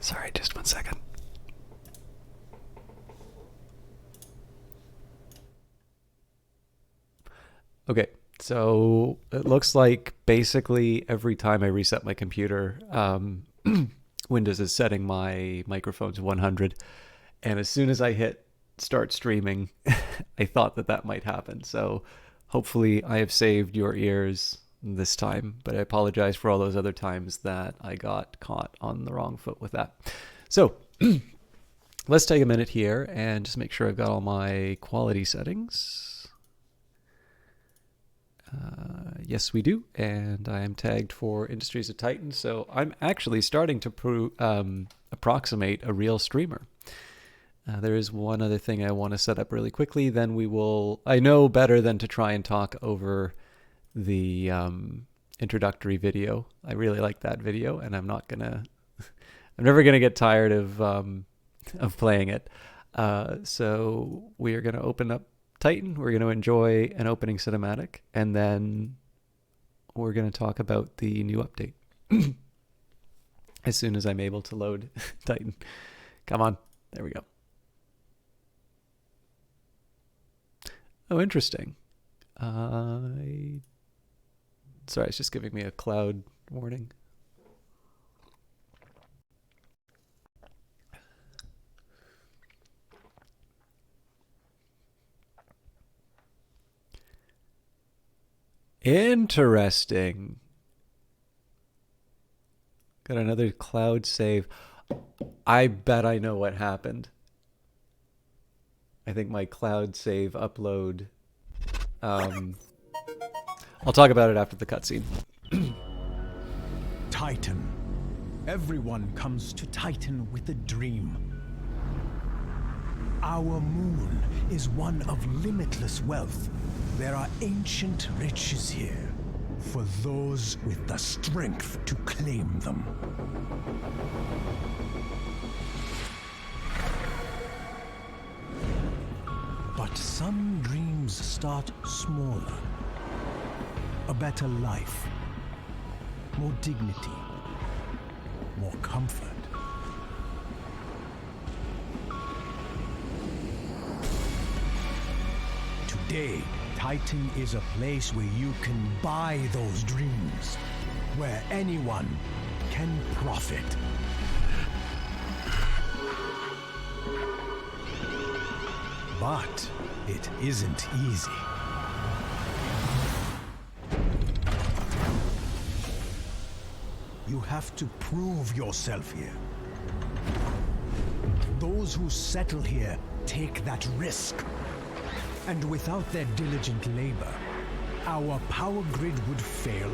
Sorry, just 1 second. Okay, so it looks like basically every time I reset my computer, Windows is setting my microphone to 100. And as soon as I hit start streaming, I thought that that might happen. So hopefully I have saved your ears this time, but I apologize for all those other times that I got caught on the wrong foot with that. So let's take a minute here and just make sure I've got all my quality settings. Yes, we do, and I am tagged for Industries of Titan, so I'm actually starting to approximate a real streamer. There is one other thing I want to set up really quickly, then we will... I know better than to try and talk over the introductory video. I really like that video, and I'm not gonna... I'm never gonna get tired of playing it. So we are gonna open up Titan. We're going to enjoy an opening cinematic, and then we're going to talk about the new update as soon as I'm able to load Titan. Come on. There we go. Oh, interesting. Sorry, it's just giving me a cloud warning. Interesting. Got another cloud save. I bet I know what happened. I think my cloud save upload. I'll talk about it after the cutscene. Titan. Everyone comes to Titan with a dream. Our moon is one of limitless wealth. There are ancient riches here for those with the strength to claim them. But some dreams start smaller. A better life, more dignity, more comfort. Today, Titan is a place where you can buy those dreams, where anyone can profit. But it isn't easy. You have to prove yourself here. Those who settle here take that risk. And without their diligent labor, our power grid would fail.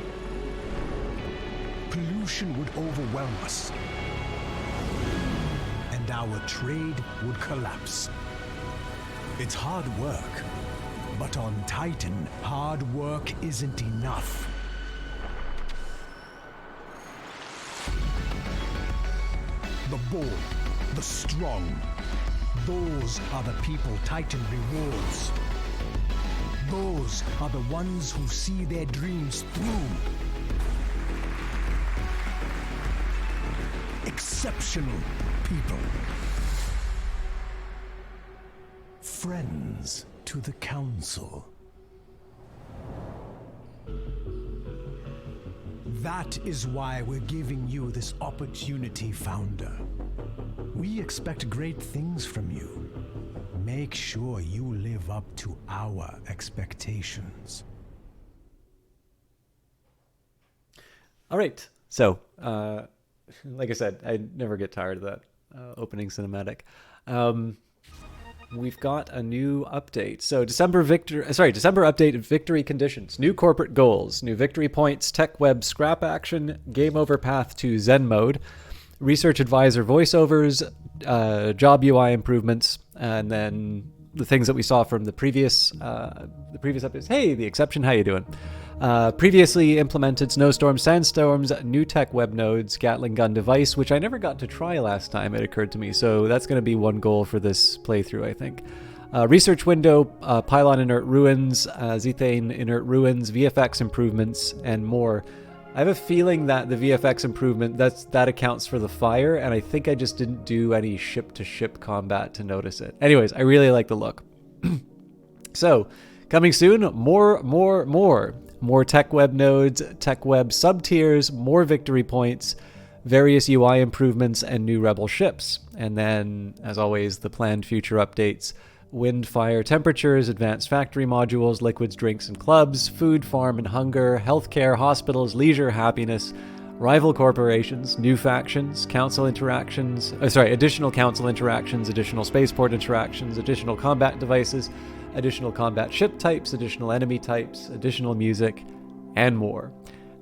Pollution would overwhelm us. And our trade would collapse. It's hard work, but on Titan, hard work isn't enough. The bold, the strong, those are the people Titan rewards. Those are the ones who see their dreams through. Exceptional people. Friends to the Council. That is why we're giving you this opportunity, Founder. We expect great things from you. Make sure you live up to our expectations. All right. So, like I said, I never get tired of that opening cinematic. We've got a new update. So December update and victory conditions. New corporate goals, new victory points, tech web scrap action, game over path to Zen mode, research advisor voiceovers, job UI improvements, and then the things that we saw from the previous updates. Hey, the exception, how you doing? Previously implemented snowstorms, sandstorms, new tech web nodes, Gatling gun device, which I never got to try last time, it occurred to me. So that's going to be one goal for this playthrough, I think. Research window, pylon inert ruins, zethane inert ruins, VFX improvements, and more. I have a feeling that the VFX improvement, that accounts for the fire, and I think I just didn't do any ship-to-ship combat to notice it. Anyways, I really like the look. So, coming soon, more tech web nodes, tech web sub-tiers, more victory points, various UI improvements, and new Rebel ships. And then, as always, the planned future updates: wind, fire, temperatures, advanced factory modules, liquids, drinks, and clubs, food, farm, and hunger, healthcare, hospitals, leisure, happiness, rival corporations, new factions, council interactions, additional council interactions, additional spaceport interactions, additional combat devices, additional combat ship types, additional enemy types, additional music, and more.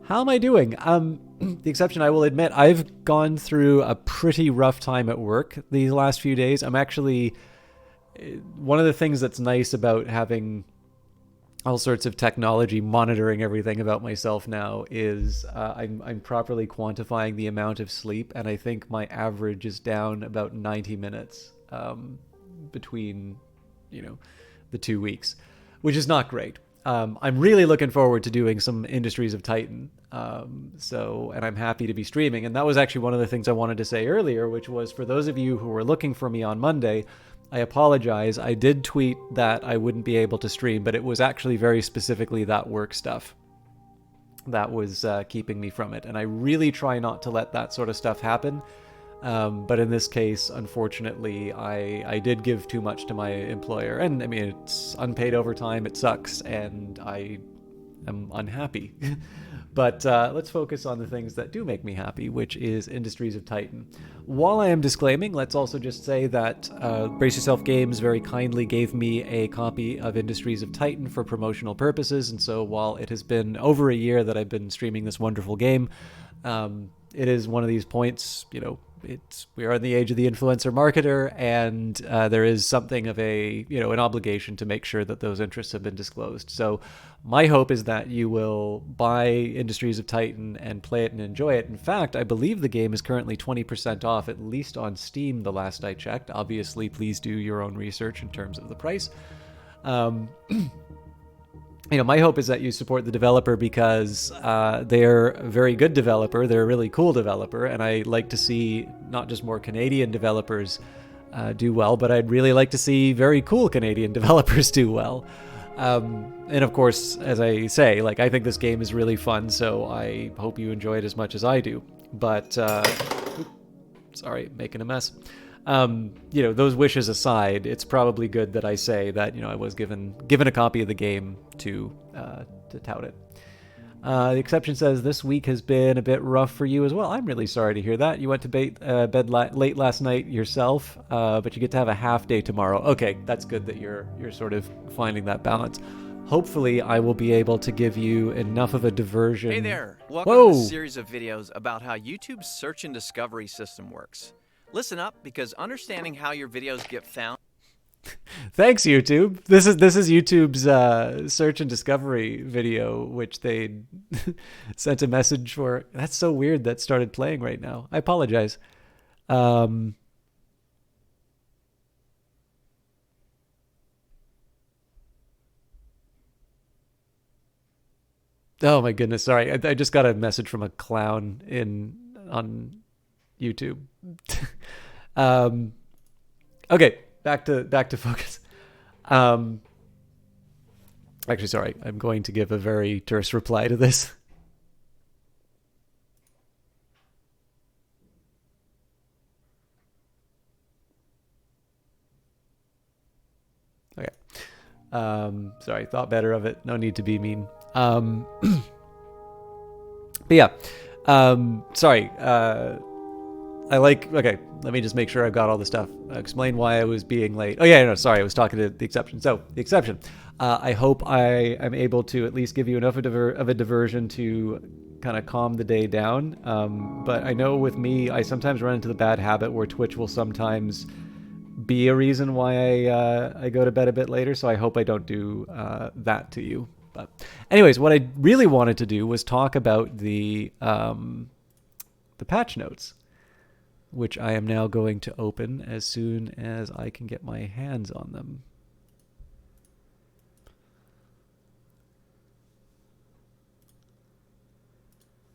How am I doing? The exception, I will admit, I've gone through a pretty rough time at work these last few days. I'm actually... One of the things that's nice about having all sorts of technology monitoring everything about myself now is I'm properly quantifying the amount of sleep, and I think my average is down about 90 minutes between, the 2 weeks, which is not great. I'm really looking forward to doing some Industries of Titan. And I'm happy to be streaming. And that was actually one of the things I wanted to say earlier, which was, for those of you who were looking for me on Monday, I apologize. I did tweet that I wouldn't be able to stream, but it was actually very specifically that work stuff that was keeping me from it. And I really try not to let that sort of stuff happen. But in this case, unfortunately, I did give too much to my employer. And I mean, it's unpaid overtime. It sucks. And I am unhappy. But let's focus on the things that do make me happy, which is Industries of Titan. While I am disclaiming, let's also just say that Brace Yourself Games very kindly gave me a copy of Industries of Titan for promotional purposes. And so while it has been over a year that I've been streaming this wonderful game, it is one of these points, we are in the age of the influencer marketer, and there is something of an obligation to make sure that those interests have been disclosed. So my hope is that you will buy Industries of Titan and play it and enjoy it. In fact, I believe the game is currently 20% off, at least on Steam, the last I checked. Obviously, please do your own research in terms of the price. My hope is that you support the developer because they're a very good developer. They're a really cool developer, and I like to see not just more Canadian developers do well, but I'd really like to see very cool Canadian developers do well. And of course, as I say, I think this game is really fun, so I hope you enjoy it as much as I do. But, sorry, making a mess. Those wishes aside, it's probably good that I say that, I was given a copy of the game to tout it. The exception says this week has been a bit rough for you as well. I'm really sorry to hear that. You went to bed late last night yourself, but you get to have a half day tomorrow. Okay, that's good that you're sort of finding that balance. Hopefully, I will be able to give you enough of a diversion. Hey there! Welcome to this series of videos about how YouTube's search and discovery system works. Listen up, because understanding how your videos get found... Thanks, YouTube. This is YouTube's search and discovery video, which they sent a message for. That's so weird that started playing right now. I apologize. Oh my goodness, sorry. I just got a message from a clown on YouTube. Okay, back to focus. Actually, sorry, I'm going to give a very terse reply to this. Okay. Sorry, thought better of it. No need to be mean. But yeah. Sorry. Okay, let me just make sure I've got all the stuff. Explain why I was being late. Oh yeah, no, sorry, I was talking to the exception. So, the exception. I hope I am able to at least give you enough of a diversion to kind of calm the day down. But I know with me, I sometimes run into the bad habit where Twitch will sometimes be a reason why I go to bed a bit later, so I hope I don't do that to you. But anyways, what I really wanted to do was talk about the patch notes, which I am now going to open as soon as I can get my hands on them.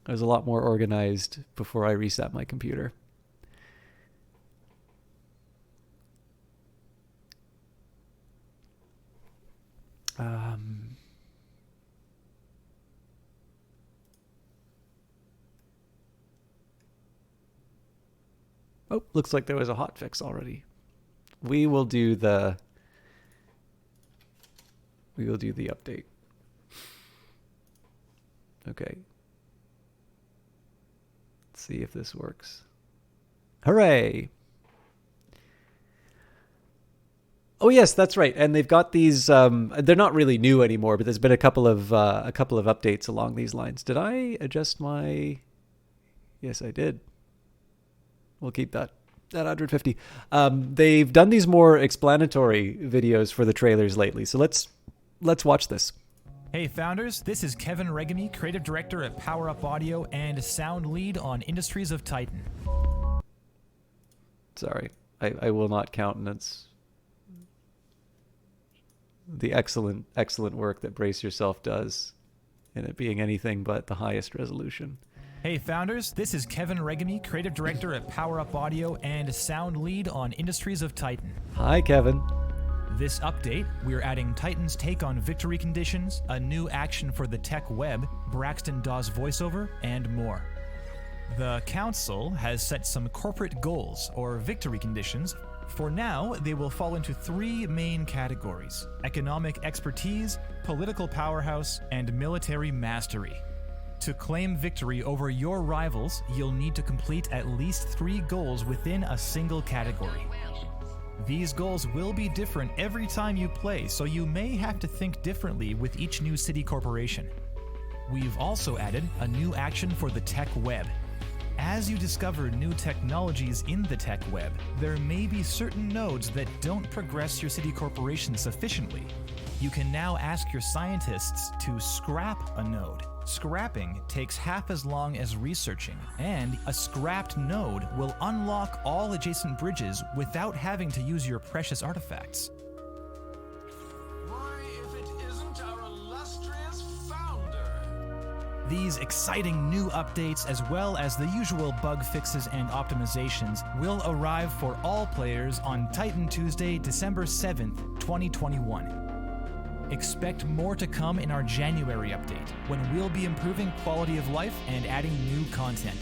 I was a lot more organized before I reset my computer. Oh, looks like there was a hotfix already. We will do the update. Okay. Let's see if this works. Hooray! Oh yes, that's right. And they've got these. They're not really new anymore, but there's been a couple of updates along these lines. Did I adjust my? Yes, I did. We'll keep that at 150. They've done these more explanatory videos for the trailers lately. So let's watch this. Hey founders, this is Kevin Regamy, creative director at Power Up Audio and sound lead on Industries of Titan. Sorry, I will not countenance the excellent work that Brace Yourself does in it being anything but the highest resolution. Hey founders, this is Kevin Regamy, creative director at Power Up Audio and sound lead on Industries of Titan. Hi, Kevin. This update, we're adding Titan's take on victory conditions, a new action for the tech web, Braxton Dawes voiceover, and more. The Council has set some corporate goals, or victory conditions. For now, they will fall into 3 main categories: economic expertise, political powerhouse, and military mastery. To claim victory over your rivals, you'll need to complete at least 3 goals within a single category. These goals will be different every time you play, so you may have to think differently with each new city corporation. We've also added a new action for the tech web. As you discover new technologies in the tech web, there may be certain nodes that don't progress your city corporation sufficiently. You can now ask your scientists to scrap a node. Scrapping takes half as long as researching, and a scrapped node will unlock all adjacent bridges without having to use your precious artifacts. Why, if it isn't our illustrious founder? These exciting new updates, as well as the usual bug fixes and optimizations, will arrive for all players on Titan Tuesday, December 7th, 2021. Expect more to come in our January update, when we'll be improving quality of life and adding new content.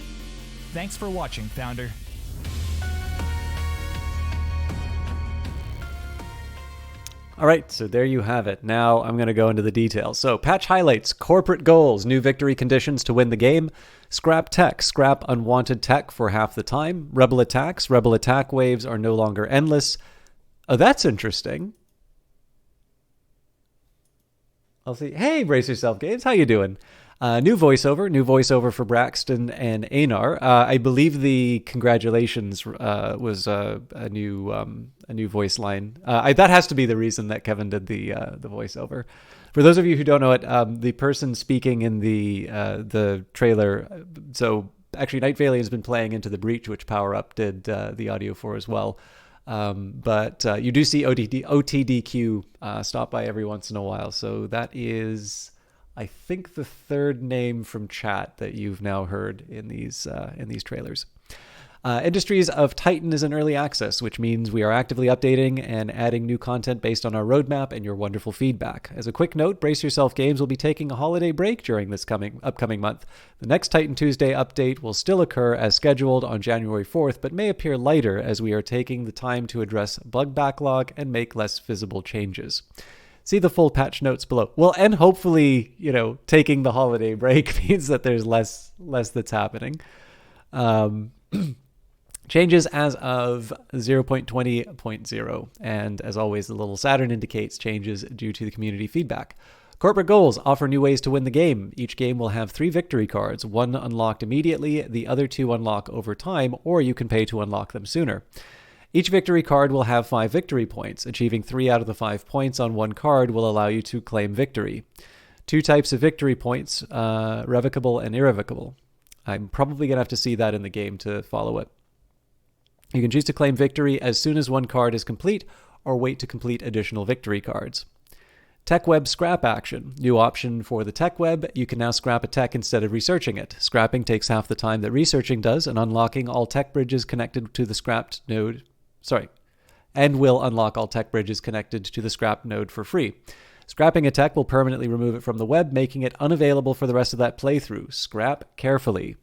Thanks for watching, Founder. All right, so there you have it. Now I'm going to go into the details. So patch highlights, corporate goals, new victory conditions to win the game, scrap tech, scrap unwanted tech for half the time, rebel attacks, rebel attack waves are no longer endless. Oh, that's interesting. I'll see. Hey, Brace Yourself Games, how you doing? New voiceover for Braxton and Einar. I believe the congratulations was a new voice line. That has to be the reason that Kevin did the voiceover. For those of you who don't know it, the person speaking in the trailer. So actually, Night Valiant has been playing Into the Breach, which Power Up did the audio for as well. But you do see OTDQ stop by every once in a while. So that is, I think, the 3rd name from chat that you've now heard in these trailers. Industries of Titan is in early access, which means we are actively updating and adding new content based on our roadmap and your wonderful feedback. As a quick note, Brace Yourself Games will be taking a holiday break during this upcoming month. The next Titan Tuesday update will still occur as scheduled on January 4th, but may appear lighter as we are taking the time to address bug backlog and make less visible changes. See the full patch notes below. Well, and hopefully, taking the holiday break means that there's less that's happening. Changes as of 0.20.0, and as always, the little Saturn indicates changes due to the community feedback. Corporate goals offer new ways to win the game. Each game will have 3 victory cards, 1 unlocked immediately, the other 2 unlock over time, or you can pay to unlock them sooner. Each victory card will have 5 victory points. Achieving 3 out of the 5 points on one card will allow you to claim victory. 2 types of victory points, revocable and irrevocable. I'm probably going to have to see that in the game to follow it. You can choose to claim victory as soon as one card is complete, or wait to complete additional victory cards. Tech web scrap action. New option for the tech web. You can now scrap a tech instead of researching it. Scrapping takes half the time that researching does, and unlocking all tech bridges connected to the scrapped node. And will unlock all tech bridges connected to the scrapped node for free. Scrapping a tech will permanently remove it from the web, making it unavailable for the rest of that playthrough. Scrap carefully.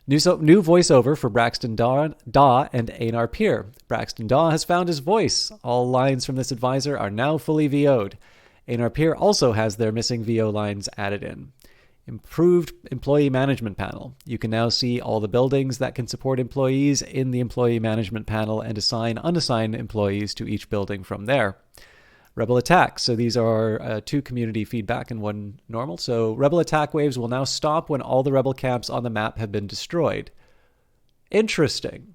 New voiceover for Braxton Daw and Einar Peer. Braxton Daw has found his voice. All lines from this advisor are now fully VO'd. Einar Peer also has their missing VO lines added in. Improved employee management panel. You can now see all the buildings that can support employees in the employee management panel and assign unassigned employees to each building from there. Rebel attacks. So these are 2 community feedback and 1 normal. So rebel attack waves will now stop when all the rebel camps on the map have been destroyed. Interesting.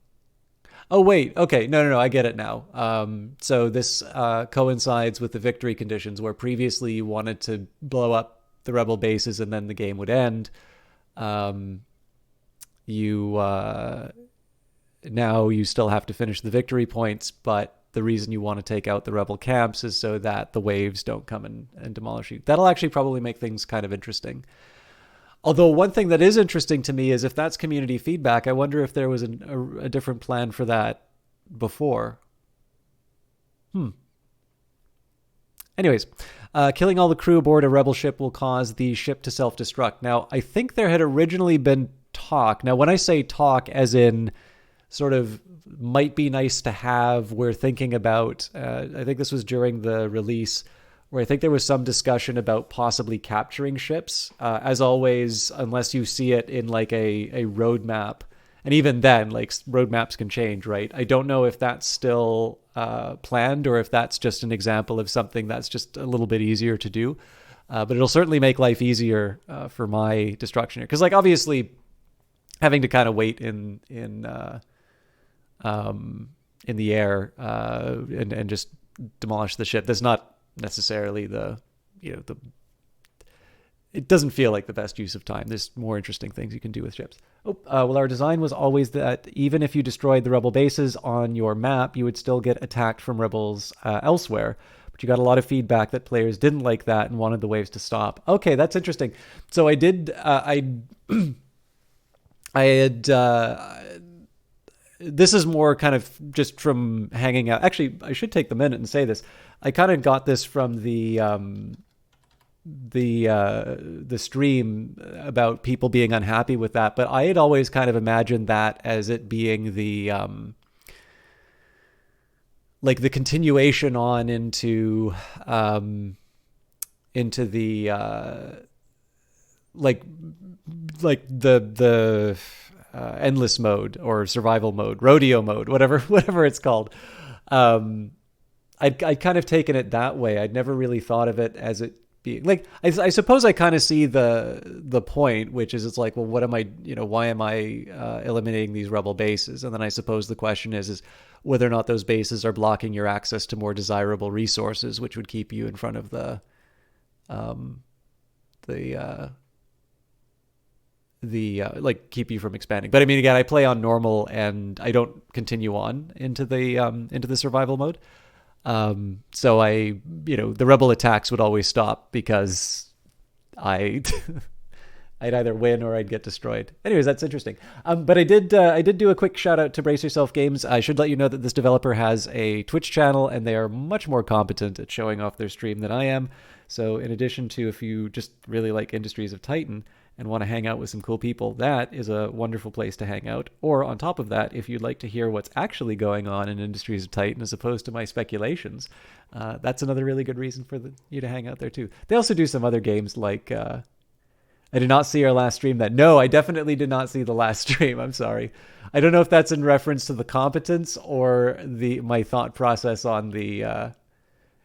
Oh, wait. Okay. No. I get it now. So this coincides with the victory conditions where previously you wanted to blow up the rebel bases and then the game would end. Now you still have to finish the victory points, but the reason you want to take out the rebel camps is so that the waves don't come and demolish you. That'll actually probably make things kind of interesting. Although one thing that is interesting to me is if that's community feedback, I wonder if there was a different plan for that before. Anyways, killing all the crew aboard a rebel ship will cause the ship to self-destruct. Now, I think there had originally been talk. Now, when I say talk, as in sort of might be nice to have, we're thinking about, I think this was during the release, where I think there was some discussion about possibly capturing ships. As always, unless you see it in like a roadmap, and even then, like roadmaps can change, right? I don't know if that's still planned or if that's just an example of something that's just a little bit easier to do. But it'll certainly make life easier for my destruction here, because like obviously having to kind of wait in the air and just demolish the ship. That's not necessarily it doesn't feel like the best use of time. There's more interesting things you can do with ships. Well, our design was always that even if you destroyed the rebel bases on your map, you would still get attacked from rebels elsewhere. But you got a lot of feedback that players didn't like that and wanted the waves to stop. Okay, that's interesting. So I did, this is more kind of just from hanging out. Actually, I should take the minute and say this. I kind of got this from the stream about people being unhappy with that, but I had always kind of imagined that as it being the like the continuation on into the like the endless mode or survival mode, rodeo mode, whatever it's called. I'd kind of taken it that way. I'd never really thought of it as it being like, I suppose I kind of see the point, which is it's like, well, what am I, why am I eliminating these rebel bases? And then I suppose the question is whether or not those bases are blocking your access to more desirable resources, which would keep you in front of the like keep you from expanding. But I mean, again, I play on normal and I don't continue on into the survival mode. So the rebel attacks would always stop because I'd either win or I'd get destroyed. Anyways, that's interesting. But I did do a quick shout out to Brace Yourself Games. I should let you know that this developer has a Twitch channel and they are much more competent at showing off their stream than I am. So in addition to, if you just really like Industries of Titan and want to hang out with some cool people, that is a wonderful place to hang out. Or on top of that, if you'd like to hear what's actually going on in Industries of Titan as opposed to my speculations, that's another really good reason for you to hang out there too. They also do some other games like, I did not see our last stream. No, I definitely did not see the last stream. I'm sorry. I don't know if that's in reference to the competence or my thought process on the...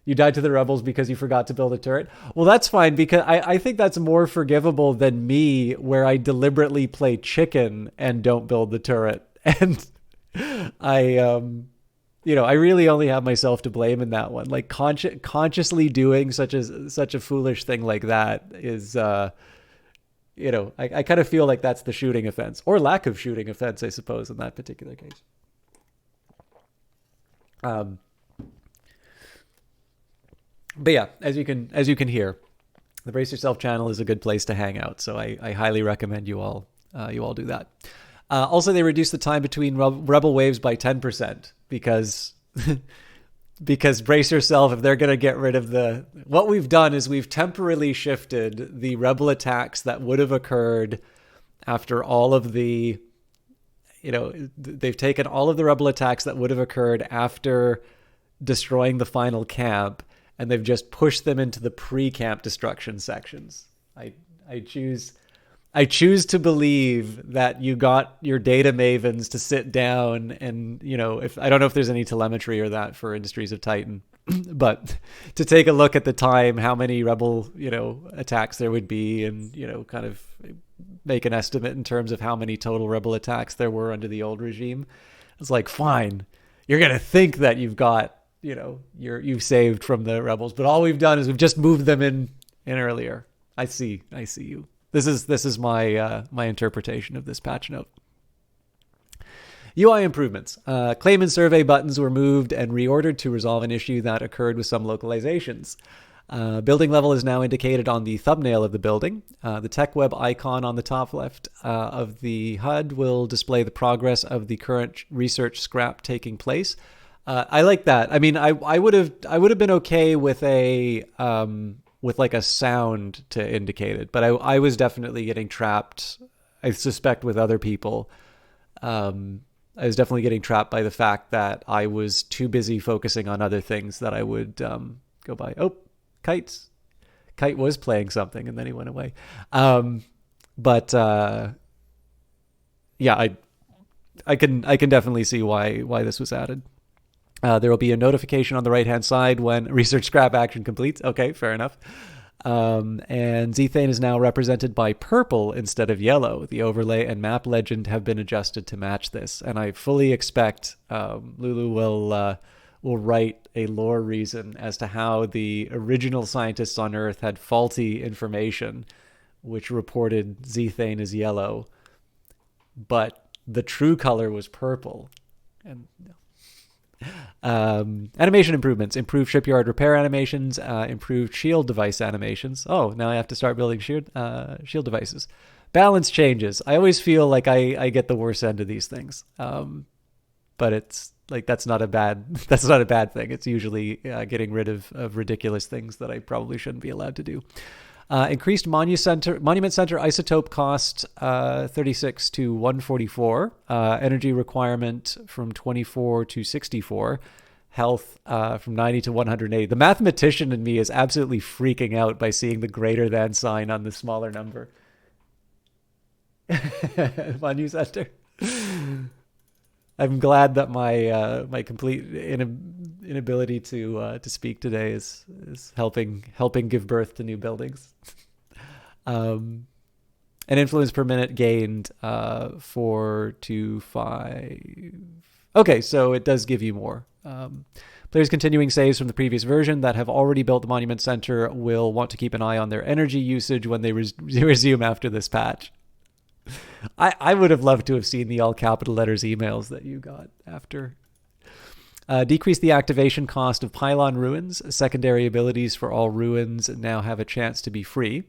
You died to the rebels because you forgot to build a turret. Well, that's fine, because I think that's more forgivable than me, where I deliberately play chicken and don't build the turret. And I really only have myself to blame in that one. Like consciously doing such a foolish thing like that is, I kind of feel like that's the shooting offense, or lack of shooting offense, I suppose, in that particular case. But yeah, as you can hear, the Brace Yourself channel is a good place to hang out. So I highly recommend you all do that. Also, they reduced the time between rebel waves by 10% because because Brace Yourself, if they're going to get rid of what we've done is we've temporarily shifted the rebel attacks that would have occurred after all of the, they've taken all of the rebel attacks that would have occurred after destroying the final camp, and they've just pushed them into the pre-camp destruction sections. I choose to believe that you got your data mavens to sit down and, if I don't know if there's any telemetry or that for Industries of Titan, but to take a look at the time, how many rebel, attacks there would be, and, kind of make an estimate in terms of how many total rebel attacks there were under the old regime. It's like, fine, you're going to think that you've got, you've saved from the rebels, but all we've done is we've just moved them in earlier. I see you. This is my my interpretation of this patch note. UI improvements. Claim and survey buttons were moved and reordered to resolve an issue that occurred with some localizations. Building level is now indicated on the thumbnail of the building. The tech web icon on the top left of the HUD will display the progress of the current research scrap taking place. I like that. I mean, I would have been okay with a with like a sound to indicate it, but I was definitely getting trapped. I suspect with other people. I was definitely getting trapped by the fact that I was too busy focusing on other things that I would go by. Oh, kites. Kite was playing something and then he went away. But yeah, I can definitely see why this was added. There will be a notification on the right-hand side when research scrap action completes. Okay, fair enough. And Zethane is now represented by purple instead of yellow. The overlay and map legend have been adjusted to match this, and I fully expect Lulu will write a lore reason as to how the original scientists on Earth had faulty information, which reported Zethane as yellow, but the true color was purple. And animation improvements: improved shipyard repair animations, improved shield device animations. Oh, now I have to start building shield devices. Balance changes. I always feel like I get the worst end of these things, but it's like that's not a bad thing. It's usually getting rid of ridiculous things that I probably shouldn't be allowed to do. Increased Monument Center isotope cost 36 to 144. Energy requirement from 24 to 64. Health from 90 to 180. The mathematician in me is absolutely freaking out by seeing the greater than sign on the smaller number. Monument Center. I'm glad that my my complete inability to speak today is helping give birth to new buildings. An influence per minute gained 4 to 5. Okay, so it does give you more. Players continuing saves from the previous version that have already built the Monument Center will want to keep an eye on their energy usage when they resume after this patch. I would have loved to have seen the all capital letters emails that you got after. Decrease the activation cost of pylon ruins. Secondary abilities for all ruins now have a chance to be free.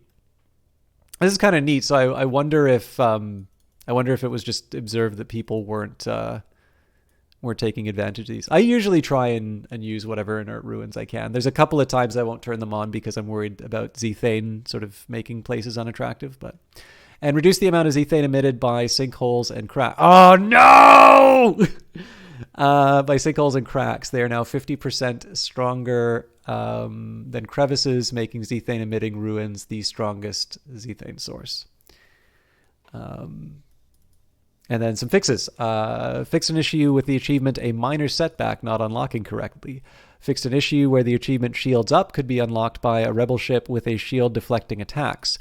This is kind of neat. So I wonder if it was just observed that people weren't taking advantage of these. I usually try and use whatever inert ruins I can. There's a couple of times I won't turn them on because I'm worried about Zethane sort of making places unattractive, but. And reduce the amount of Zethane emitted by sinkholes and cracks. Oh, no! By sinkholes and cracks. They are now 50% stronger than crevices, making Zethane-emitting ruins the strongest Zethane source. And then some fixes. Fix an issue with the achievement A Minor Setback not unlocking correctly. Fixed an issue where the achievement Shields Up could be unlocked by a rebel ship with a shield deflecting attacks.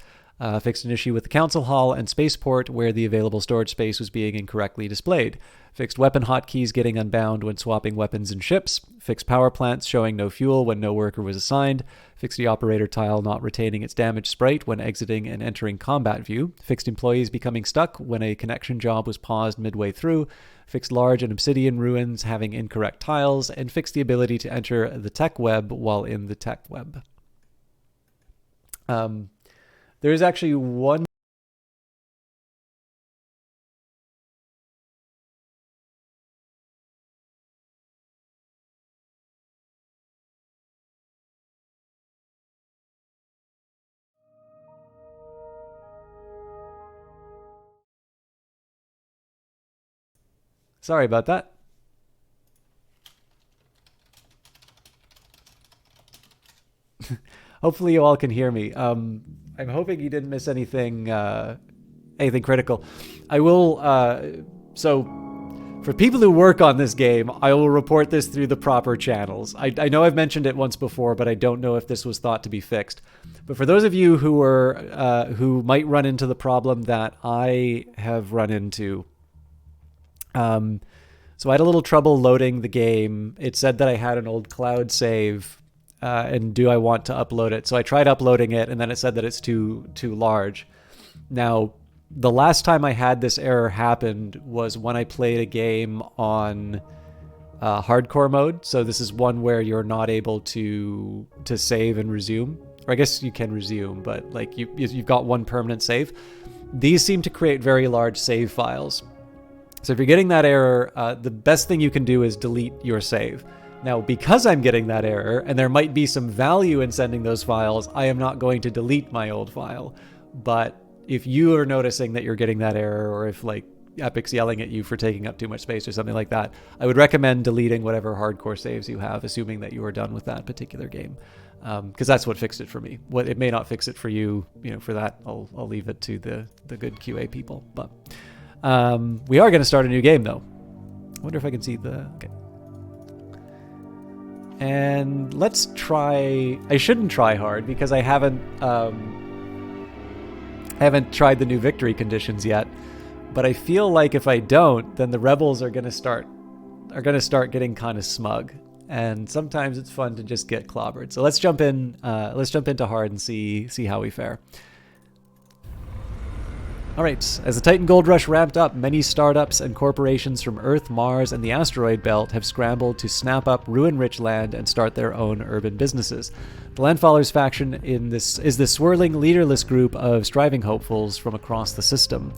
Fixed an issue with the council hall and spaceport where the available storage space was being incorrectly displayed. Fixed weapon hotkeys getting unbound when swapping weapons and ships. Fixed power plants showing no fuel when no worker was assigned. Fixed the operator tile not retaining its damage sprite when exiting and entering combat view. Fixed employees becoming stuck when a connection job was paused midway through. Fixed large and obsidian ruins having incorrect tiles. And fixed the ability to enter the tech web while in the tech web. There is actually one. Sorry about that. Hopefully you all can hear me. I'm hoping you didn't miss anything critical. I will, so for people who work on this game, I will report this through the proper channels. I know I've mentioned it once before, but I don't know if this was thought to be fixed. But for those of you who might run into the problem that I have run into, so I had a little trouble loading the game. It said that I had an old cloud save, and do I want to upload it? So I tried uploading it, and then it said that it's too large. Now, the last time I had this error happened was when I played a game on hardcore mode. So this is one where you're not able to save and resume. Or I guess you can resume, but like you've got one permanent save. These seem to create very large save files. So if you're getting that error, the best thing you can do is delete your save. Now, because I'm getting that error, and there might be some value in sending those files, I am not going to delete my old file. But if you are noticing that you're getting that error, or if like Epic's yelling at you for taking up too much space or something like that, I would recommend deleting whatever hardcore saves you have, assuming that you are done with that particular game. Because that's what fixed it for me. It may not fix it for you. For that, I'll leave it to the good QA people. But we are going to start a new game, though. I wonder if I can see the... Okay. And let's try... I shouldn't try hard because I haven't tried the new victory conditions yet. But I feel like if I don't, then the rebels are going to start getting kind of smug. And sometimes it's fun to just get clobbered. So let's jump in. Let's jump into hard and see how we fare. All right, as the Titan Gold Rush ramped up, many startups and corporations from Earth, Mars, and the asteroid belt have scrambled to snap up ruin-rich land and start their own urban businesses. The Landfallers faction is the swirling, leaderless group of striving hopefuls from across the system.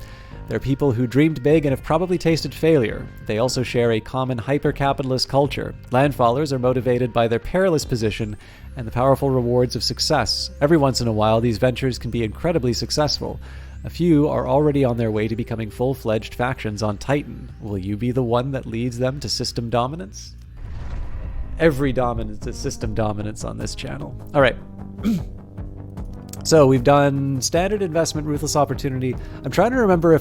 They're people who dreamed big and have probably tasted failure. They also share a common hyper-capitalist culture. Landfallers are motivated by their perilous position and the powerful rewards of success. Every once in a while, these ventures can be incredibly successful. A few are already on their way to becoming full-fledged factions on Titan. Will you be the one that leads them to system dominance? Every dominance is system dominance on this channel. All right. So we've done standard investment, ruthless opportunity. I'm trying to remember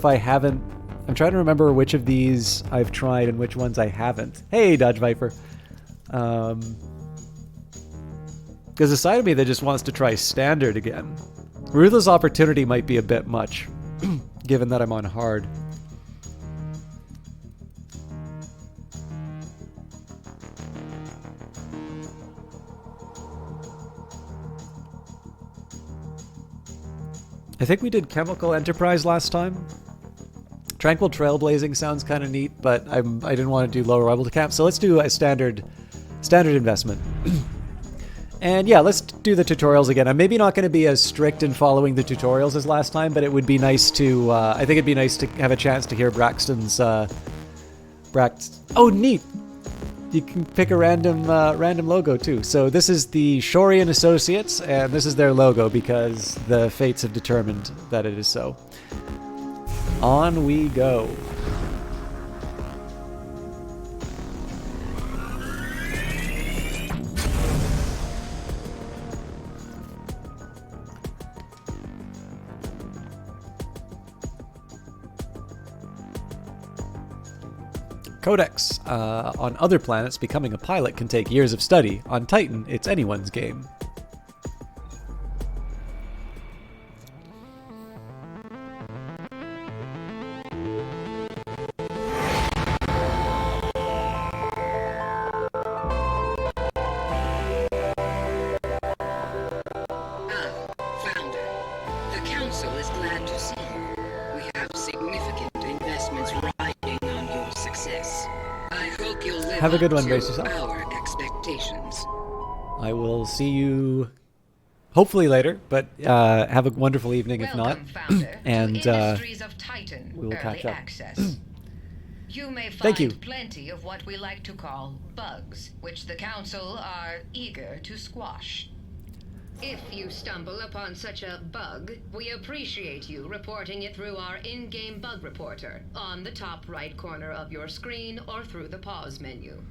which of these I've tried and which ones I haven't. Hey, Dodge Viper. There's a side of me that just wants to try standard again. Ruthless opportunity might be a bit much, given that I'm on hard. I think we did Chemical Enterprise last time. Tranquil Trailblazing sounds kind of neat, but I didn't want to do lower level to camp, so let's do a standard investment. And yeah, let's do the tutorials again. I'm maybe not going to be as strict in following the tutorials as last time, but it would be nice to, I think it'd be nice to have a chance to hear Braxton's, oh, neat! You can pick a random logo too. So this is the Shorian Associates, and this is their logo because the fates have determined that it is so. On we go. Codex. On other planets, becoming a pilot can take years of study. On Titan, it's anyone's game. success. I hope you'll live Have a good up one, to brace yourself. our expectations. I will see you hopefully later, but have a wonderful evening if not. Welcome, founder, And to Industries of Titan we will Early catch up. Access. You may Thank you. find plenty of what we like to call bugs, which the Council are eager to squash. If you stumble upon such a bug, we appreciate you reporting it through our in-game bug reporter on the top right corner of your screen or through the pause menu.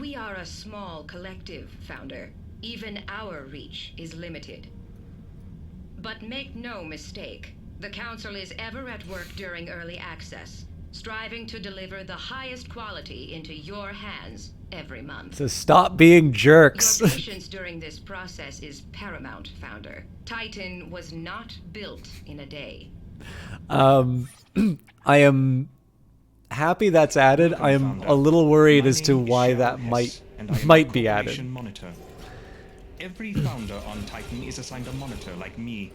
We are a small collective, Founder. Even our reach is limited. But make no mistake, the Council is ever at work during early access, striving to deliver the highest quality into your hands every month. so stop being jerks. Your patience during this process is paramount, Founder. Titan was not built in a day. I am happy that's added. I am a little worried as to why that might be added. Monitor. Every founder on Titan is assigned a monitor like me.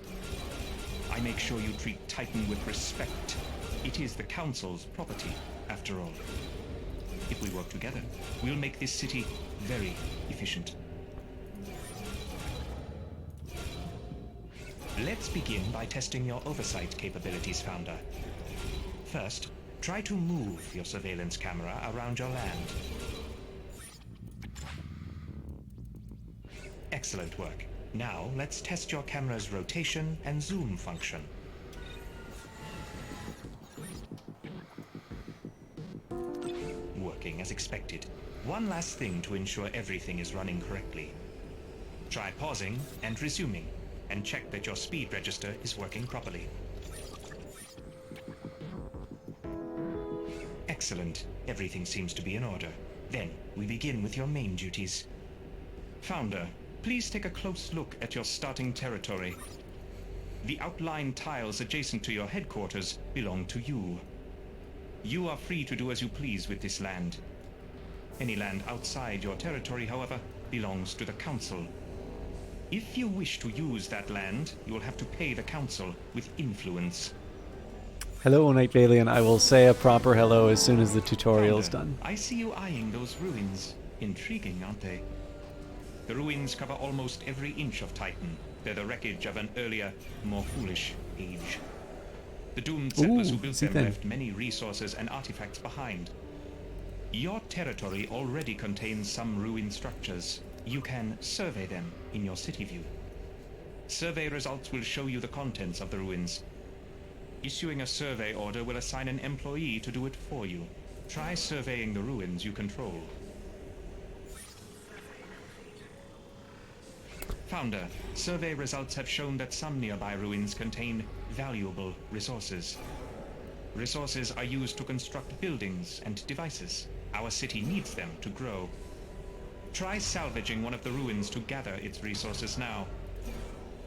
I make sure you treat Titan with respect. It is the Council's property, after all. If we work together, we'll make this city very efficient. Let's begin by testing your oversight capabilities, Founder. First, try to move your surveillance camera around your land. Excellent work. Now, let's test your camera's rotation and zoom function. Working as expected. One last thing to ensure everything is running correctly. Try pausing and resuming, and check that your speed register is working properly. Excellent. Everything seems to be in order. Then, we begin with your main duties. Founder, please take a close look at your starting territory. The outlined tiles adjacent to your headquarters belong to you. You are free to do as you please with this land. Any land outside your territory, however, belongs to the Council. If you wish to use that land, you will have to pay the Council with influence. Hello, Night Valiant. I will say a proper hello as soon as the tutorial is Founder, done. I see you eyeing those ruins. Intriguing, aren't they? The ruins cover almost every inch of Titan. They're the wreckage of an earlier, more foolish age. The doomed settlers who built them left many resources and artifacts behind. Your territory already contains some ruined structures. You can survey them in your city view. Survey results will show you the contents of the ruins. Issuing a survey order will assign an employee to do it for you. Try surveying the ruins you control. Founder, survey results have shown that some nearby ruins contain valuable resources. Resources are used to construct buildings and devices. Our city needs them to grow. Try salvaging one of the ruins to gather its resources now.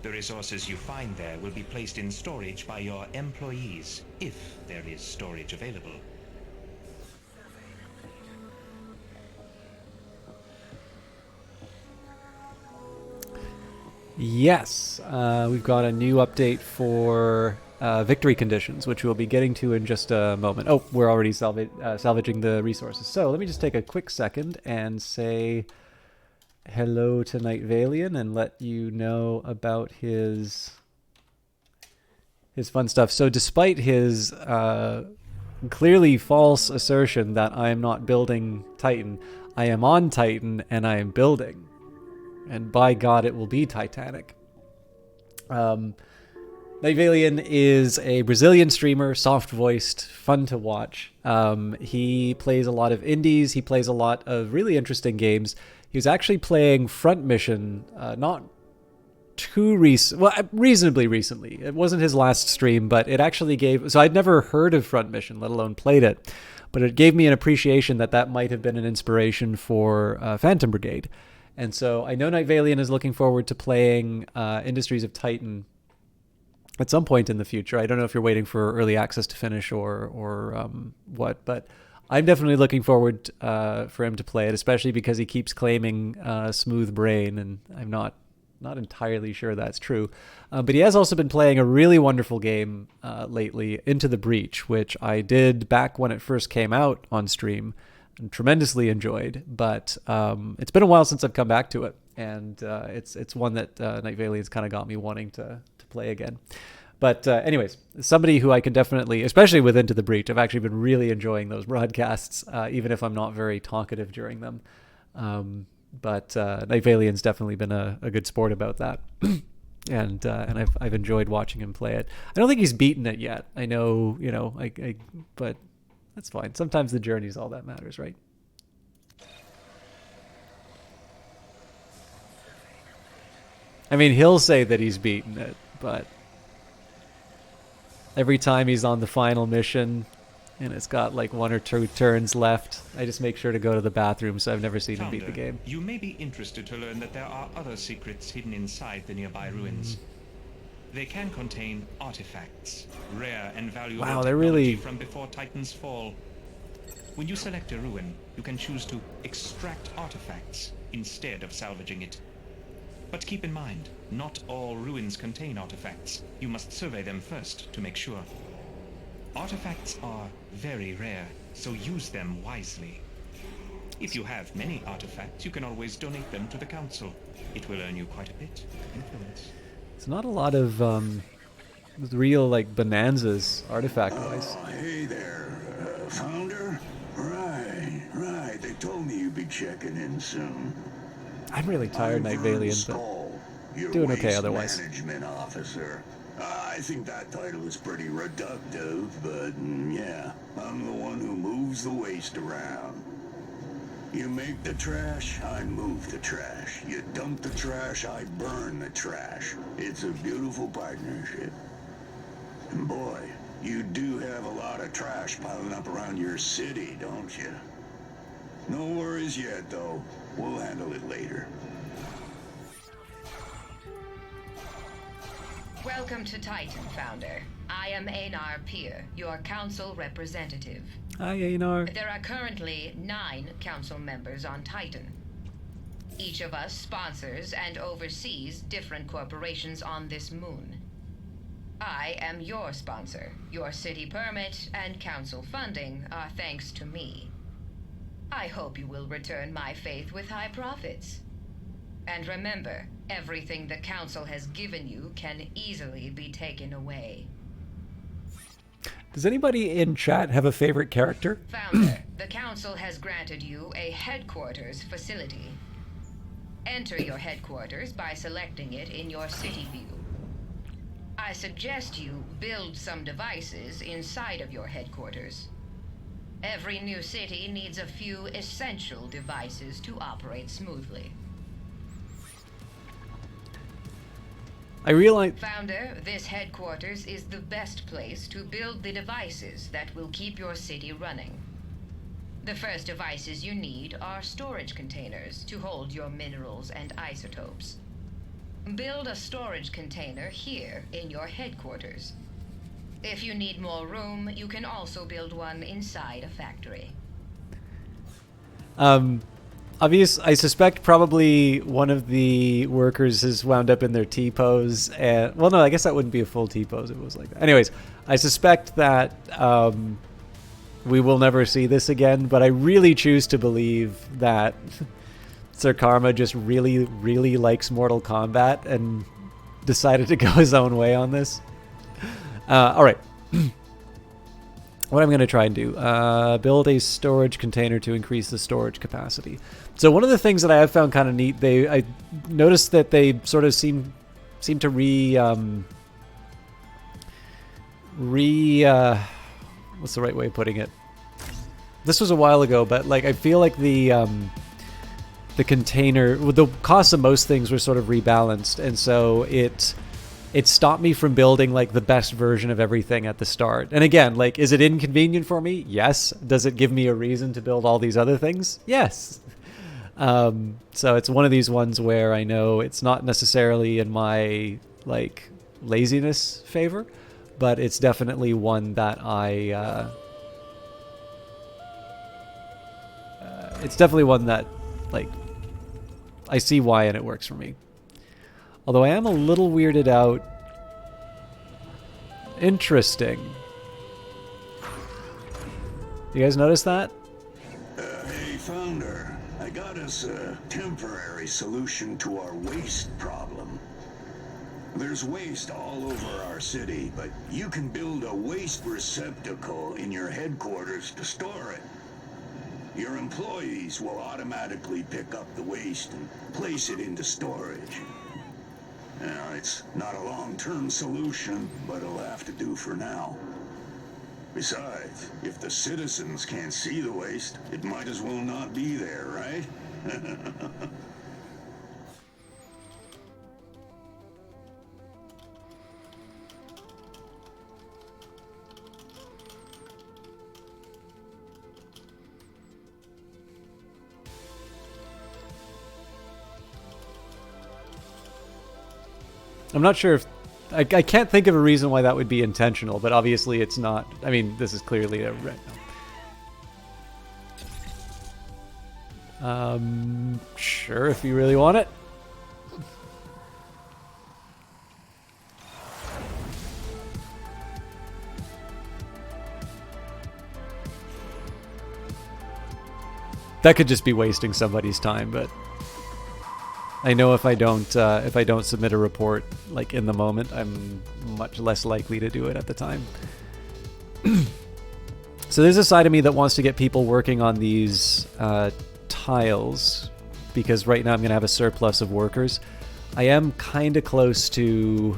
The resources you find there will be placed in storage by your employees, if there is storage available. Yes, we've got a new update for victory conditions, which we'll be getting to in just a moment. Oh, we're already salvaging the resources. So let me just take a quick second and say hello to Night Valiant and let you know about his fun stuff. So despite his clearly false assertion that I am not building Titan, I am on Titan and I am building. And by God, it will be Titanic. Nightalian is a Brazilian streamer, soft-voiced, fun to watch. He plays a lot of indies. He plays a lot of really interesting games. He was actually playing Front Mission not too recent, well, reasonably recently. It wasn't his last stream, but it actually gave... So I'd never heard of Front Mission, let alone played it. But it gave me an appreciation that might have been an inspiration for Phantom Brigade. And so I know Night Valiant is looking forward to playing Industries of Titan at some point in the future. I don't know if you're waiting for early access to finish or what, but I'm definitely looking forward for him to play it, especially because he keeps claiming smooth brain, and I'm not not entirely sure that's true. But he has also been playing a really wonderful game lately, Into the Breach, which I did back when it first came out on stream and tremendously enjoyed. But it's been a while since I've come back to it. And it's one that Night Valiant's kind of got me wanting to play again. But anyways, somebody who I can definitely, especially with Into the Breach, I've actually been really enjoying those broadcasts, even if I'm not very talkative during them. But Night Valiant's definitely been a good sport about that. and I've enjoyed watching him play it. I don't think he's beaten it yet. I know, but that's fine. Sometimes the journey's all that matters, right? I mean, he'll say that he's beaten it, but every time he's on the final mission and it's got like 1 or 2 turns left, I just make sure to go to the bathroom, so I've never seen him beat the game. You may be interested to learn that there are other secrets hidden inside the nearby ruins. They can contain artifacts, rare and valuable technology from before Titan's fall. When you select a ruin, you can choose to extract artifacts instead of salvaging it. But keep in mind, not all ruins contain artifacts. You must survey them first to make sure. Artifacts are very rare, so use them wisely. If you have many artifacts, you can always donate them to the Council. It will earn you quite a bit of influence. It's not a lot of real like bonanzas artifact-wise. Oh, hey there, Founder? Right. They told me you'd be checking in soon. I'm really tired, Night Valiant, but doing okay otherwise. Management officer. I think that title is pretty reductive, but yeah, I'm the one who moves the waste around. You make the trash, I move the trash. You dump the trash, I burn the trash. It's a beautiful partnership. And boy, you do have a lot of trash piling up around your city, don't you? No worries yet, though. We'll handle it later. Welcome to Titan, Founder. I am Einar Peer, your council representative. Hi, Einar. There are currently 9 council members on Titan. Each of us sponsors and oversees different corporations on this moon. I am your sponsor. Your city permit and council funding are thanks to me. I hope you will return my faith with high profits. And remember, everything the Council has given you can easily be taken away. Does anybody in chat have a favorite character? Founder, the Council has granted you a headquarters facility. Enter your headquarters by selecting it in your city view. I suggest you build some devices inside of your headquarters. Every new city needs a few essential devices to operate smoothly. I realize... Founder, this headquarters is the best place to build the devices that will keep your city running. The first devices you need are storage containers to hold your minerals and isotopes. Build a storage container here in your headquarters. If you need more room, you can also build one inside a factory. I suspect probably one of the workers has wound up in their T-pose. And, well, no, I guess that wouldn't be a full T-pose. It was like that. Anyways, I suspect that we will never see this again, but I really choose to believe that Sir Karma just really, really likes Mortal Kombat and decided to go his own way on this. All right. What I'm going to try and do, build a storage container to increase the storage capacity. So one of the things that I have found kind of neat, I noticed that they sort of seem to what's the right way of putting it? This was a while ago, but like I feel like the container, the cost of most things were sort of rebalanced, and so it stopped me from building like the best version of everything at the start. And again, like, is it inconvenient for me? Yes. Does it give me a reason to build all these other things? Yes. So it's one of these ones where I know it's not necessarily in my like laziness favor, but it's definitely one that it's definitely one that like I see why and it works for me. Although I am a little weirded out. Interesting. You guys notice that? Hey, Founder. I got us a temporary solution to our waste problem. There's waste all over our city, but you can build a waste receptacle in your headquarters to store it. Your employees will automatically pick up the waste and place it into storage. Now, it's not a long-term solution, but it'll have to do for now. Besides, if the citizens can't see the waste, it might as well not be there, right? I'm not sure if... I can't think of a reason why that would be intentional, but obviously it's not. I mean, this is clearly a... Sure, if you really want it. That could just be wasting somebody's time, but... I know if I don't submit a report like in the moment, I'm much less likely to do it at the time. So there's a side of me that wants to get people working on these tiles, because right now I'm going to have a surplus of workers. I am kind of close to...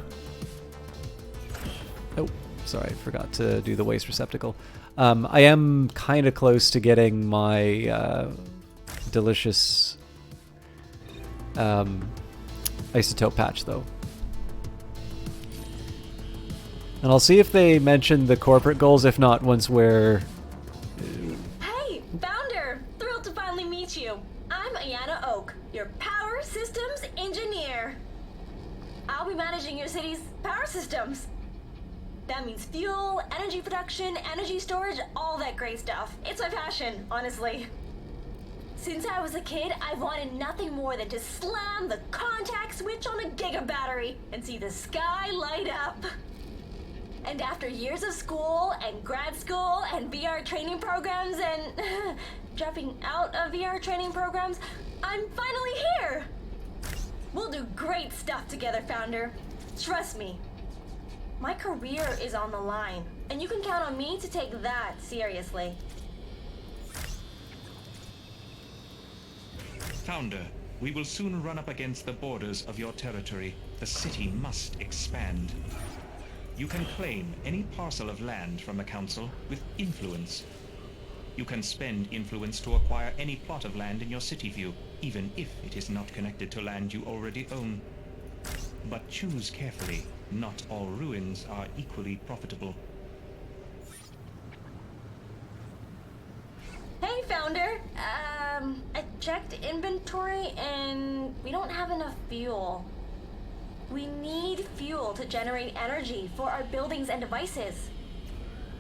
Oh, sorry, I forgot to do the waste receptacle. I am kind of close to getting my delicious... isotope patch, though. And I'll see if they mention the corporate goals. If not, once we're... Hey, Founder! Thrilled to finally meet you. I'm Ayana Oak, your power systems engineer. I'll be managing your city's power systems. That means fuel, energy production, energy storage, all that great stuff. It's my passion, honestly. Since I was a kid, I've wanted nothing more than to slam the contact switch on a giga battery and see the sky light up. And after years of school and grad school and VR training programs and dropping out of VR training programs, I'm finally here. We'll do great stuff together, Founder. Trust me. My career is on the line, and you can count on me to take that seriously. Founder, we will soon run up against the borders of your territory. The city must expand. You can claim any parcel of land from the Council with influence. You can spend influence to acquire any plot of land in your city view, even if it is not connected to land you already own. But choose carefully. Not all ruins are equally profitable. Hey, Founder. I checked inventory and we don't have enough fuel. We need fuel to generate energy for our buildings and devices.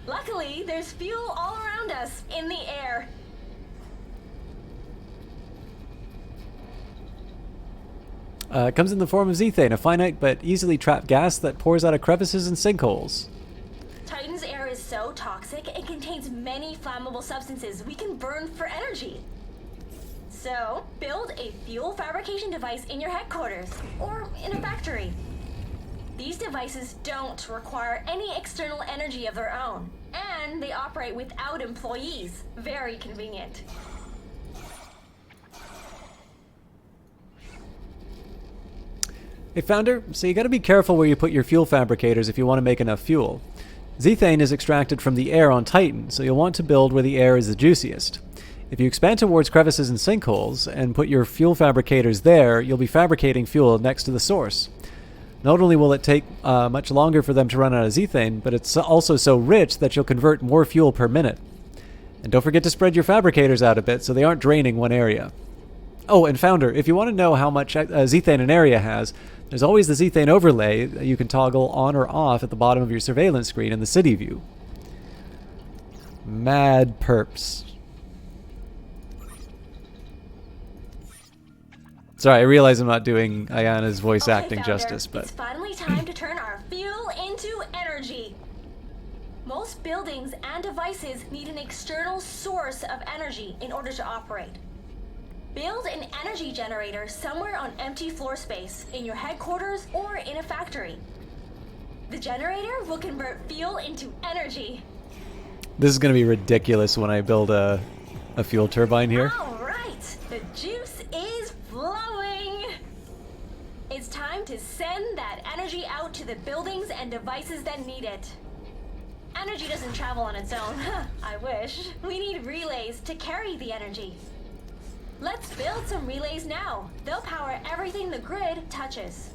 Luckily, there's fuel all around us, in the air. It comes in the form of zethane, a finite but easily trapped gas that pours out of crevices and sinkholes. Titan's air is so toxic, it contains many flammable substances we can burn for energy. So, build a fuel fabrication device in your headquarters, or in a factory. These devices don't require any external energy of their own, and they operate without employees. Very convenient. Hey, Founder, so you gotta be careful where you put your fuel fabricators if you want to make enough fuel. Zethane is extracted from the air on Titan, so you'll want to build where the air is the juiciest. If you expand towards crevices and sinkholes and put your fuel fabricators there, you'll be fabricating fuel next to the source. Not only will it take much longer for them to run out of zethane, but it's also so rich that you'll convert more fuel per minute. And don't forget to spread your fabricators out a bit so they aren't draining one area. Oh, and Founder, if you want to know how much zethane an area has, there's always the zethane overlay that you can toggle on or off at the bottom of your surveillance screen in the city view. Mad perps. Sorry, I realize I'm not doing Ayana's voice Okay, acting Founder, justice, but it's finally time to turn our fuel into energy. Most buildings and devices need an external source of energy in order to operate. Build an energy generator somewhere on empty floor space, in your headquarters or in a factory. The generator will convert fuel into energy. this is going to be ridiculous when I build a fuel turbine here. All right, the juice is flowing. It's time to send that energy out to the buildings and devices that need it. Energy doesn't travel on its own. I wish. We need relays to carry the energy. Let's build some relays now. They'll power everything the grid touches.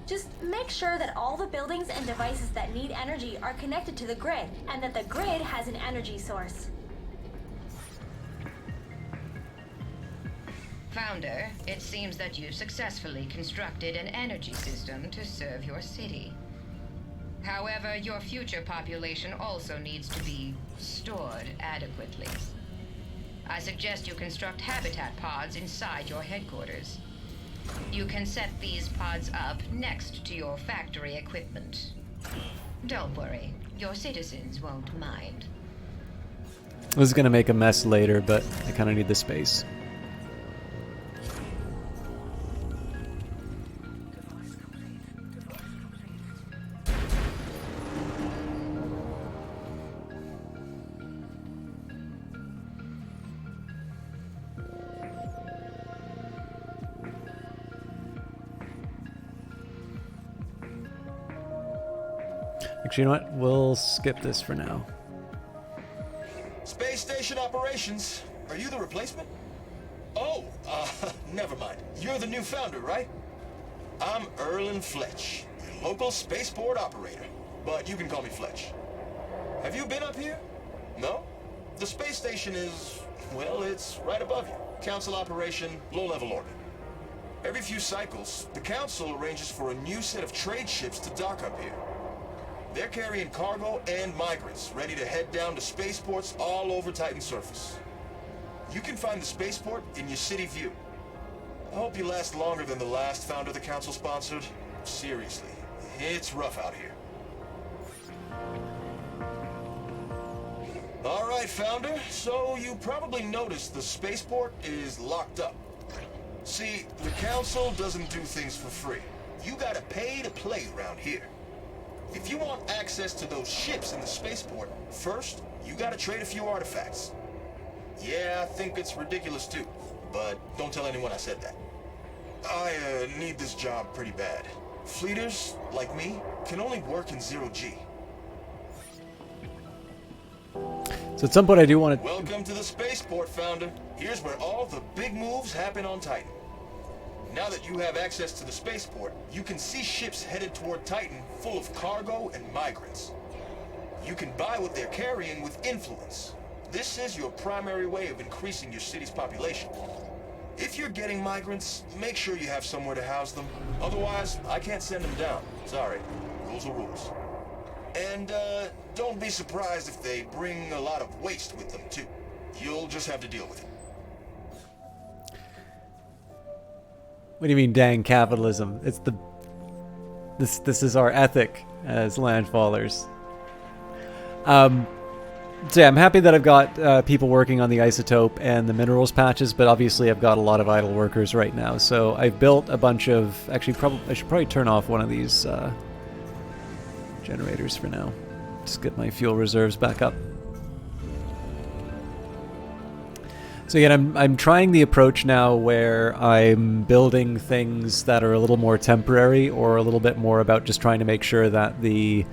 Just make sure that all the buildings and devices that need energy are connected to the grid, and that the grid has an energy source. Founder, it seems that you successfully constructed an energy system to serve your city. However, your future population also needs to be stored adequately. I suggest you construct habitat pods inside your headquarters. You can set these pods up next to your factory equipment. Don't worry, your citizens won't mind. This is going to make a mess later, but I kind of need the space. Actually, you know what? We'll skip this for now. Space station operations. Are you the replacement? Oh, never mind. You're the new founder, right? I'm Erlen Fletch, your local spaceport operator. But you can call me Fletch. Have you been up here? No? The space station is, well, it's right above you. Council operation, low-level orbit. Every few cycles, the Council arranges for a new set of trade ships to dock up here. They're carrying cargo and migrants, ready to head down to spaceports all over Titan's surface. You can find the spaceport in your city view. I hope you last longer than the last founder the Council sponsored. Seriously, it's rough out here. All right, Founder, so you probably noticed the spaceport is locked up. See, the Council doesn't do things for free. You gotta pay to play around here. If you want access to those ships in the spaceport, first, you gotta trade a few artifacts. Yeah, I think it's ridiculous too, but don't tell anyone I said that. I need this job pretty bad. Fleeters, like me, can only work in zero-G. So at some point I do want to... Welcome to the spaceport, Founder. Here's where all the big moves happen on Titan. Now that you have access to the spaceport, you can see ships headed toward Titan full of cargo and migrants. You can buy what they're carrying with influence. This is your primary way of increasing your city's population. If you're getting migrants, make sure you have somewhere to house them. Otherwise, I can't send them down. Sorry. Rules are rules. And, don't be surprised if they bring a lot of waste with them, too. You'll just have to deal with it. What do you mean, dang capitalism? It's the... This is our ethic as landfallers. So yeah, I'm happy that I've got people working on the isotope and the minerals patches, but obviously I've got a lot of idle workers right now. So I've built a bunch of... Actually, I should probably turn off one of these generators for now. Just get my fuel reserves back up. So again, I'm trying the approach now where I'm building things that are a little more temporary or a little bit more about just trying to make sure that the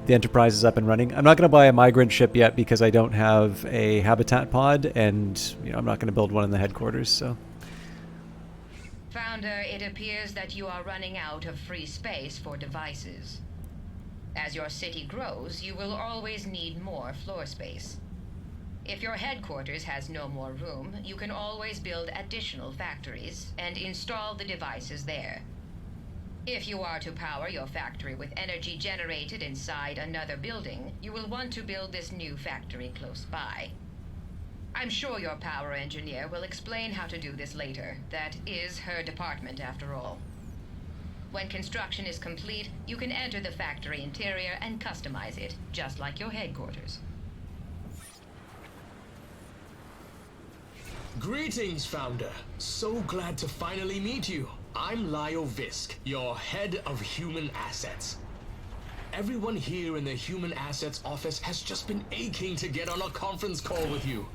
Enterprise is up and running. I'm not going to buy a migrant ship yet because I don't have a habitat pod, and I'm not going to build one in the headquarters. So, Founder, it appears that you are running out of free space for devices. As your city grows, you will always need more floor space. If your headquarters has no more room, you can always build additional factories and install the devices there. If you are to power your factory with energy generated inside another building, you will want to build this new factory close by. I'm sure your power engineer will explain how to do this later. That is her department, after all. When construction is complete, you can enter the factory interior and customize it, just like your headquarters. Greetings, Founder. So glad to finally meet you. I'm Lyle Visk, your head of human assets. Everyone here in the human assets office has just been aching to get on a conference call with you.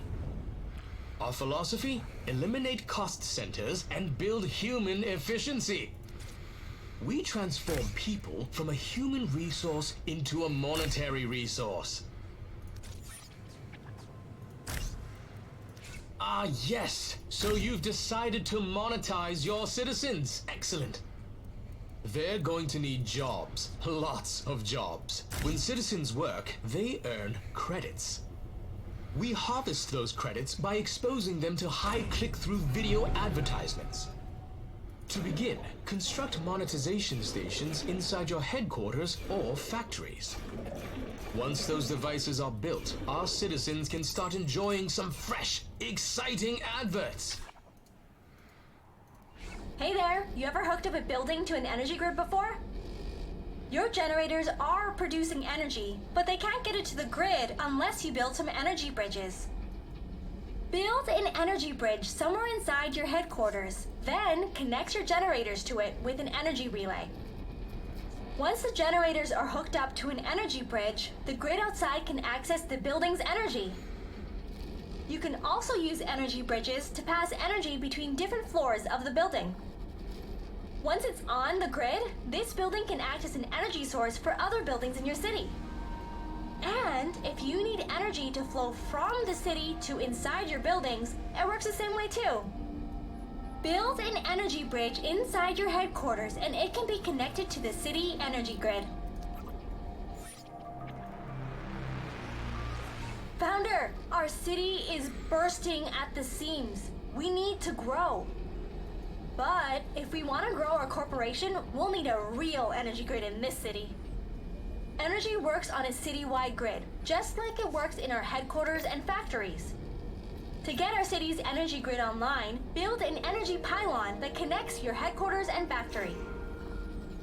Our philosophy? Eliminate cost centers and build human efficiency. We transform people from a human resource into a monetary resource. Ah, yes. So you've decided to monetize your citizens. Excellent. They're going to need jobs. Lots of jobs. When citizens work, they earn credits. We harvest those credits by exposing them to high click-through video advertisements. To begin, construct monetization stations inside your headquarters or factories. Once those devices are built, our citizens can start enjoying some fresh, exciting adverts. Hey there, you ever hooked up a building to an energy grid before? Your generators are producing energy, but they can't get it to the grid unless you build some energy bridges. Build an energy bridge somewhere inside your headquarters, then connect your generators to it with an energy relay. Once the generators are hooked up to an energy bridge, the grid outside can access the building's energy. You can also use energy bridges to pass energy between different floors of the building. Once it's on the grid, this building can act as an energy source for other buildings in your city. And if you need energy to flow from the city to inside your buildings, it works the same way too. Build an energy bridge inside your headquarters and it can be connected to the city energy grid. Founder, our city is bursting at the seams. We need to grow. But if we want to grow our corporation, we'll need a real energy grid in this city. Energy works on a citywide grid, just like it works in our headquarters and factories. To get our city's energy grid online, build an energy pylon that connects your headquarters and factory.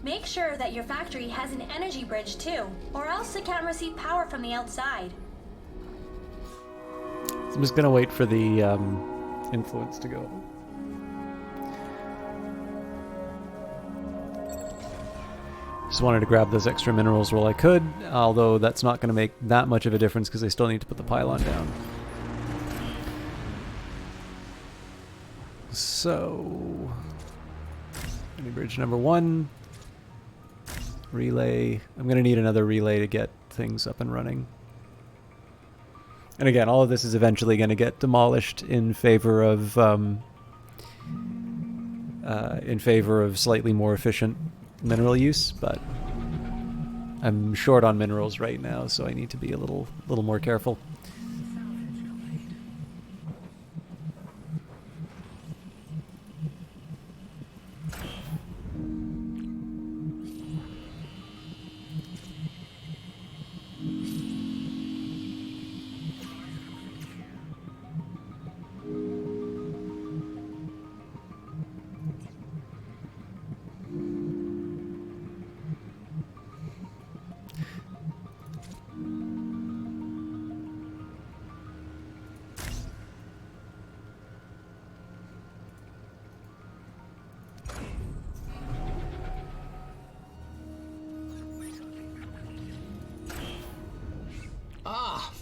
Make sure that your factory has an energy bridge too, or else it can't receive power from the outside. I'm just gonna wait for the influence to go. Just wanted to grab those extra minerals while I could, although that's not going to make that much of a difference because I still need to put the pylon down. So, any bridge number 1, relay. I'm going to need another relay to get things up and running. And again, all of this is eventually going to get demolished in favor of slightly more efficient mineral use, but I'm short on minerals right now, so I need to be a little more careful.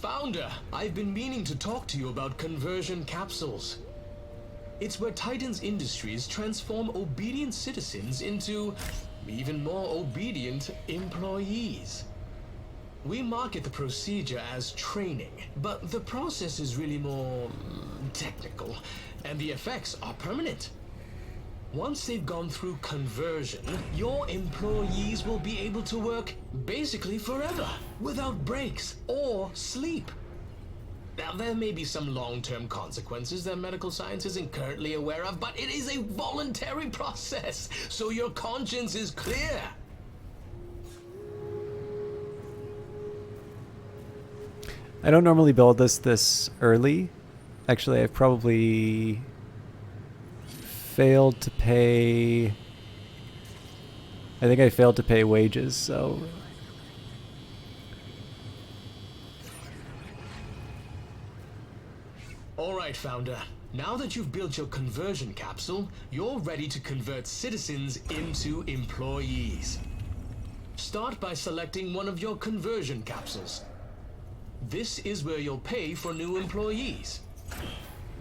Founder, I've been meaning to talk to you about conversion capsules. It's where Titan's Industries transform obedient citizens into even more obedient employees. We market the procedure as training, but the process is really more technical, and the effects are permanent. Once they've gone through conversion, your employees will be able to work basically forever, without breaks or sleep. Now, there may be some long-term consequences that medical science isn't currently aware of, but it is a voluntary process, so your conscience is clear. I don't normally build this early, Actually, I've probably failed to pay... I think I failed to pay wages, so... Alright, Founder. Now that you've built your conversion capsule, you're ready to convert citizens into employees. Start by selecting one of your conversion capsules. This is where you'll pay for new employees.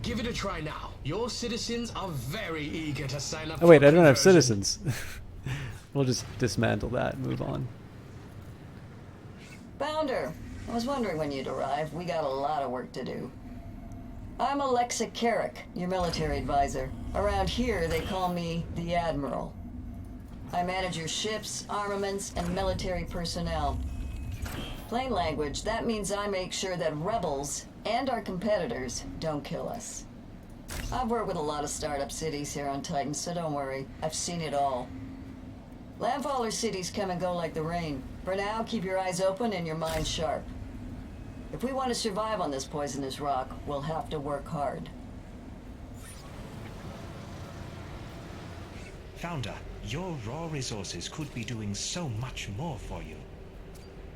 Give it a try now. Your citizens are very eager to sign up. Oh wait, for I don't have conversion. citizens. We'll just dismantle that and move on. Founder, I was wondering when you'd arrive. We got a lot of work to do. I'm Alexa Carrick, your military advisor. Around here, they call me the Admiral. I manage your ships, armaments, and military personnel. Plain language, that means I make sure that rebels and our competitors don't kill us. I've worked with a lot of startup cities here on Titan, so don't worry. I've seen it all. Landfaller cities come and go like the rain. For now, keep your eyes open and your mind sharp. If we want to survive on this poisonous rock, we'll have to work hard. Founder, your raw resources could be doing so much more for you.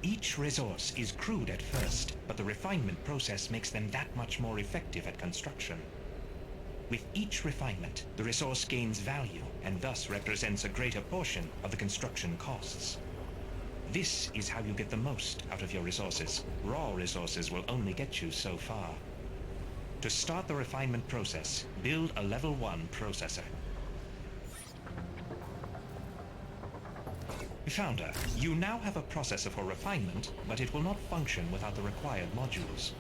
Each resource is crude at first, but the refinement process makes them that much more effective at construction. With each refinement, the resource gains value and thus represents a greater portion of the construction costs. This is how you get the most out of your resources. Raw resources will only get you so far. To start the refinement process, build a level 1 processor. Founder, you now have a processor for refinement, but it will not function without the required modules.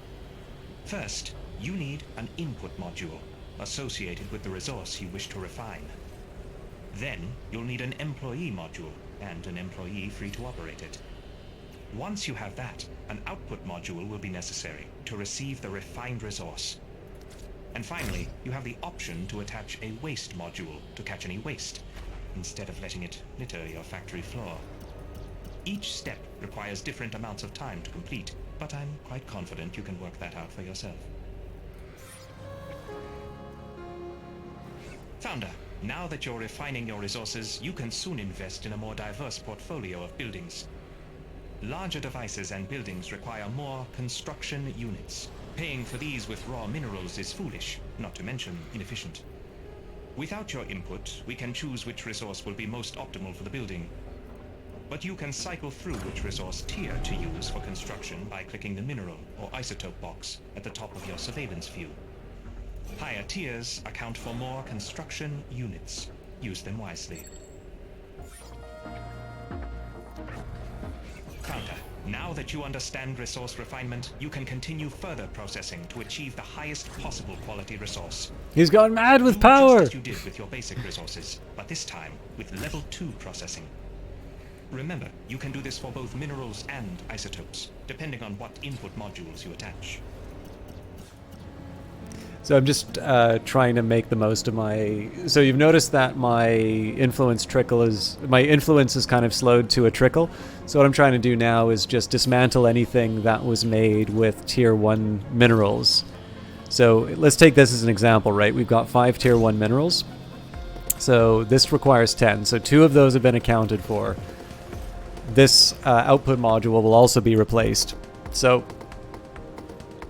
First, you need an input module associated with the resource you wish to refine. Then, you'll need an employee module and an employee free to operate it. Once you have that, an output module will be necessary to receive the refined resource. And finally, you have the option to attach a waste module to catch any waste, instead of letting it litter your factory floor. Each step requires different amounts of time to complete, but I'm quite confident you can work that out for yourself. Founder, now that you're refining your resources, you can soon invest in a more diverse portfolio of buildings. Larger devices and buildings require more construction units. Paying for these with raw minerals is foolish, not to mention inefficient. Without your input, we can choose which resource will be most optimal for the building. But you can cycle through which resource tier to use for construction by clicking the mineral or isotope box at the top of your surveillance view. Higher tiers account for more construction units. Use them wisely. Founder, now that you understand resource refinement, you can continue further processing to achieve the highest possible quality resource. He's gone mad with Do power! just as you did with your basic resources, but this time with level 2 processing. Remember, you can do this for both minerals and isotopes, depending on what input modules you attach. So I'm just trying to make the most of my... So you've noticed that my influence is kind of slowed to a trickle. So what I'm trying to do now is just dismantle anything that was made with tier 1 minerals. So let's take this as an example, right? We've got 5 tier 1 minerals. So this requires 10. So 2 of those have been accounted for. This output module will also be replaced. So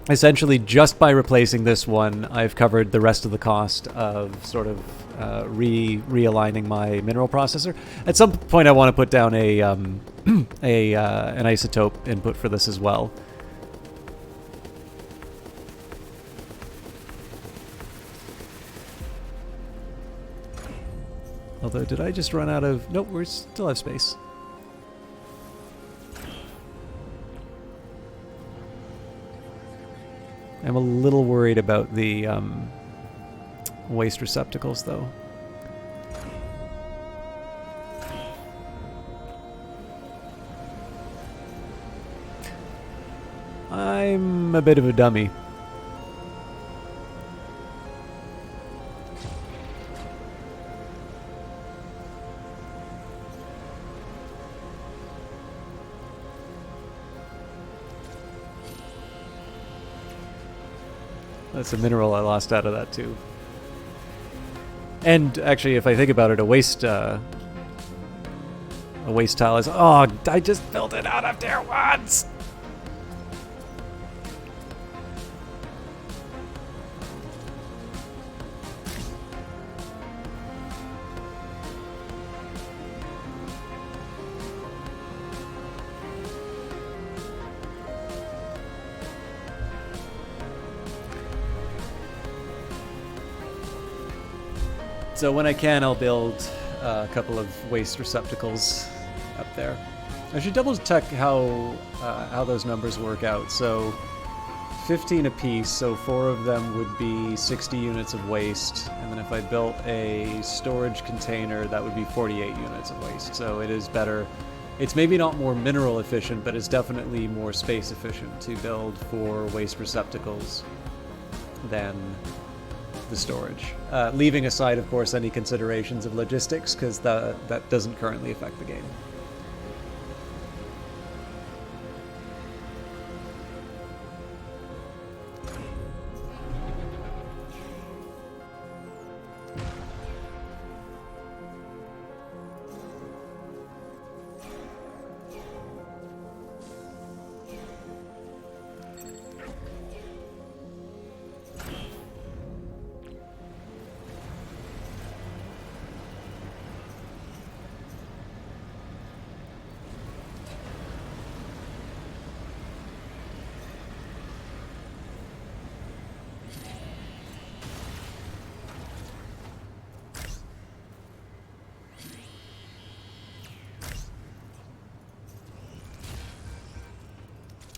essentially, just by replacing this one, I've covered the rest of the cost of sort of realigning my mineral processor. At some point, I want to put down an isotope input for this as well. Although, did I just run out of... Nope, we still have space. I'm a little worried about the waste receptacles, though. I'm a bit of a dummy. That's a mineral I lost out of that too. And actually, if I think about it, a waste tile is... Oh, I just built it out of tier 1s! So when I can, I'll build a couple of waste receptacles up there. I should double check how those numbers work out. So 15 apiece, so 4 of them would be 60 units of waste. And then if I built a storage container, that would be 48 units of waste. So it is better. It's maybe not more mineral efficient, but it's definitely more space efficient to build 4 waste receptacles than the storage, leaving aside, of course, any considerations of logistics, because that doesn't currently affect the game.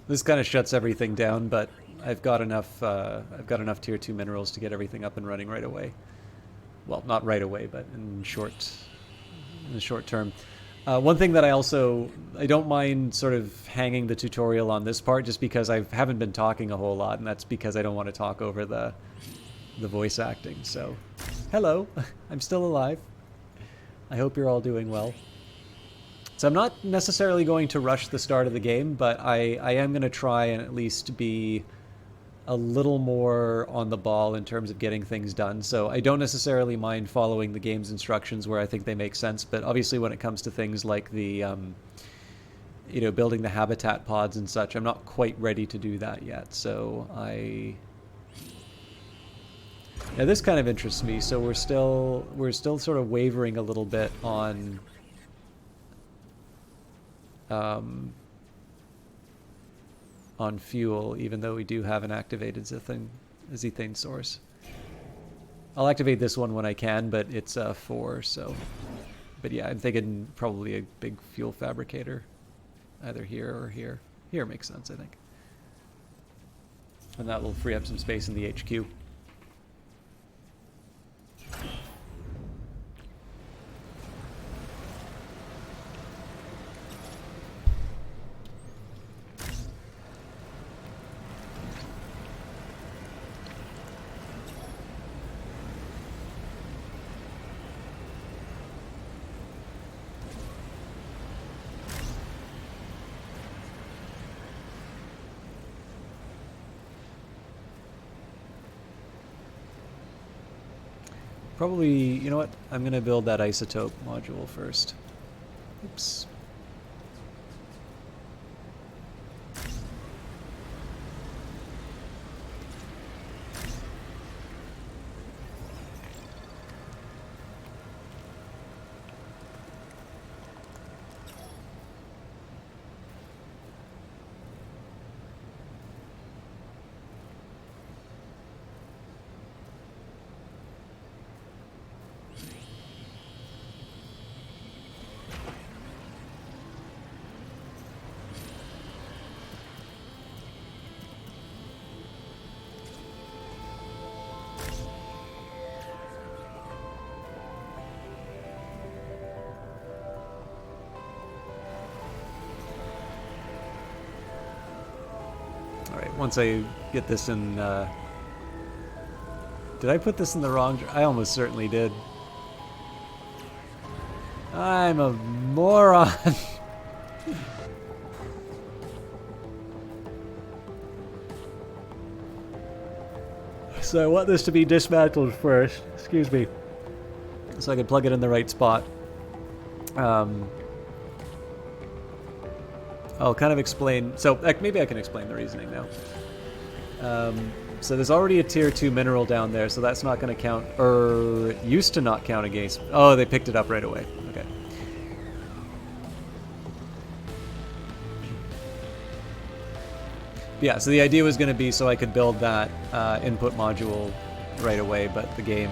This kind of shuts everything down, but I've got enough tier 2 minerals to get everything up and running right away. Well, not right away, but in the short term. One thing that I don't mind sort of hanging the tutorial on this part, just because I haven't been talking a whole lot, and that's because I don't want to talk over the voice acting. So, hello, I'm still alive. I hope you're all doing well. So I'm not necessarily going to rush the start of the game, but I am going to try and at least be a little more on the ball in terms of getting things done. So I don't necessarily mind following the game's instructions where I think they make sense, but obviously when it comes to things like the, building the habitat pods and such, I'm not quite ready to do that yet. So now this kind of interests me. So we're still sort of wavering a little bit on fuel, even though we do have an activated zethane source. I'll activate this one when I can, but it's 4, so... But yeah, I'm thinking probably a big fuel fabricator, either here or here. Here makes sense, I think. And that will free up some space in the HQ. Probably, you know what? I'm going to build that isotope module first. Oops. Once I get this in, did I put this in the wrong... I almost certainly did. I'm a moron. So I want this to be dismantled first. Excuse me. So I can plug it in the right spot. I'll kind of explain. So maybe I can explain the reasoning now. So there's already a tier 2 mineral down there, so that's not going to count, or it used to not count against. Oh, they picked it up right away. Okay. Yeah, so the idea was going to be so I could build that input module right away, but the game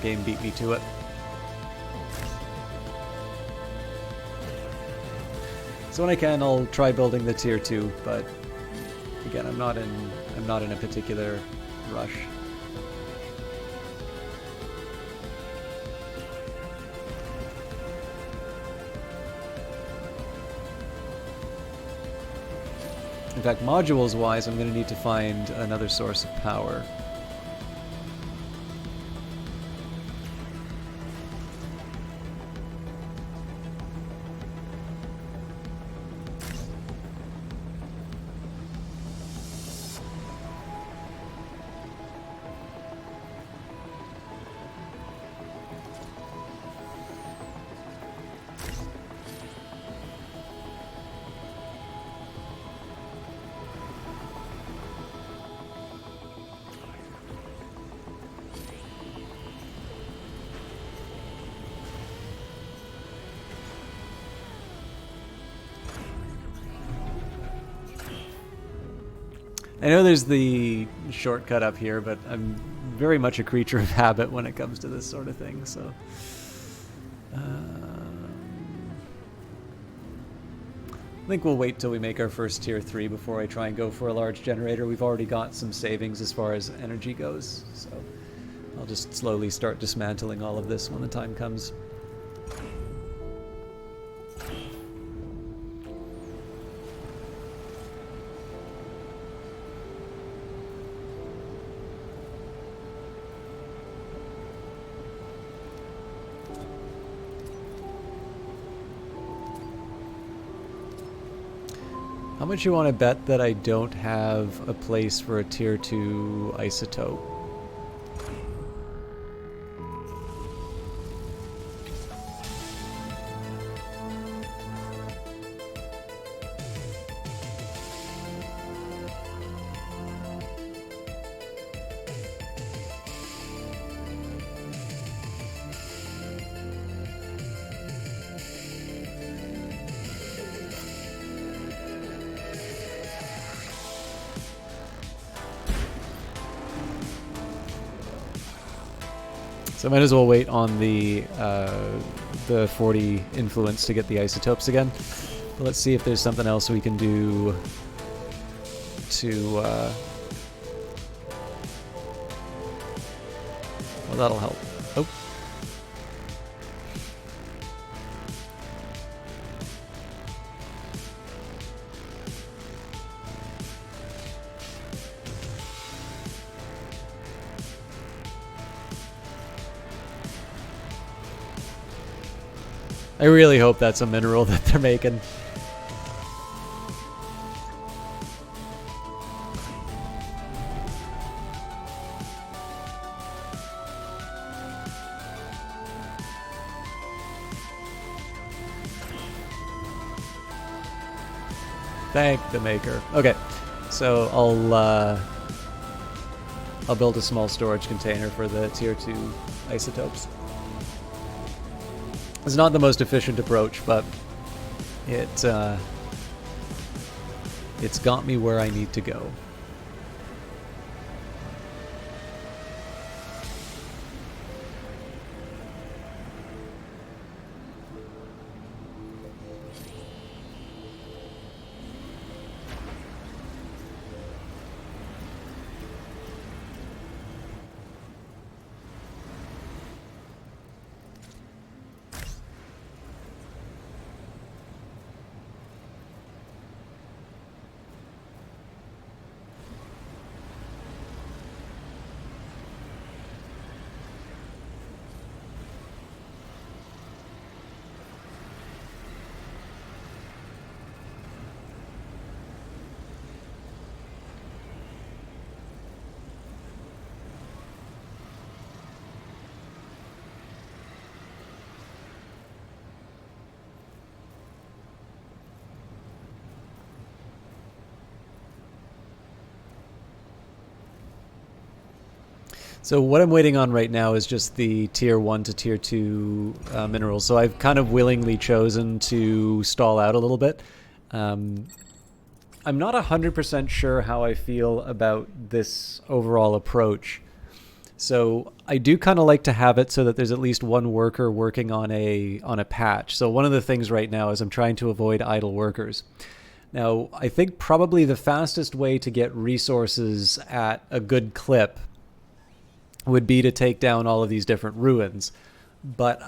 beat me to it. So when I can, I'll try building the tier 2, but again, I'm not in a particular rush. In fact, modules-wise, I'm going to need to find another source of power. I know there's the shortcut up here, but I'm very much a creature of habit when it comes to this sort of thing, so... I think we'll wait till we make our first tier 3 before I try and go for a large generator. We've already got some savings as far as energy goes, so I'll just slowly start dismantling all of this when the time comes. How much you want to bet that I don't have a place for a tier 2 isotope? So I might as well wait on the 40 influence to get the isotopes again. But let's see if there's something else we can do to... well, that'll help. Oh. I really hope that's a mineral that they're making. Thank the maker. Okay, so I'll build a small storage container for the tier 2 isotopes. It's not the most efficient approach, but it's got me where I need to go. So what I'm waiting on right now is just the tier 1 to tier 2 minerals. So I've kind of willingly chosen to stall out a little bit. I'm not 100% sure how I feel about this overall approach. So I do kind of like to have it so that there's at least one worker working on a patch. So one of the things right now is I'm trying to avoid idle workers. Now, I think probably the fastest way to get resources at a good clip would be to take down all of these different ruins. But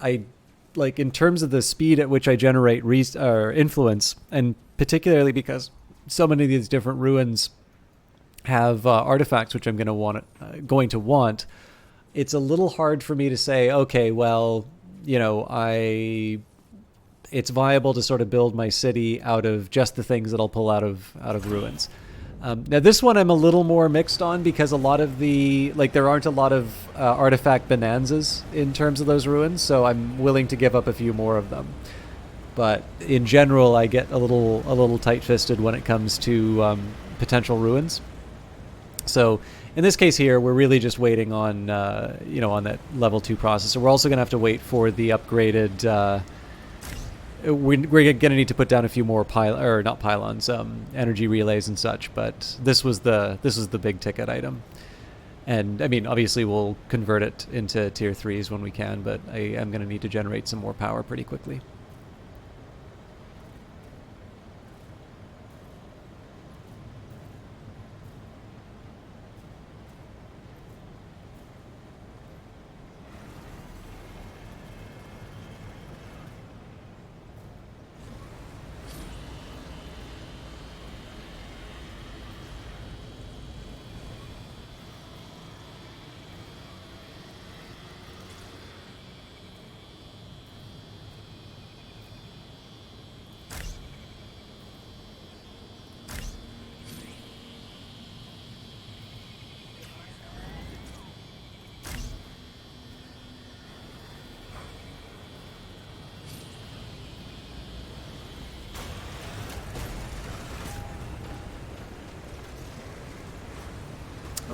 like in terms of the speed at which I generate influence, and particularly because so many of these different ruins have artifacts which I'm going to want, it's a little hard for me to say, okay, well, you know, it's viable to sort of build my city out of just the things that I'll pull out of ruins. Now this one I'm a little more mixed on because a lot of there aren't a lot of artifact bonanzas in terms of those ruins, so I'm willing to give up a few more of them. But in general, I get a little tight-fisted when it comes to potential ruins. So in this case here, we're really just waiting on on that level 2 processor. We're also going to have to wait for the upgraded. We're going to need to put down a few more energy relays and such. But this was the big ticket item. And I mean, obviously we'll convert it into tier 3s when we can, but I am going to need to generate some more power pretty quickly.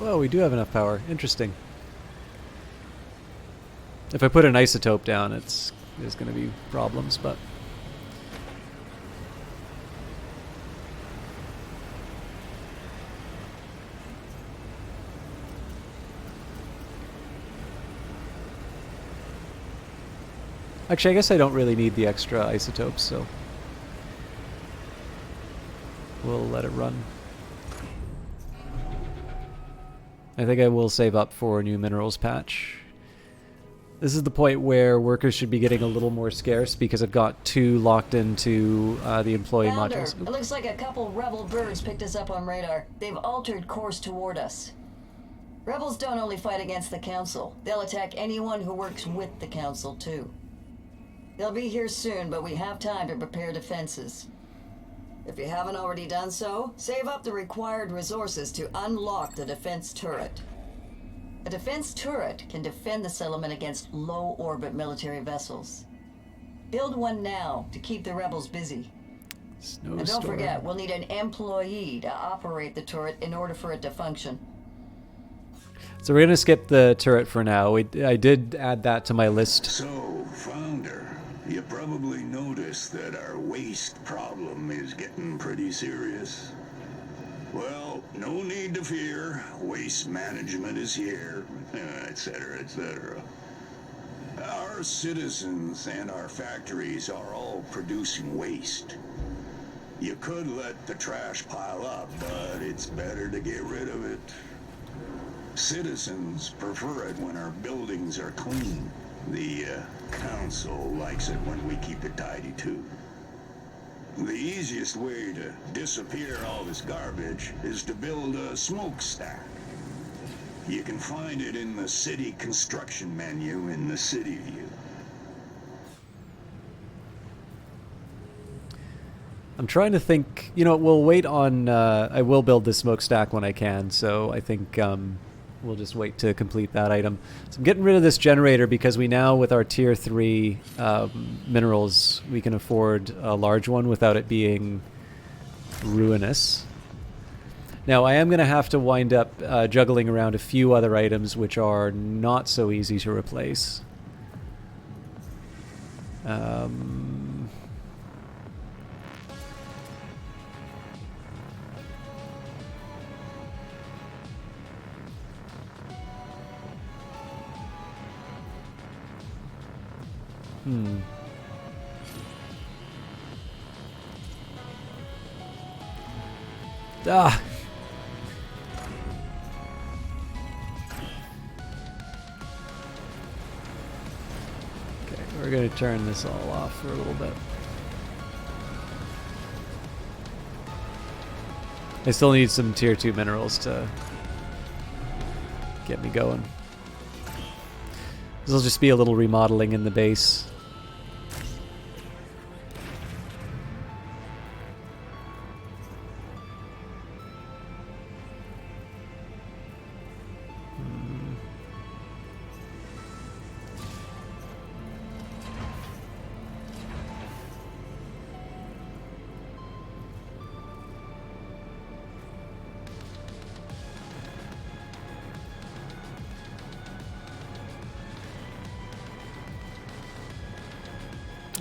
Oh, we do have enough power. Interesting. If I put an isotope down, there's going to be problems, but... Actually, I guess I don't really need the extra isotopes, so... we'll let it run. I think I will save up for a new minerals patch. This is the point where workers should be getting a little more scarce because I've got 2 locked into the employee Founder, modules. it looks like a couple rebel birds picked us up on radar. They've altered course toward us. Rebels don't only fight against the Council. They'll attack anyone who works with the Council, too. They'll be here soon, but we have time to prepare defenses. If you haven't already done so, save up the required resources to unlock the defense turret. A defense turret can defend the settlement against low-orbit military vessels. Build one now to keep the rebels busy. And don't forget, we'll need an employee to operate the turret in order for it to function. So we're going to skip the turret for now. I did add that to my list. So, Founder, you probably noticed that our waste problem is getting pretty serious. Well, no need to fear. Waste management is here, etc., etc. Our citizens and our factories are all producing waste. You could let the trash pile up, but it's better to get rid of it. Citizens prefer it when our buildings are clean. The Council likes it when we keep it tidy, too. The easiest way to disappear all this garbage is to build a smokestack. You can find it in the city construction menu in the city view. I'm trying to think, we'll wait on, I will build this smokestack when I can, so I think we'll just wait to complete that item. So I'm getting rid of this generator because we now, with our tier 3 minerals, we can afford a large one without it being ruinous. Now, I am going to have to wind up juggling around a few other items which are not so easy to replace. Ah! Okay, we're going to turn this all off for a little bit. I still need some tier 2 minerals to get me going. This will just be a little remodeling in the base.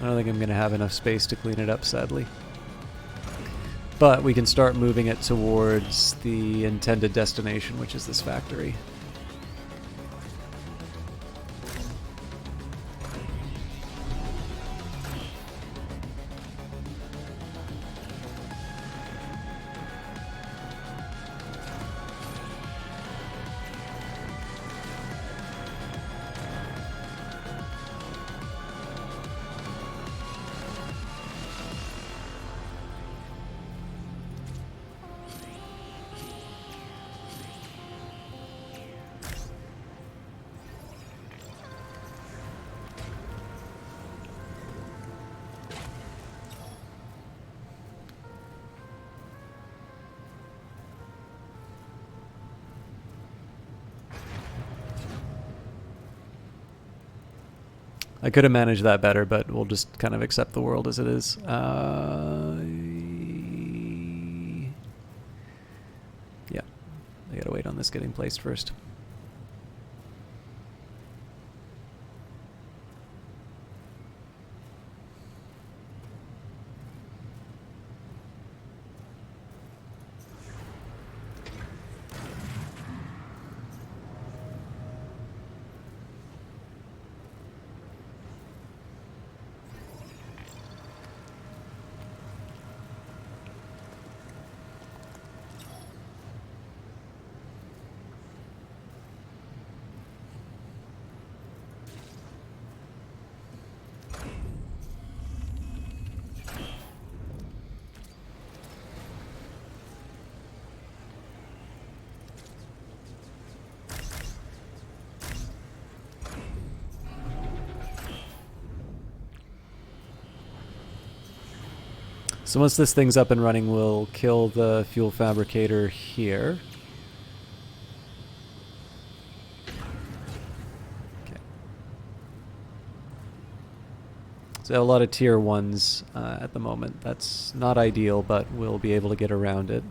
I don't think I'm going to have enough space to clean it up, sadly. But we can start moving it towards the intended destination, which is this factory. I could have managed that better, but we'll just kind of accept the world as it is. Yeah, I gotta wait on this getting placed first. So once this thing's up and running, we'll kill the fuel fabricator here. Okay. So a lot of tier 1s at the moment. That's not ideal, but we'll be able to get around it.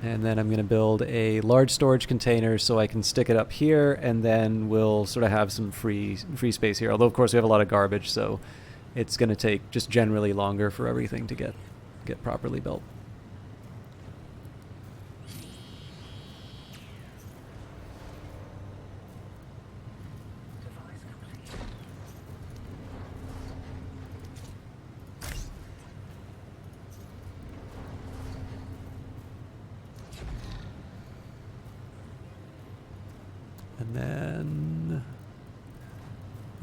And then I'm going to build a large storage container so I can stick it up here, and then we'll sort of have some free space here. Although, of course, we have a lot of garbage, so it's going to take just generally longer for everything to get properly built. And then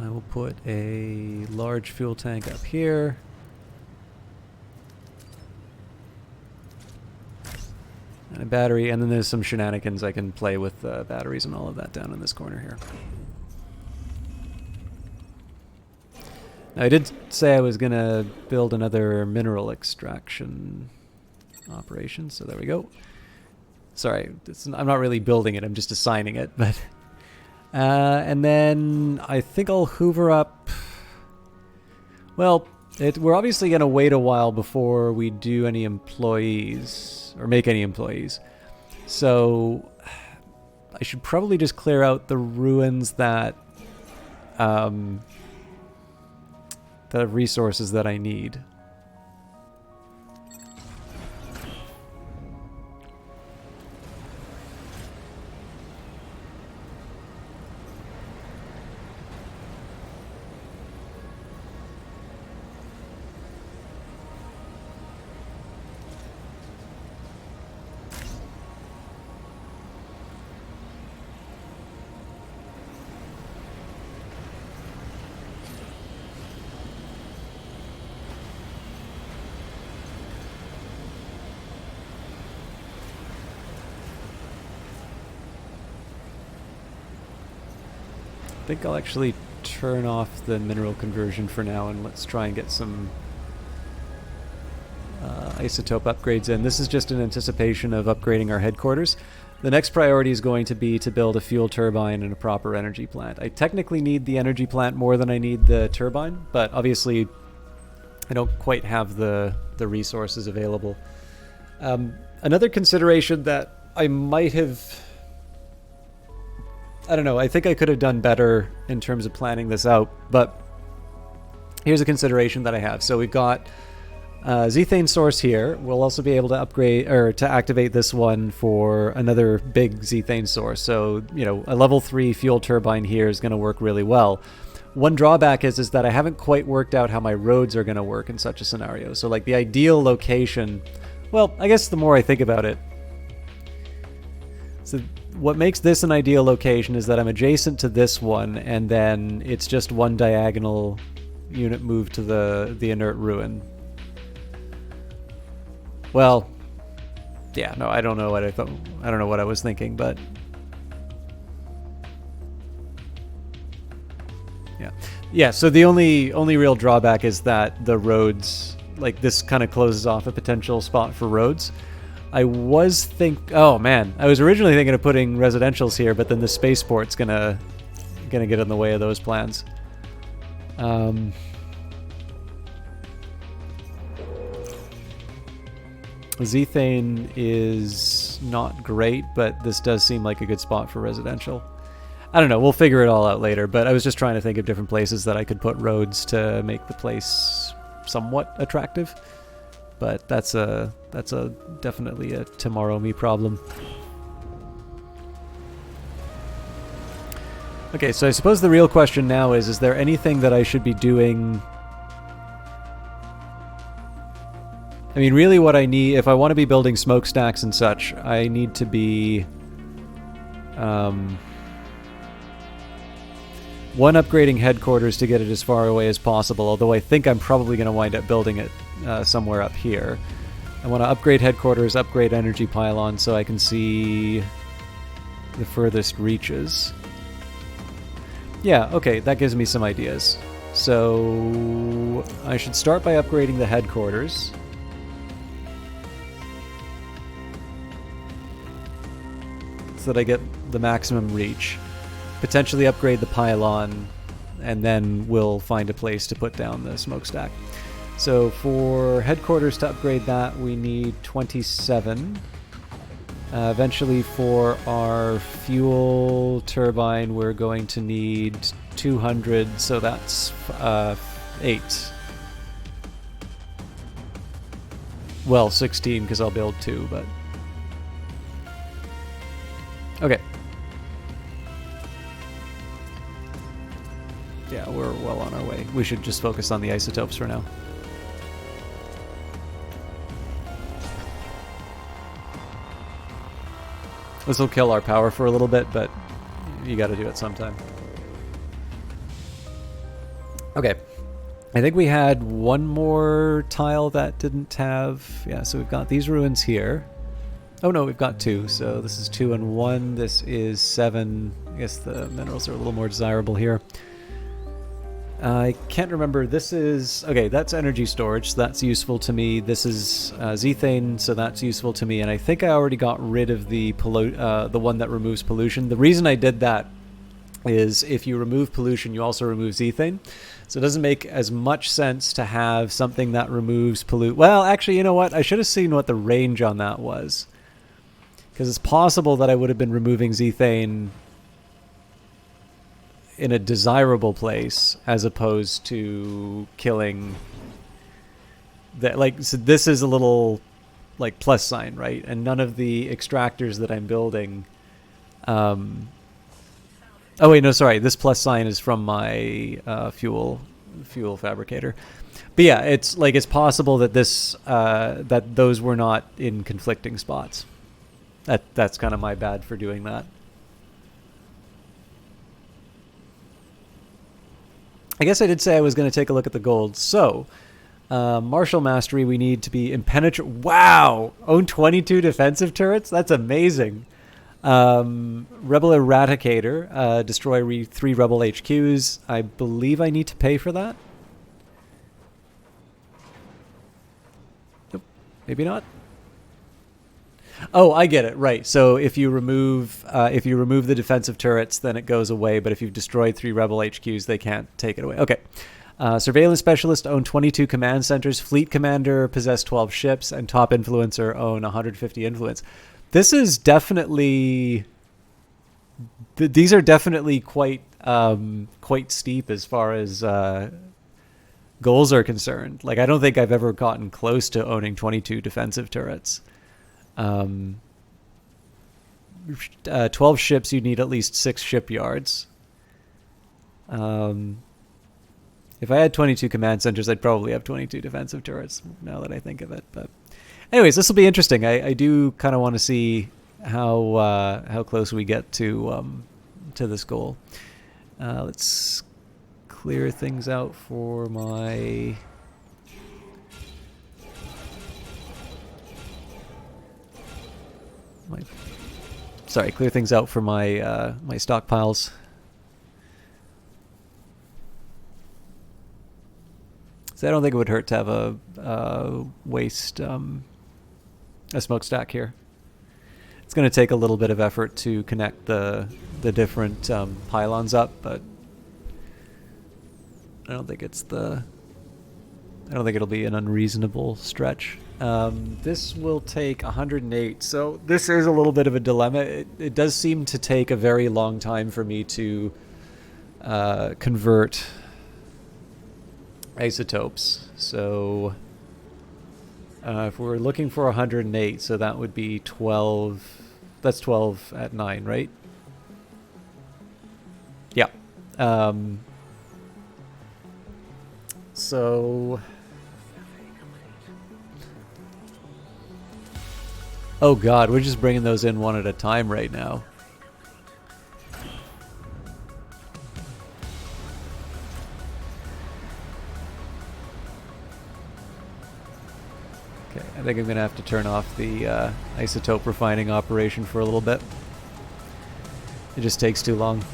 I will put a large fuel tank up here. And a battery, and then there's some shenanigans I can play with batteries and all of that down in this corner here. Now, I did say I was going to build another mineral extraction operation, so there we go. Sorry, I'm not really building it, I'm just assigning it, but... and then I think I'll hoover up... Well, We're obviously going to wait a while before we do any employees, or make any employees. So I should probably just clear out the ruins that the resources that I need. I think I'll actually turn off the mineral conversion for now, and let's try and get some isotope upgrades in. This is just in anticipation of upgrading our headquarters. The next priority is going to be to build a fuel turbine and a proper energy plant. I technically need the energy plant more than I need the turbine, but obviously I don't quite have the resources available. Another consideration that I might have... I don't know, I think I could have done better in terms of planning this out, but here's a consideration that I have. So we've got Zethane source here. We'll also be able to upgrade, or to activate this one for another big Zethane source. So, you know, a level 3 fuel turbine here is going to work really well. One drawback is that I haven't quite worked out how my roads are going to work in such a scenario. So like the ideal location, well, I guess the more I think about it, so what makes this an ideal location is that I'm adjacent to this one, and then it's just one diagonal unit moved to the inert ruin. Well, yeah, no, I don't know what I thought. I don't know what I was thinking, but yeah. So the only real drawback is that the roads, like this, kind of closes off a potential spot for roads. I was oh man, I was originally thinking of putting residentials here, but then the spaceport's gonna get in the way of those plans. Zethane is not great, but this does seem like a good spot for residential. I don't know, we'll figure it all out later, but I was just trying to think of different places that I could put roads to make the place somewhat attractive. But that's definitely a tomorrow me problem. Okay, so I suppose the real question now is there anything that I should be doing? I mean, really what I need, if I want to be building smokestacks and such, I need to be one, upgrading headquarters to get it as far away as possible, although I think I'm probably going to wind up building it somewhere up here. I want to upgrade headquarters, upgrade energy pylon so I can see the furthest reaches. Yeah, okay, that gives me some ideas. So I should start by upgrading the headquarters. So that I get the maximum reach. Potentially upgrade the pylon, and then we'll find a place to put down the smokestack. So for headquarters to upgrade that, we need 27. Eventually for our fuel turbine, we're going to need 200, so that's 8. Well, 16, because I'll build 2, but... Okay. Yeah, we're well on our way. We should just focus on the isotopes for now. This will kill our power for a little bit, but you gotta do it sometime. Okay. I think we had one more tile that didn't have... Yeah, so we've got these ruins here. Oh no, we've got 2. So this is 2 and 1. This is 7. I guess the minerals are a little more desirable here. I can't remember. This is... Okay, that's energy storage, so that's useful to me. This is Zethane, so that's useful to me. And I think I already got rid of the one that removes pollution. The reason I did that is if you remove pollution, you also remove ethane. So it doesn't make as much sense to have something that removes pollute. Well, actually, you know what? I should have seen what the range on that was. Because it's possible that I would have been removing ethane in a desirable place as opposed to killing that. Like, so this is a little like plus sign, right? And none of the extractors that I'm building, oh wait, no, sorry. This plus sign is from my fuel fabricator. But yeah, it's like it's possible that this that those were not in conflicting spots. That's kind of my bad for doing that. I guess I did say I was going to take a look at the gold. So, martial mastery, we need to be impenetrable. Wow! Own 22 defensive turrets? That's amazing. Rebel Eradicator, destroy 3 rebel HQs. I believe I need to pay for that. Nope, maybe not. Oh, I get it. Right. So if you remove the defensive turrets, then it goes away. But if you've destroyed 3 rebel HQs, they can't take it away. Okay. Surveillance specialist, own 22 command centers. Fleet commander, possess 12 ships, and top influencer, own 150 influence. This is definitely. These are definitely quite steep as far as goals are concerned. Like, I don't think I've ever gotten close to owning 22 defensive turrets. 12 ships, you need at least 6 shipyards. If I had 22 command centers, I'd probably have 22 defensive turrets, now that I think of it. But anyways, this will be interesting. I do kind of want to see how close we get to this goal. Let's clear things out for my... clear things out for my my stockpiles. So I don't think it would hurt to have a waste a smokestack here. It's going to take a little bit of effort to connect the different pylons up, but I don't think it'll be an unreasonable stretch. This will take 108. So this is a little bit of a dilemma. It does seem to take a very long time for me to convert isotopes. So if we're looking for 108, so that would be 12. That's 12 at 9, right? Yeah. So... Oh god, we're just bringing those in one at a time right now. Okay, I think I'm going to have to turn off the isotope refining operation for a little bit. It just takes too long.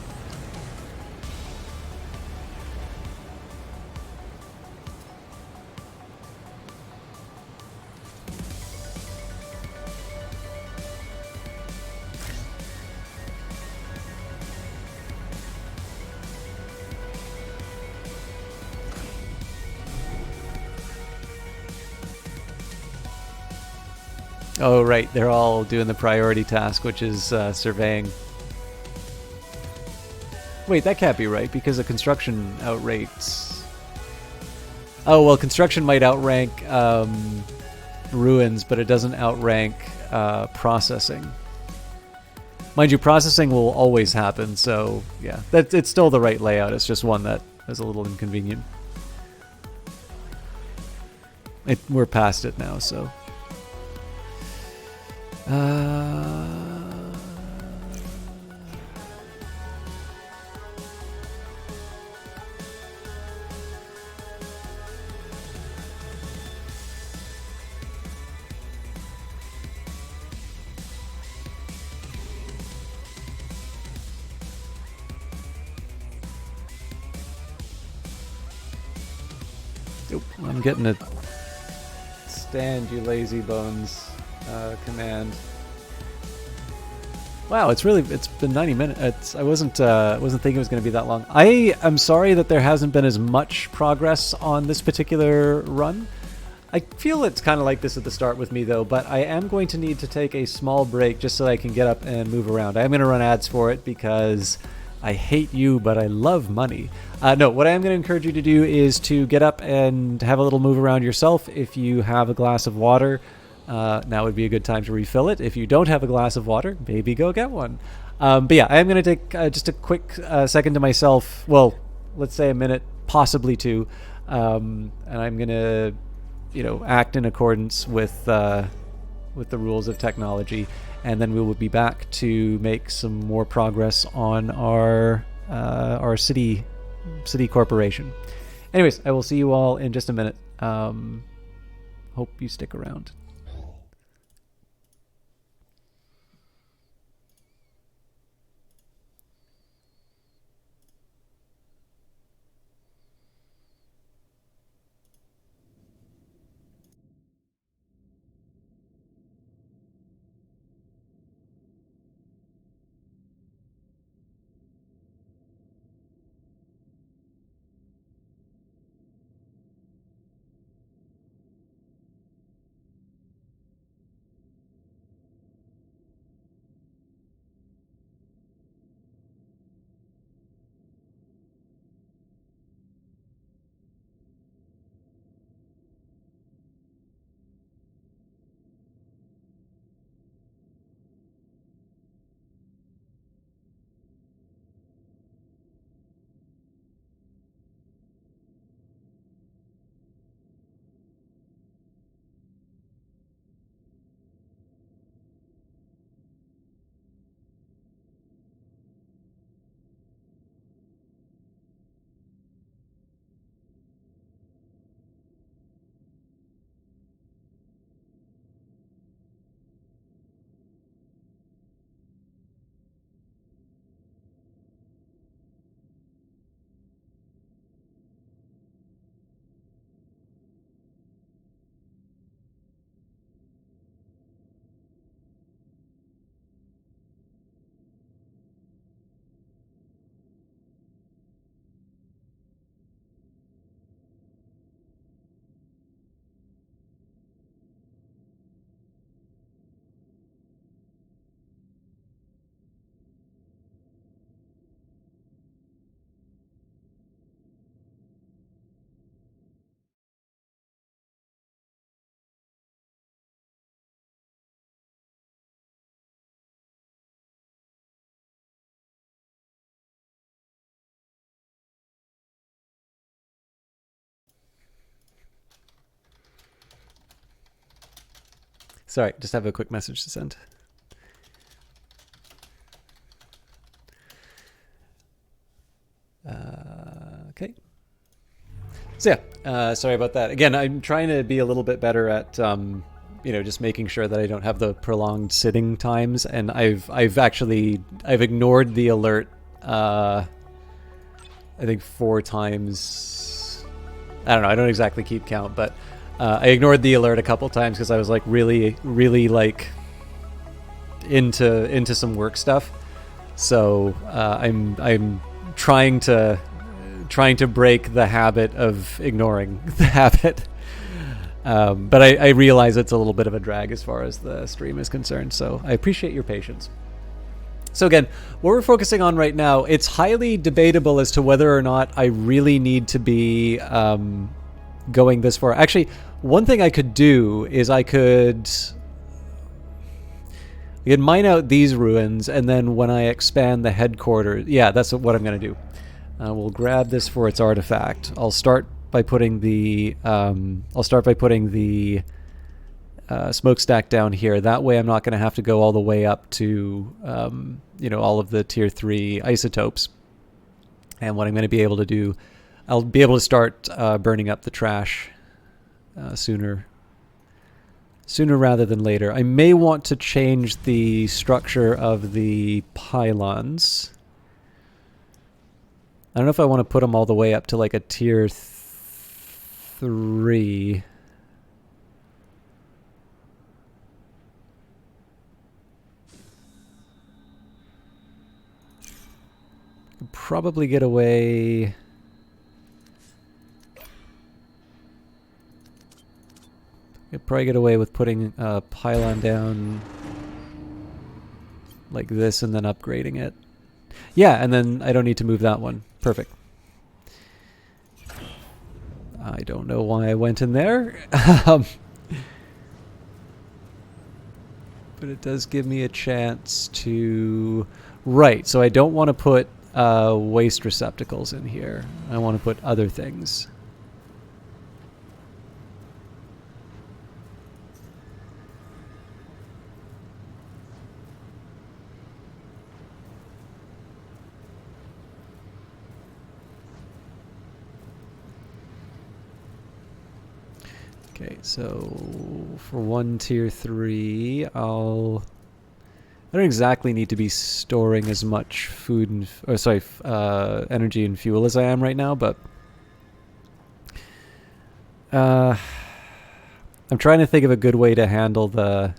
Oh, right. They're all doing the priority task, which is surveying. Wait, that can't be right, because the construction outrates... Oh, well, construction might outrank ruins, but it doesn't outrank processing. Mind you, processing will always happen, so yeah. It's still the right layout. It's just one that is a little inconvenient. We're past it now, so... I'm getting a stand, you lazy bones command. Wow, it's been 90 minutes. I wasn't thinking it was going to be that long. I am sorry that there hasn't been as much progress on this particular run. I feel it's kind of like this at the start with me though, but I am going to need to take a small break just so I can get up and move around. I am going to run ads for it because I hate you, but I love money. No, what I am going to encourage you to do is to get up and have a little move around yourself. If you have a glass of water, now would be a good time to refill it. If you don't have a glass of water, maybe go get one. But yeah, I am going to take just a quick second to myself. Well, let's say a minute, possibly two. And I'm going to, act in accordance with the rules of technology. And then we will be back to make some more progress on our city corporation. Anyways, I will see you all in just a minute. Hope you stick around. Sorry, just have a quick message to send. Okay. So yeah, sorry about that. Again, I'm trying to be a little bit better at, just making sure that I don't have the prolonged sitting times. And I've ignored the alert. I think 4 times. I don't know. I don't exactly keep count, but I ignored the alert a couple times because I was like really like into some work stuff. So I'm trying to break the habit of ignoring the habit. But I realize it's a little bit of a drag as far as the stream is concerned. So I appreciate your patience. So again, what we're focusing on right now, it's highly debatable as to whether or not I really need to be going this far. Actually, one thing I could do is I could mine out these ruins, and then when I expand the headquarters, yeah, that's what I'm going to do. We'll grab this for its artifact. I'll start by putting the smokestack down here. That way I'm not going to have to go all the way up to all of the tier 3 isotopes. And what I'm going to be able to do, I'll be able to start burning up the trash sooner rather than later. I may want to change the structure of the pylons. I don't know if I want to put them all the way up to like a tier 3. Could probably get away. Could probably get away with putting a pylon down like this and then upgrading it. Yeah, and then I don't need to move that one. Perfect. I don't know why I went in there. But it does give me a chance to... Right, so I don't want to put waste receptacles in here. I want to put other things. Okay, so for one tier 3, I don't exactly need to be storing as much food and energy and fuel as I am right now, but I'm trying to think of a good way to handle the...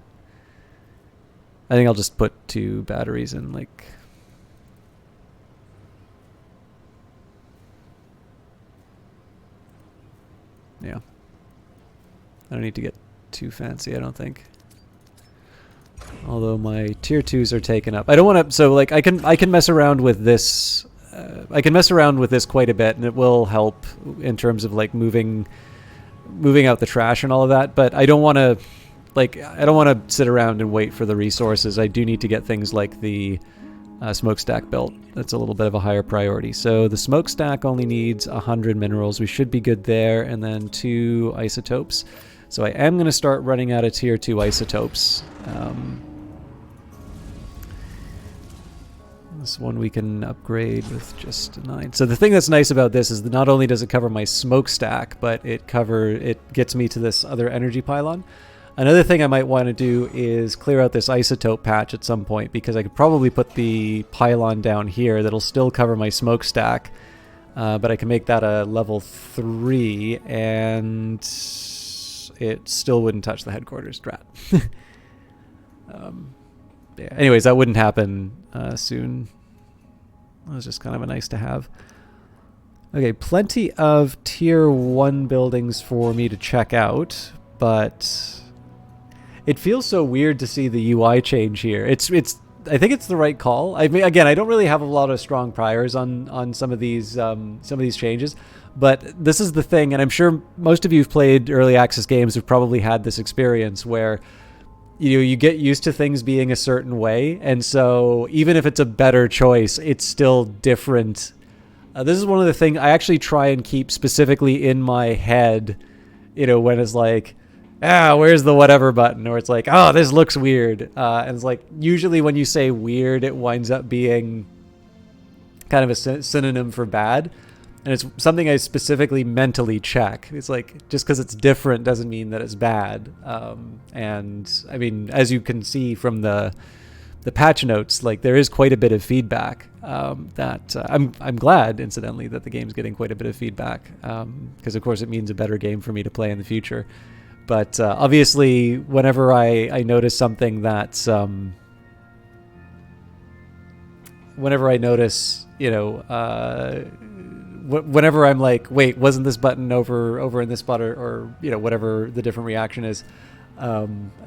I think I'll just put 2 batteries in, like... Yeah. I don't need to get too fancy, I don't think. Although my tier 2s are taken up. I don't want to... So, like, I can mess around with this... I can mess around with this quite a bit, and it will help in terms of, like, moving out the trash and all of that, but I don't want to... Like, I don't want to sit around and wait for the resources. I do need to get things like the smokestack built. That's a little bit of a higher priority. So the smokestack only needs 100 minerals. We should be good there, and then 2 isotopes. So I am going to start running out of tier 2 isotopes. This one we can upgrade with just 9. So the thing that's nice about this is that not only does it cover my smokestack, but it gets me to this other energy pylon. Another thing I might want to do is clear out this isotope patch at some point, because I could probably put the pylon down here that'll still cover my smokestack, but I can make that a level 3, and it still wouldn't touch the headquarters. Drat. Yeah. Anyways, that wouldn't happen soon. It was just kind of a nice to have. Okay, plenty of tier 1 buildings for me to check out, but it feels so weird to see the UI change here. I think it's the right call. I mean, again, I don't really have a lot of strong priors on some of these changes, but this is the thing, and I'm sure most of you who've played early access games have probably had this experience where you get used to things being a certain way, and so even if it's a better choice, it's still different. This is one of the things I actually try and keep specifically in my head, when it's like, where's the whatever button? Or it's like, oh, this looks weird. And it's like, usually when you say weird, it winds up being kind of a synonym for bad. And it's something I specifically mentally check. It's like, just because it's different doesn't mean that it's bad. And I mean, as you can see from the patch notes, like there is quite a bit of feedback that I'm glad, incidentally, that the game's getting quite a bit of feedback, because of course it means a better game for me to play in the future. But obviously, whenever I notice something that's whenever I notice, whenever I'm like, wait, wasn't this button over in this spot, or whatever the different reaction is,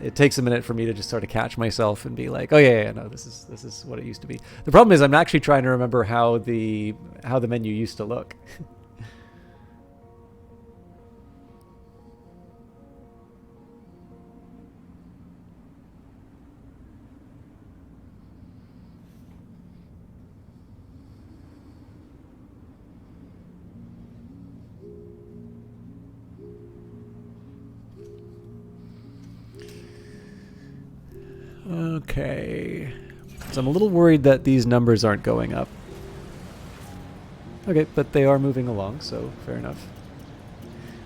it takes a minute for me to just sort of catch myself and be like, oh yeah, no, this is what it used to be. The problem is I'm actually trying to remember how the menu used to look. Okay, so I'm a little worried that these numbers aren't going up. Okay, but they are moving along, so fair enough.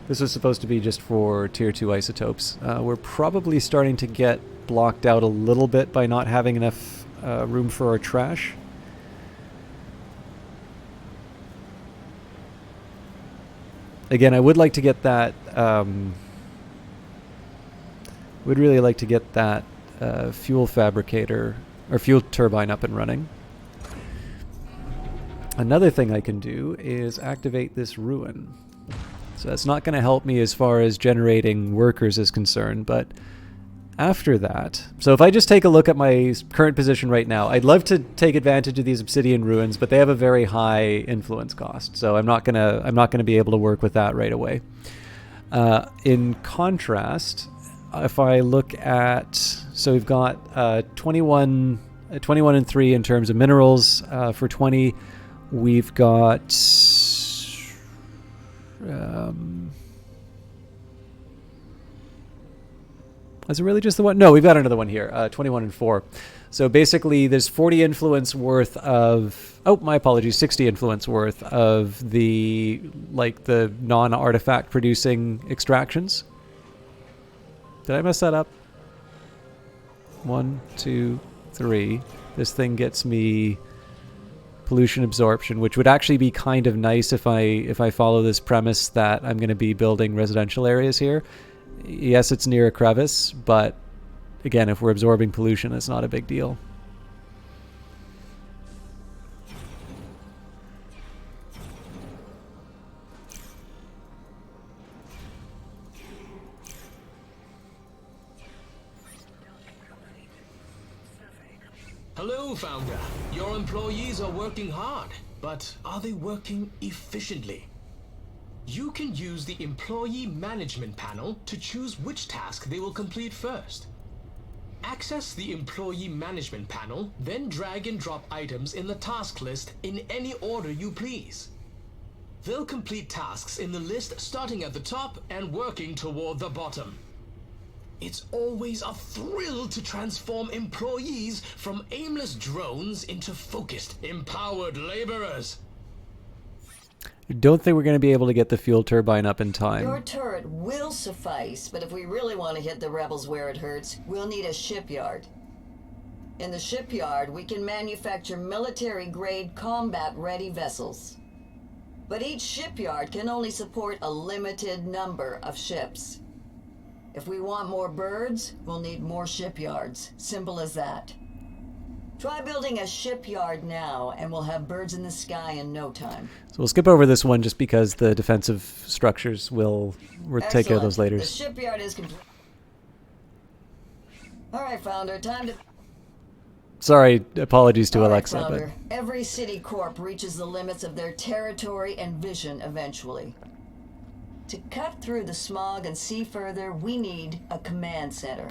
This was supposed to be just for tier 2 isotopes. We're probably starting to get blocked out a little bit by not having enough room for our trash. Again, I would like to get that... would really like to get that fuel fabricator or fuel turbine up and running. another thing I can do is activate this ruin. So that's not going to help me as far as generating workers is concerned, but after that, so if I just take a look at my current position right now, I'd love to take advantage of these obsidian ruins, but they have a very high influence cost, so I'm not gonna be able to work with that right away. In contrast, if I look at, so we've got 21 and 3 in terms of minerals. For 20, we've got is it really just the one? No, we've got another one here, 21 and 4. So basically there's 40 influence worth of, oh, my apologies, 60 influence worth of the non-artifact producing extractions. Did I mess that up? 1, 2, 3. This thing gets me pollution absorption, which would actually be kind of nice if I follow this premise that I'm going to be building residential areas here. Yes, it's near a crevice, but again, if we're absorbing pollution, it's not a big deal. Hello, Founder. Your employees are working hard, but are they working efficiently? You can use the Employee Management panel to choose which task they will complete first. Access the Employee Management panel, then drag and drop items in the task list in any order you please. They'll complete tasks in the list starting at the top and working toward the bottom. It's always a thrill to transform employees from aimless drones into focused, empowered laborers. I don't think we're going to be able to get the fuel turbine up in time. Your turret will suffice, but if we really want to hit the rebels where it hurts, we'll need a shipyard. In the shipyard, we can manufacture military-grade combat-ready vessels. But each shipyard can only support a limited number of ships. If we want more birds, we'll need more shipyards. Simple as that. Try building a shipyard now, and we'll have birds in the sky in no time. So we'll skip over this one just because the defensive structures we'll take care of those later. The shipyard is complete. All right, Founder, time to... Sorry, apologies to All right, Alexa. Founder. Every city corp reaches the limits of their territory and vision eventually. To cut through the smog and see further, we need a command center.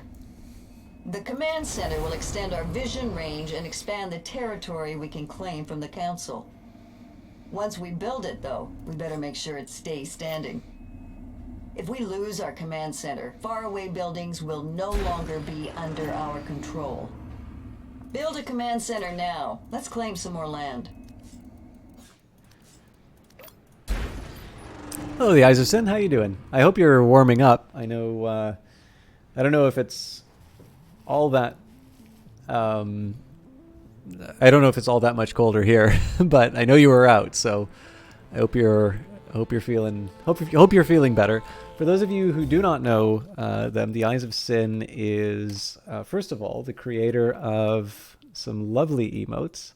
The command center will extend our vision range and expand the territory we can claim from the Council. Once we build it, though, we better make sure it stays standing. If we lose our command center, faraway buildings will no longer be under our control. Build a command center now. Let's claim some more land. Hello, the Eyes of Sin. How you doing? I hope you're warming up. I know. I don't know if it's all that. I don't know if it's all that much colder here, but I know you were out, so I hope you're feeling better. For those of you who do not know them, the Eyes of Sin is first of all the creator of some lovely emotes.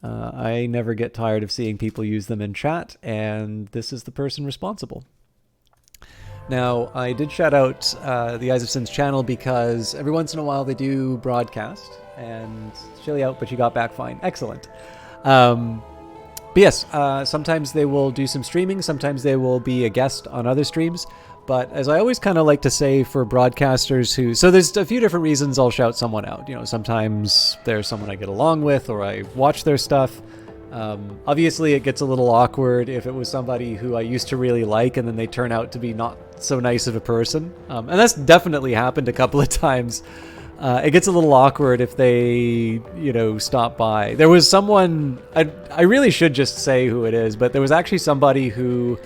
I never get tired of seeing people use them in chat, and this is the person responsible. Now, I did shout out the Eyes of Sin's channel because every once in a while they do broadcast, and chilly out, but you got back fine. Excellent. But yes, sometimes they will do some streaming, sometimes they will be a guest on other streams. But as I always kind of like to say for broadcasters who... So there's a few different reasons I'll shout someone out. You know, sometimes there's someone I get along with or I watch their stuff. Obviously, it gets a little awkward if it was somebody who I used to really like and then they turn out to be not so nice of a person. And that's definitely happened a couple of times. It gets a little awkward if they, stop by. There was someone... I really should just say who it is, but there was actually somebody who...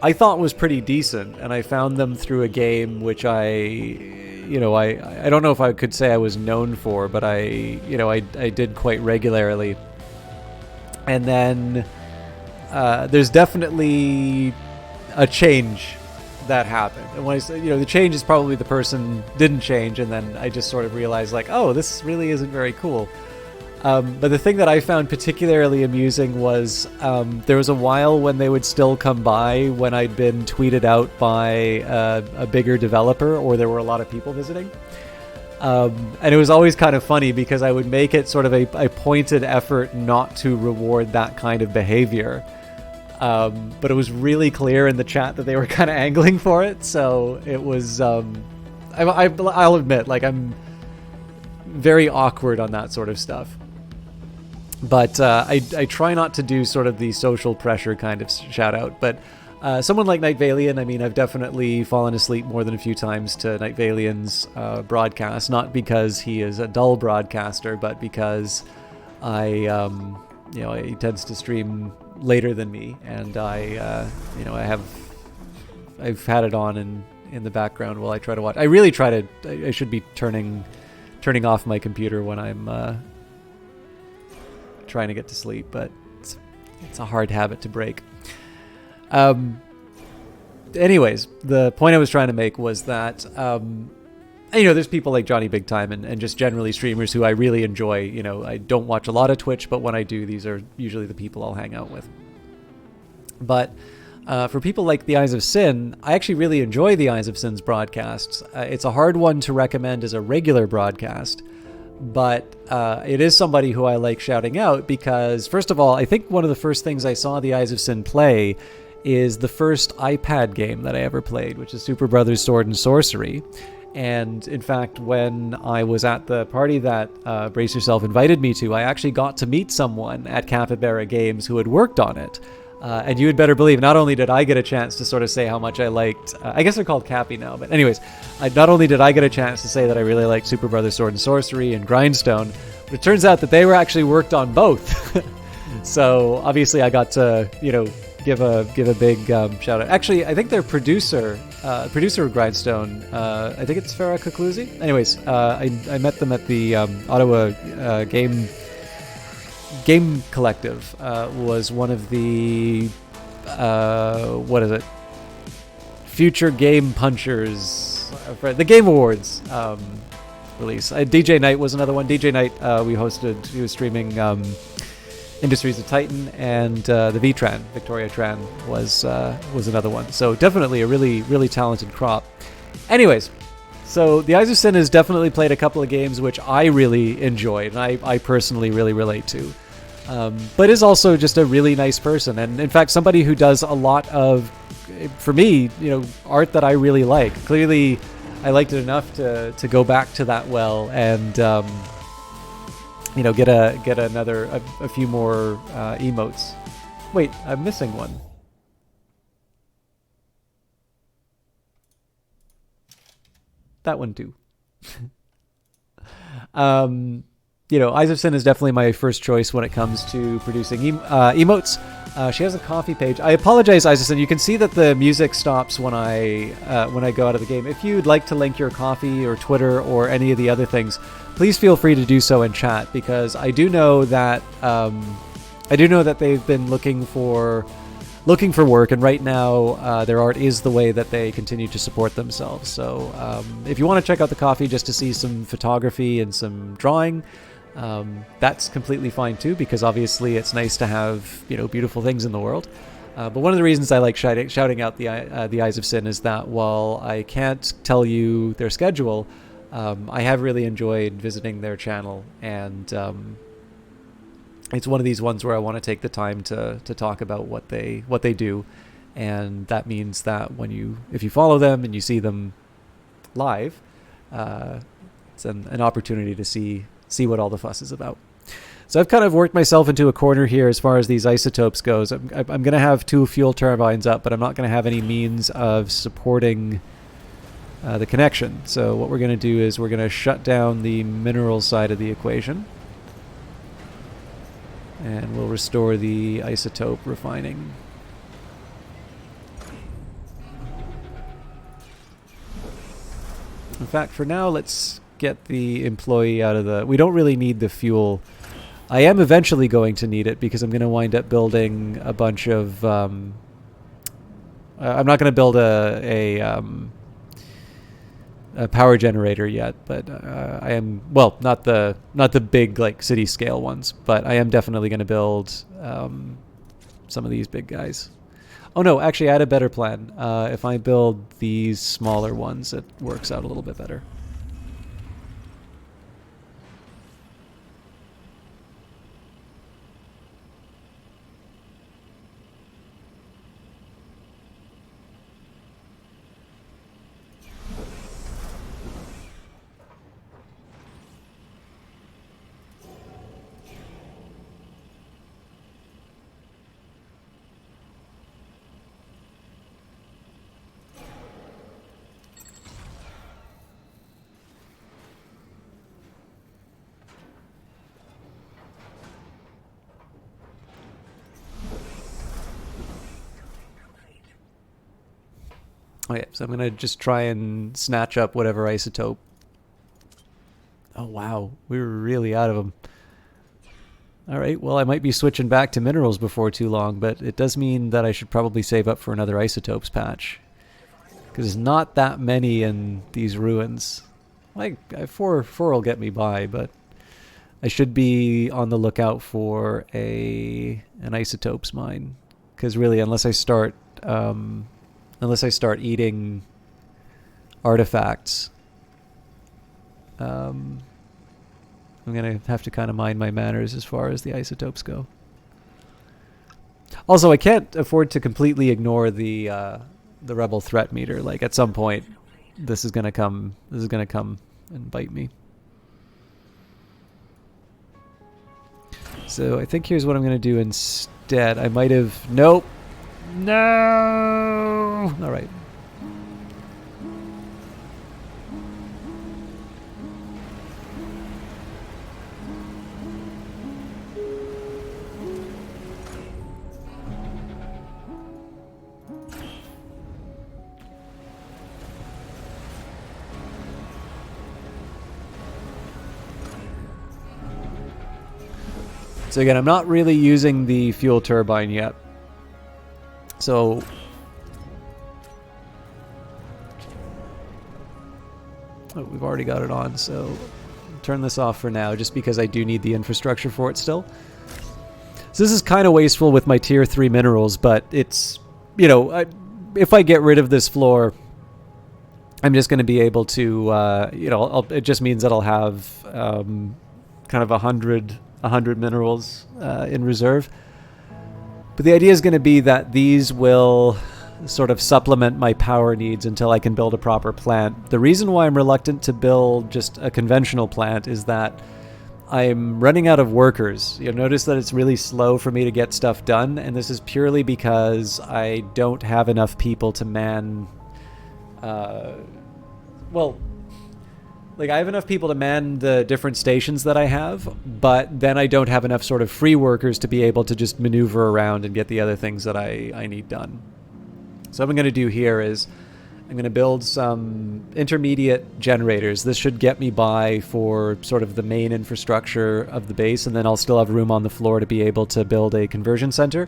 I thought was pretty decent, and I found them through a game which I don't know if I could say I was known for, but I did quite regularly. And then there's definitely a change that happened. And when I say, the change is probably the person didn't change, and then I just sort of realized, like, oh, this really isn't very cool. But the thing that I found particularly amusing was there was a while when they would still come by when I'd been tweeted out by a bigger developer or there were a lot of people visiting. And it was always kind of funny because I would make it sort of a pointed effort not to reward that kind of behavior. But it was really clear in the chat that they were kind of angling for it. So it was, I'll admit, like, I'm very awkward on that sort of stuff. But I try not to do sort of the social pressure kind of shout out. But someone like Night Valian, I mean, I've definitely fallen asleep more than a few times to Night Valian's broadcast. Not because he is a dull broadcaster, but because he tends to stream later than me, and I've had it on in the background while I try to watch. I really try to. I should be turning off my computer when I'm trying to get to sleep, but it's a hard habit to break. Anyways, the point I was trying to make was that there's people like Johnny Big Time and just generally streamers who I really enjoy. I don't watch a lot of Twitch, but when I do, these are usually the people I'll hang out with. But for people like the Eyes of Sin, I actually really enjoy the Eyes of Sin's broadcasts. It's a hard one to recommend as a regular broadcast, but it is somebody who I like shouting out because, first of all, I think one of the first things I saw the Eyes of Sin play is the first iPad game that I ever played, which is Super Brothers Sword and Sorcery. And in fact, when I was at the party that Brace Yourself invited me to, I actually got to meet someone at Capybara Games who had worked on it. And you had better believe, not only did I get a chance to sort of say how much I liked, I guess they're called Cappy now, but anyways, not only did I get a chance to say that I really liked Super Brothers Sword and Sorcery and Grindstone, but it turns out that they were actually worked on both. So obviously I got to, give a big shout out. Actually, I think their producer of Grindstone, I think it's Farah Kakluzi. Anyways, I met them at the Ottawa Game Collective. Was one of the Future Game Punchers, the Game Awards release. DJ Knight was another one. DJ Knight we hosted. He was streaming Industries of Titan, and the VTran, Victoria Tran, was another one. So definitely a really, really talented crop. Anyways, so the Eyes of Sin has definitely played a couple of games which I really enjoyed, and I personally really relate to. But is also just a really nice person, and in fact somebody who does a lot of, for me, art that I really like. Clearly, I liked it enough to go back to that well and get a few more emotes. Wait, I'm missing one. That one too. Eyes of Sin is definitely my first choice when it comes to producing emotes. She has a coffee page. I apologize, Eyes of Sin. You can see that the music stops when I go out of the game. If you'd like to link your coffee or Twitter or any of the other things, please feel free to do so in chat, because I do know that they've been looking for work, and right now their art is the way that they continue to support themselves. So if you want to check out the coffee just to see some photography and some drawing, that's completely fine too, because obviously it's nice to have beautiful things in the world. But one of the reasons I like shouting out the Eyes of Sin is that while I can't tell you their schedule, I have really enjoyed visiting their channel, and it's one of these ones where I want to take the time to talk about what they do, and that means that if you follow them and you see them live, it's an opportunity to see what all the fuss is about. So I've kind of worked myself into a corner here as far as these isotopes goes. I'm going to have 2 fuel turbines up, but I'm not going to have any means of supporting the connection. So what we're going to do is we're going to shut down the mineral side of the equation, and we'll restore the isotope refining. In fact, for now, let's get the employee out of the... We don't really need the fuel. I am eventually going to need it, because I'm going to wind up building a bunch of... I'm not going to build power generator yet, but I am, well, not the big like city scale ones, but I am definitely going to build some of these big guys. Oh no, actually I had a better plan. If I build these smaller ones, it works out a little bit better. Okay, so I'm going to just try and snatch up whatever isotope. Oh, wow. We were really out of them. All right, well, I might be switching back to minerals before too long, but it does mean that I should probably save up for another isotopes patch. Because there's not that many in these ruins. Like, 4 will get me by, but I should be on the lookout for an isotopes mine. Because really, unless I start eating artifacts, I'm going to have to kind of mind my manners as far as the isotopes go. Also, I can't afford to completely ignore the rebel threat meter. Like, at some point, this is going to come and bite me. So I think here's what I'm going to do instead. I might have... Nope. No! All right. So again, I'm not really using the fuel turbine yet. So we've already got it on, so turn this off for now, just because I do need the infrastructure for it still. So this is kind of wasteful with my tier 3 minerals, but it's, you know, if I get rid of this floor, I'm just going to be able to, you know, it just means that I'll have kind of 100 minerals in reserve. But the idea is going to be that these will sort of supplement my power needs until I can build a proper plant. The reason why I'm reluctant to build just a conventional plant is that I'm running out of workers. You'll notice that it's really slow for me to get stuff done, and this is purely because I don't have enough people to man... well... Like, I have enough people to man the different stations that I have, but then I don't have enough sort of free workers to be able to just maneuver around and get the other things that I need done. So what I'm going to do here is I'm going to build some intermediate generators. This should get me by for sort of the main infrastructure of the base, and then I'll still have room on the floor to be able to build a conversion center.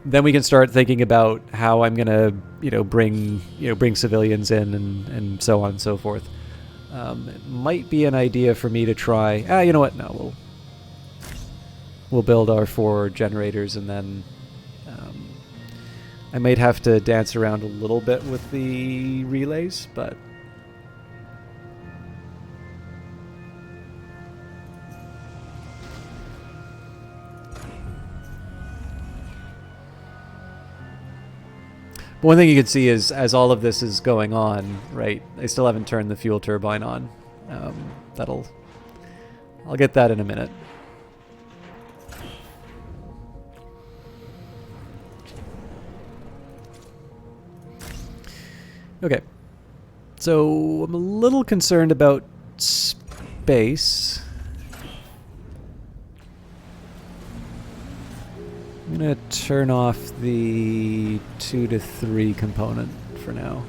Then we can start thinking about how I'm going to, bring civilians in and so on and so forth. It might be an idea for me to try... you know what? No, we'll build our 4 generators, and then I might have to dance around a little bit with the relays, but... One thing you can see is, as all of this is going on, right, I still haven't turned the fuel turbine on. I'll get that in a minute. Okay, so I'm a little concerned about space. I'm going to turn off the 2 to 3 component for now.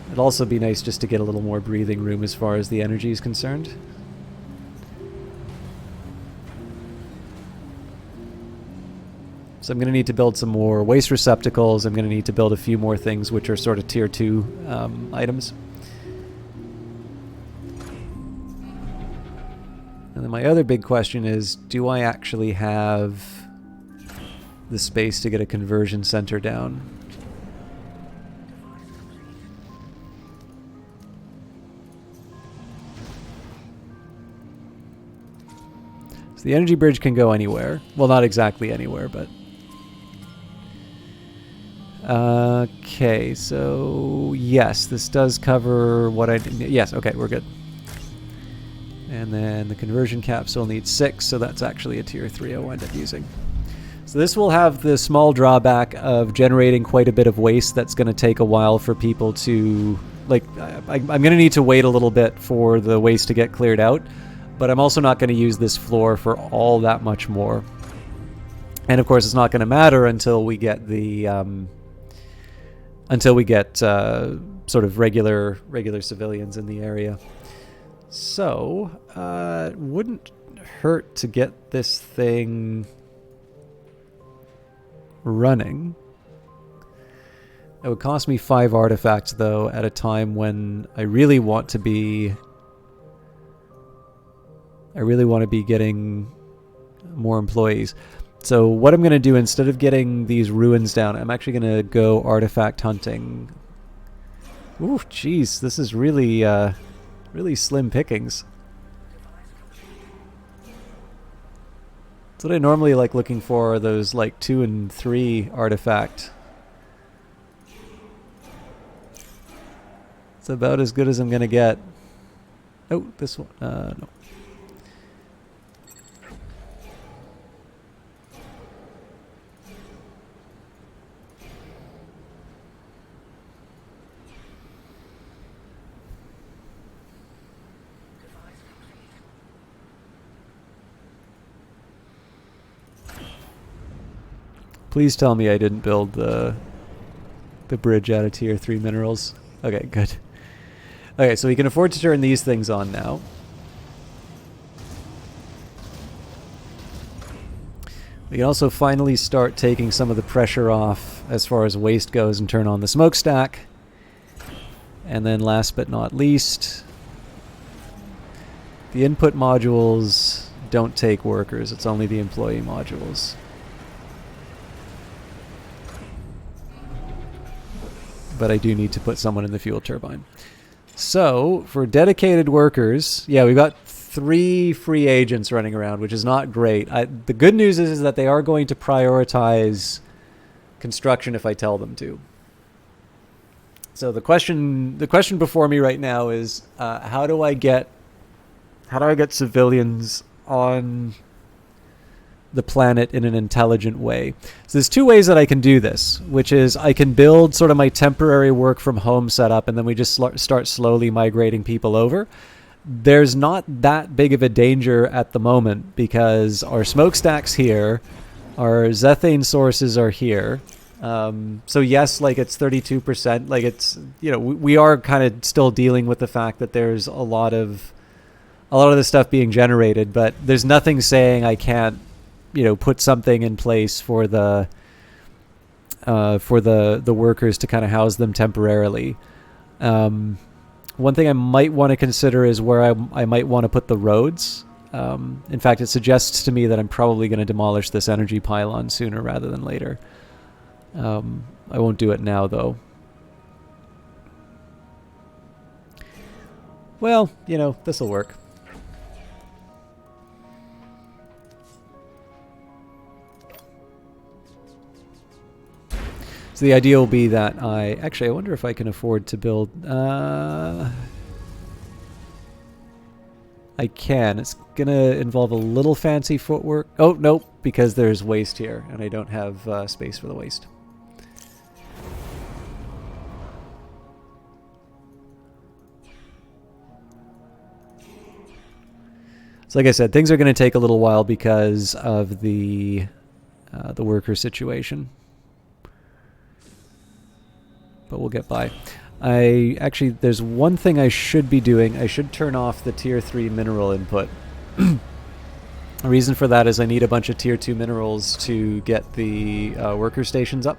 It'd also be nice just to get a little more breathing room as far as the energy is concerned. So I'm going to need to build some more waste receptacles. I'm going to need to build a few more things which are sort of tier 2 items. And then my other big question is, do I actually have the space to get a conversion center down? So the energy bridge can go anywhere. Well, not exactly anywhere, but... Okay, so yes, this does cover what I... Yes, okay, we're good. And then the conversion capsule needs 6, so that's actually a tier 3 I'll wind up using. So this will have the small drawback of generating quite a bit of waste that's going to take a while for people to... Like, I'm going to need to wait a little bit for the waste to get cleared out, but I'm also not going to use this floor for all that much more. And of course, it's not going to matter until we get the... sort of regular civilians in the area. So, it wouldn't hurt to get this thing running. It would cost me 5 artifacts, though, at a time when I really want to be getting more employees. So what I'm going to do, instead of getting these ruins down, I'm actually going to go artifact hunting. Ooh, jeez, this is really, really slim pickings. That's what I normally like looking for, are those like 2 and 3 artifact. It's about as good as I'm going to get. Oh, this one, no. Please tell me I didn't build the bridge out of tier 3 minerals. Okay, good. Okay, so we can afford to turn these things on now. We can also finally start taking some of the pressure off as far as waste goes and turn on the smokestack. And then last but not least, the input modules don't take workers. It's only the employee modules. But I do need to put someone in the fuel turbine. So, for dedicated workers, yeah, we've got 3 free agents running around, which is not great. The good news is that they are going to prioritize construction if I tell them to. So the question before me right now is, how do I get civilians on the planet in an intelligent way? So there's 2 ways that I can do this, which is I can build sort of my temporary work from home setup, and then we just start slowly migrating people over. There's not that big of a danger at the moment because our smokestack's here, our zethane sources are here. So yes, like it's 32%. Like it's, you know, we are kind of still dealing with the fact that there's a lot of this stuff being generated, but there's nothing saying I can't, you know, put something in place for the workers to kind of house them temporarily. One thing I might want to consider is where I might want to put the roads. In fact, it suggests to me that I'm probably going to demolish this energy pylon sooner rather than later. I won't do it now, though. Well, you know, this'll work. So the idea will be that I wonder if I can afford to build, I can. It's going to involve a little fancy footwork. Oh, nope, because there's waste here, and I don't have space for the waste. So like I said, things are going to take a little while because of the worker situation. But we'll get by. There's one thing I should be doing. I should turn off the tier 3 mineral input. The reason for that is I need a bunch of tier 2 minerals to get the worker stations up.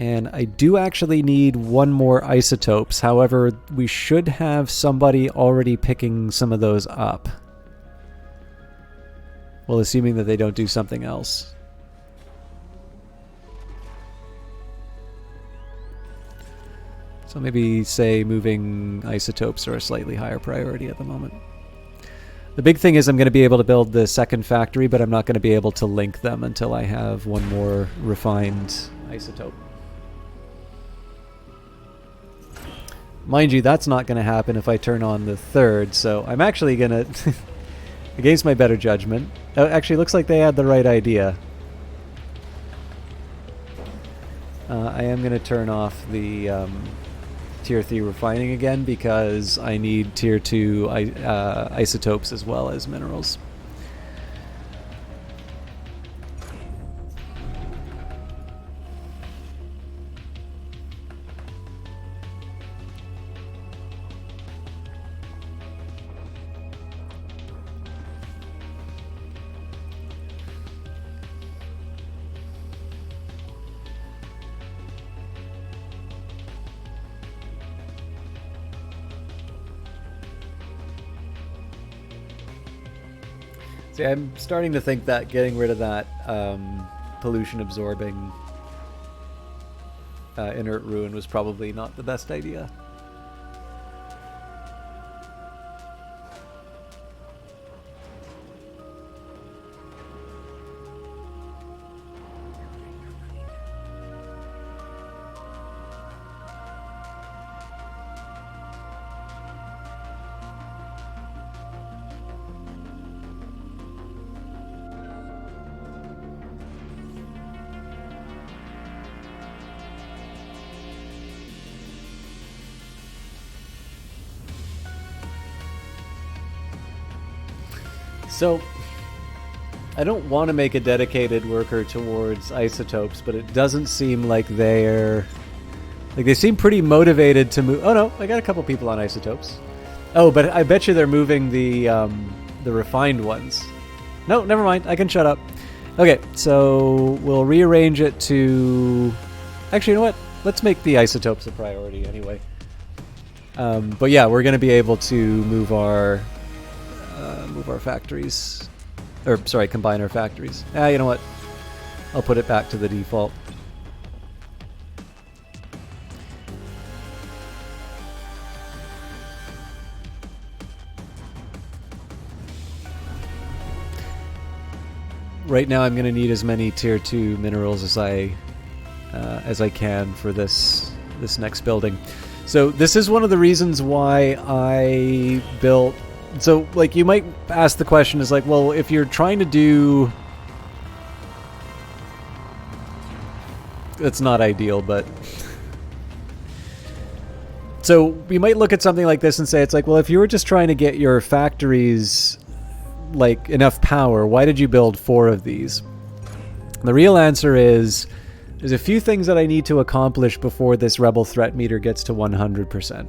And I do actually need one more isotopes. However, we should have somebody already picking some of those up. Well, assuming that they don't do something else. So maybe, say, moving isotopes are a slightly higher priority at the moment. The big thing is I'm going to be able to build the second factory, but I'm not going to be able to link them until I have one more refined isotope. Mind you, that's not going to happen if I turn on the third, so I'm actually going to, against my better judgment, actually looks like they had the right idea. I am going to turn off the Tier 3 refining again because I need Tier 2 isotopes as well as minerals. See, I'm starting to think that getting rid of that pollution-absorbing inert ruin was probably not the best idea. So, I don't want to make a dedicated worker towards isotopes, but it doesn't seem like they're... Like, they seem pretty motivated to move... Oh no, I got a couple people on isotopes. Oh, but I bet you they're moving the refined ones. No, never mind, I can shut up. Okay, so we'll rearrange it to... Actually, you know what? Let's make the isotopes a priority anyway. But yeah, we're going to be able to move our factories, or sorry, combine our factories. You know what? I'll put it back to the default. Right now, I'm going to need as many tier 2 minerals as I can for this next building. So this is one of the reasons why I built. So, like, you might ask the question is like, well, if you're trying to do... It's not ideal, but... So, we might look at something like this and say, it's like, well, if you were just trying to get your factories, like, enough power, why did you build 4 of these? The real answer is, there's a few things that I need to accomplish before this rebel threat meter gets to 100%.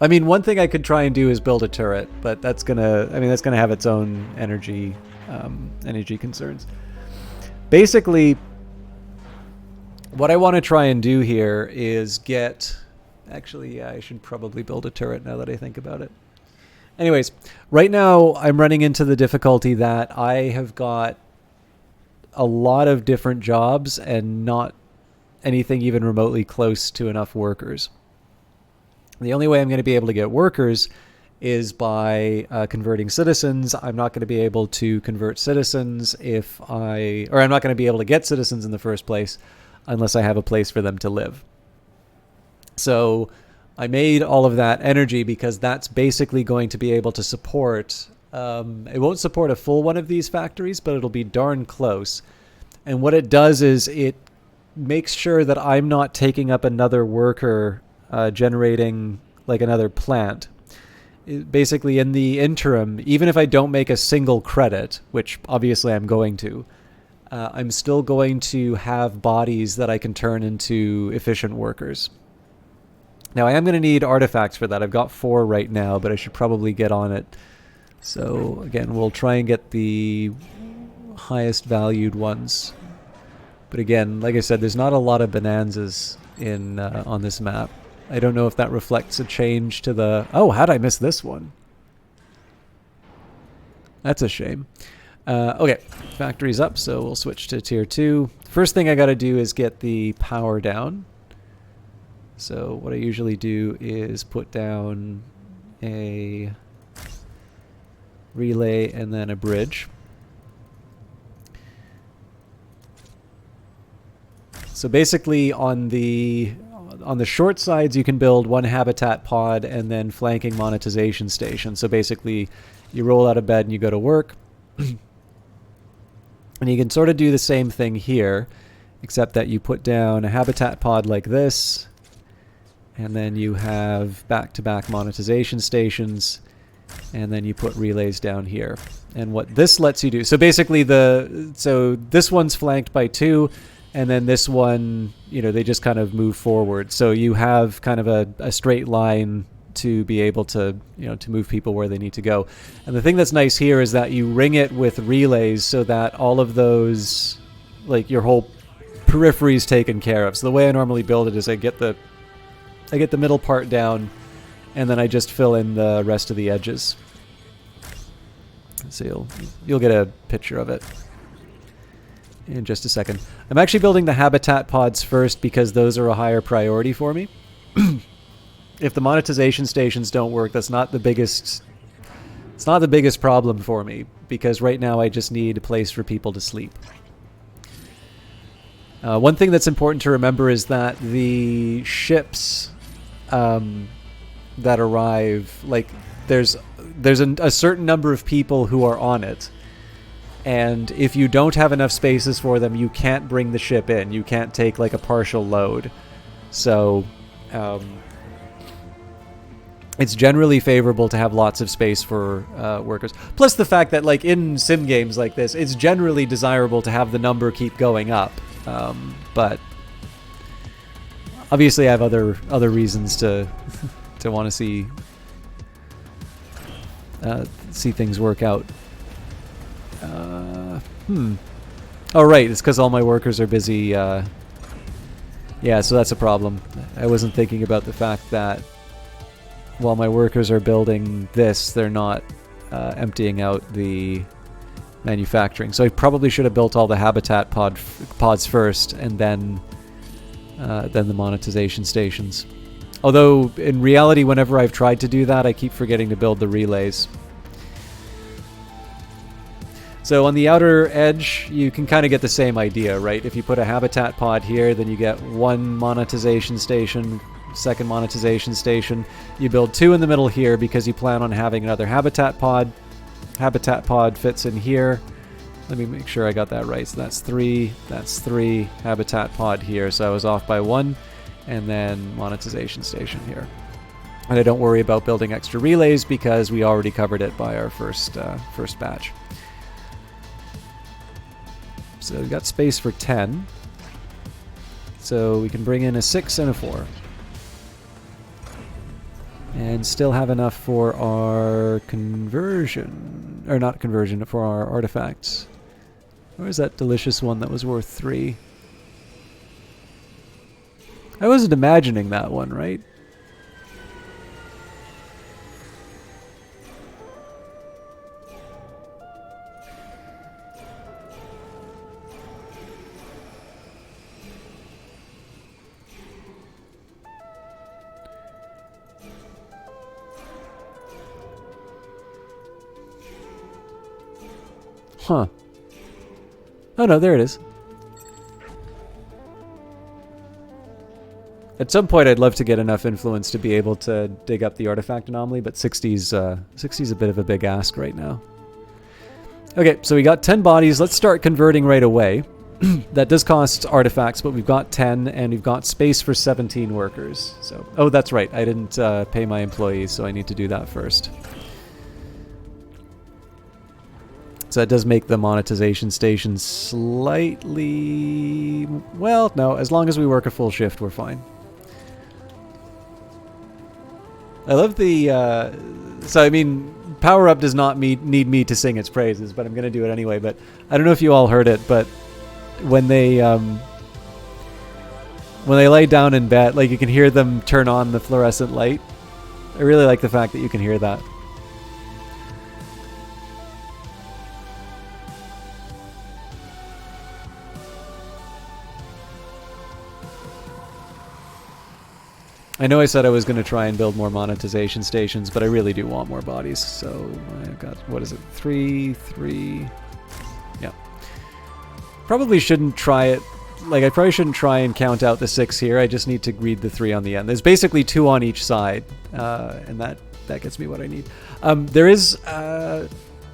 I mean, one thing I could try and do is build a turret, but that's gonna have its own energy concerns. Basically, what I want to try and do here is get... Actually, yeah, I should probably build a turret now that I think about it. Anyways, right now I'm running into the difficulty that I have got a lot of different jobs and not anything even remotely close to enough workers. The only way I'm going to be able to get workers is by converting citizens. I'm not going to be able to convert citizens I'm not going to be able to get citizens in the first place unless I have a place for them to live. So I made all of that energy because that's basically going to be able to support... it won't support a full one of these factories, but it'll be darn close. And what it does is it makes sure that I'm not taking up another worker generating like another plant. Basically, in the interim, even if I don't make a single credit, which obviously I'm going to, I'm still going to have bodies that I can turn into efficient workers. Now, I am going to need artifacts for that. I've got 4 right now, but I should probably get on it. So, again, we'll try and get the highest valued ones. But again, like I said, there's not a lot of bonanzas in on this map. I don't know if that reflects a change to the... Oh, how'd I miss this one? That's a shame. Okay, factory's up, so we'll switch to tier 2. First thing I gotta do is get the power down. So what I usually do is put down a relay and then a bridge. So basically on the short sides you can build one habitat pod and then flanking monetization station. So basically you roll out of bed and you go to work. And you can sort of do the same thing here, except that you put down a habitat pod like this, and then you have back-to-back monetization stations, and then you put relays down here. And what this lets you do, so basically so this one's flanked by 2, and then this one, you know, they just kind of move forward. So you have kind of a straight line to be able to, you know, to move people where they need to go. And the thing that's nice here is that you ring it with relays so that all of those, like your whole periphery is taken care of. So the way I normally build it is I get the middle part down, and then I just fill in the rest of the edges. So you'll get a picture of it in just a second. I'm actually building the habitat pods first because those are a higher priority for me. If the monetization stations don't work, that's not the biggest... It's not the biggest problem for me, because right now I just need a place for people to sleep. One thing that's important to remember is that the ships that arrive, like, there's a certain number of people who are on it, and if you don't have enough spaces for them, you can't bring the ship in. You can't take, like, a partial load. So... it's generally favorable to have lots of space for workers. Plus the fact that, like, in sim games like this, it's generally desirable to have the number keep going up. But obviously I have other reasons to want to see things work out. Oh, right, it's because all my workers are busy. Yeah, so that's a problem. I wasn't thinking about the fact that while my workers are building this, they're not emptying out the manufacturing. So I probably should have built all the habitat pods first, and then the monetization stations. Although in reality, whenever I've tried to do that, I keep forgetting to build the relays. So on the outer edge, you can kind of get the same idea, right? If you put a habitat pod here, then you get one monetization station, second monetization station. You build 2 in the middle here because you plan on having another habitat pod. Habitat pod fits in here. Let me make sure I got that right. So that's 3, habitat pod here. So I was off by 1, and then monetization station here. And I don't worry about building extra relays because we already covered it by our first batch. So we've got space for 10. So we can bring in a 6 and a 4. And still have enough for our conversion. Or not conversion, for our artifacts. Where's that delicious one that was worth 3? I wasn't imagining that one, right? Huh. Oh no, there it is. At some point I'd love to get enough influence to be able to dig up the artifact anomaly, but 60's a bit of a big ask right now. Okay, so we got 10 bodies. Let's start converting right away. That does cost artifacts, but we've got 10, and we've got space for 17 workers. So, oh, that's right. I didn't pay my employees, so I need to do that first. So that does make the monetization station slightly... Well, no, as long as we work a full shift, we're fine. I love the... So, I mean, Power Up does not need me to sing its praises, but I'm going to do it anyway. But I don't know if you all heard it, but when they lay down in bed, like you can hear them turn on the fluorescent light. I really like the fact that you can hear that. I know I said I was going to try and build more monetization stations, but I really do want more bodies. So I've got, what is it, 3. Yeah. Probably shouldn't try it. Like, I probably shouldn't try and count out the 6 here. I just need to read the 3 on the end. There's basically 2 on each side, and that gets me what I need. There is... No,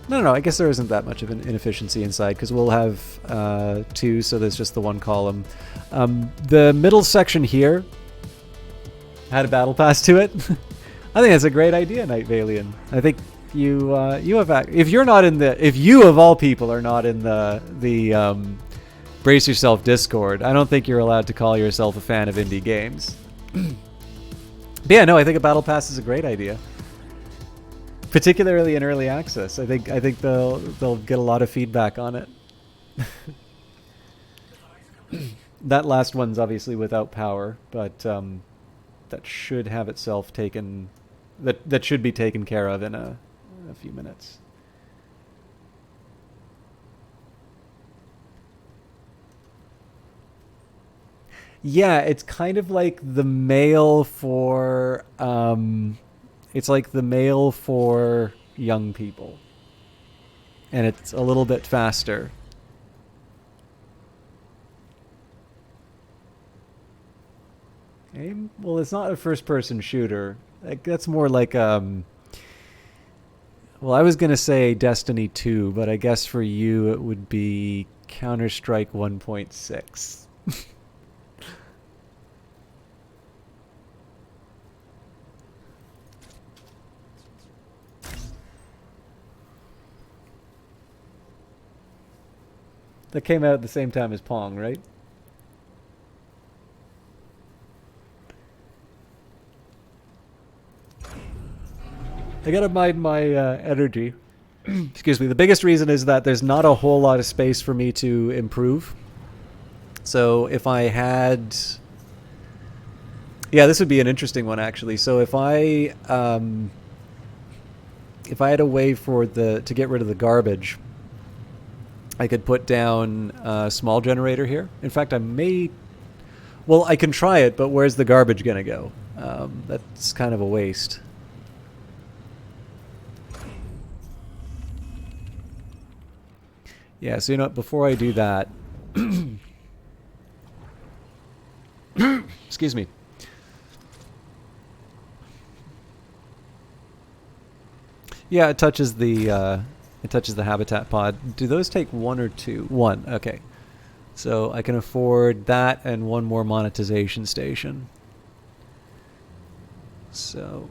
I guess there isn't that much of an inefficiency inside, because we'll have 2, so there's just the 1 column. The middle section here had a battle pass to it. I think that's a great idea, Night Valian. I think you have... If you're not in the... If you, of all people, are not in the Brace Yourself Discord, I don't think you're allowed to call yourself a fan of indie games. But yeah, no, I think a battle pass is a great idea. Particularly in early access. I think they'll get a lot of feedback on it. That last one's obviously without power, but that should have itself taken... That should be taken care of in a few minutes. Yeah, it's kind of like the mail for... it's like the mail for young people. And it's a little bit faster. Well, it's not a first-person shooter. Like, that's more like... well, I was going to say Destiny 2, but I guess for you it would be Counter-Strike 1.6. That came out at the same time as Pong, right? I gotta mind my energy. Excuse me. The biggest reason is that there's not a whole lot of space for me to improve. So if I had... Yeah, this would be an interesting one, actually. So if I had a way to get rid of the garbage, I could put down a small generator here. In fact, I may... Well, I can try it, but where's the garbage gonna go? That's kind of a waste. Yeah, so you know what, before I do that... Excuse me. Yeah, it touches the habitat pod. Do those take 1 or 2? 1, okay. So I can afford that and 1 more monetization station. So...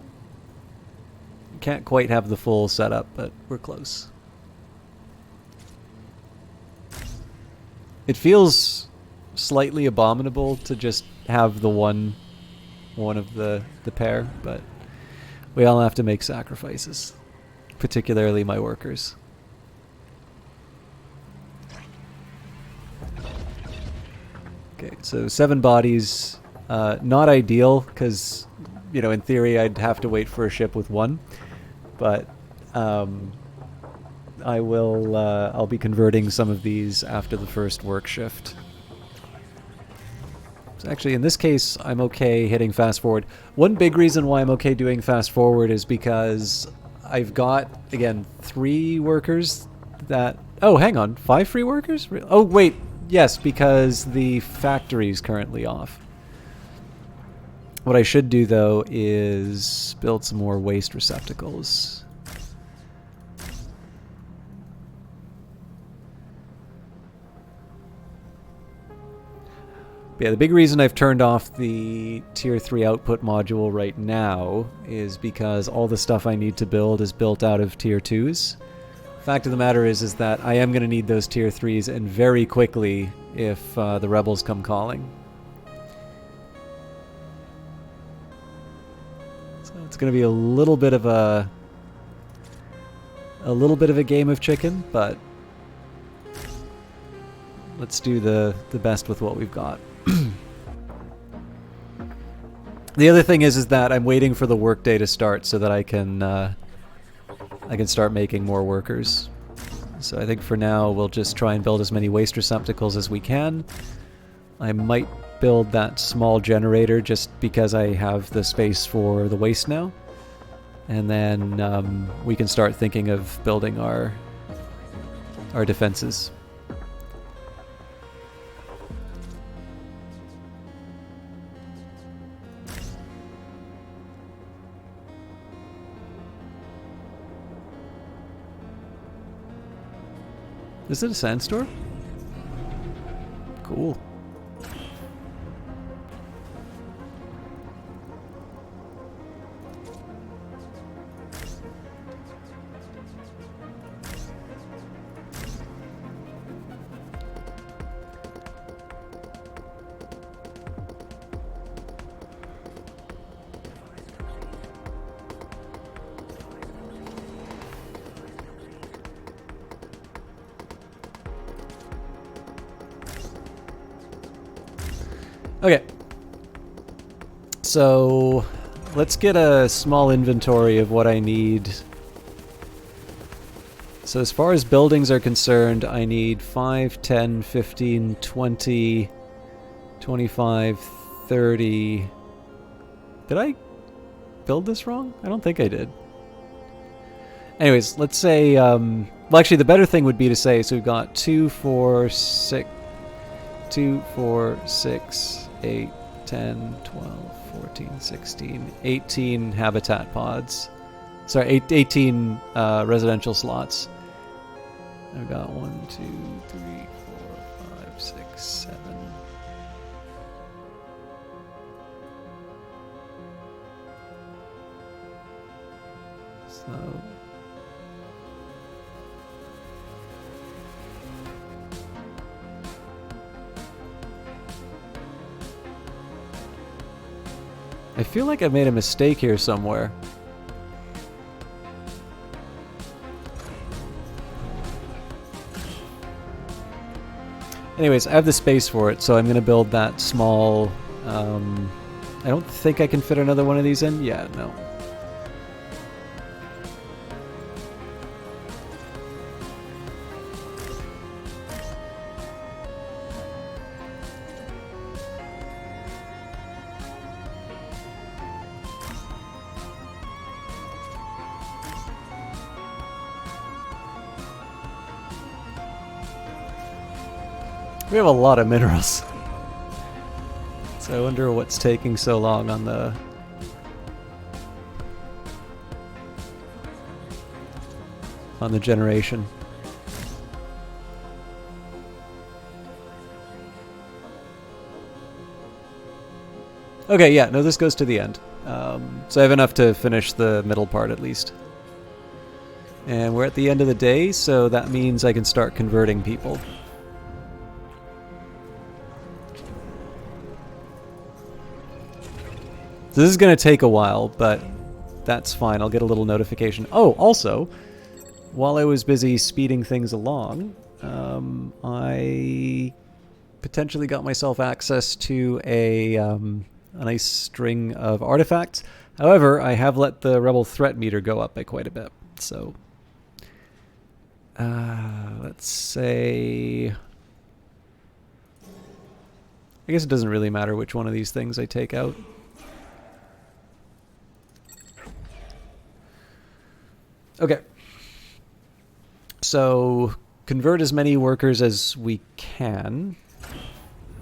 Can't quite have the full setup, but we're close. It feels slightly abominable to just have the one of the pair, but we all have to make sacrifices, particularly my workers. Okay, so 7 bodies, not ideal, because, you know, in theory I'd have to wait for a ship with 1, but I'll be converting some of these after the first work shift. So actually, in this case, I'm okay hitting fast forward. One big reason why I'm okay doing fast forward is because I've got, again, 3 workers that... Oh, hang on. 5 free workers? Oh, wait. Yes, because the factory's currently off. What I should do, though, is build some more waste receptacles. Yeah, the big reason I've turned off the Tier 3 output module right now is because all the stuff I need to build is built out of Tier 2s. Fact of the matter is that I am going to need those Tier 3s, and very quickly, if the rebels come calling. So it's going to be a little bit of a game of chicken, but let's do the best with what we've got. The other thing is that I'm waiting for the workday to start so that I can start making more workers. So I think for now we'll just try and build as many waste receptacles as we can. I might build that small generator just because I have the space for the waste now. And then we can start thinking of building our defenses. Is it a sandstorm? Cool. Okay, so let's get a small inventory of what I need. So as far as buildings are concerned, I need 5, 10, 15, 20, 25, 30. Did I build this wrong? I don't think I did. Anyways, let's say, well actually the better thing would be to say, so we've got 2, 4, 6, 8, 10, 12, 14, 16, 18 habitat pods. Sorry, 18 residential slots. I've got 1, 2, 3, 4, 5, 6, 7. So I feel like I made a mistake here somewhere. Anyways, I have the space for it, so I'm going to build that small... I don't think I can fit another one of these in. Yeah, no. We have a lot of minerals. So I wonder what's taking so long on the... generation. Okay, yeah, no, this goes to the end. So I have enough to finish the middle part at least. And we're at the end of the day, so that means I can start converting people. So this is going to take a while, but that's fine. I'll get a little notification. Oh, also, while I was busy speeding things along, I potentially got myself access to a nice string of artifacts. However, I have let the rebel threat meter go up by quite a bit. So, let's say... I guess it doesn't really matter which one of these things I take out. Okay, so convert as many workers as we can.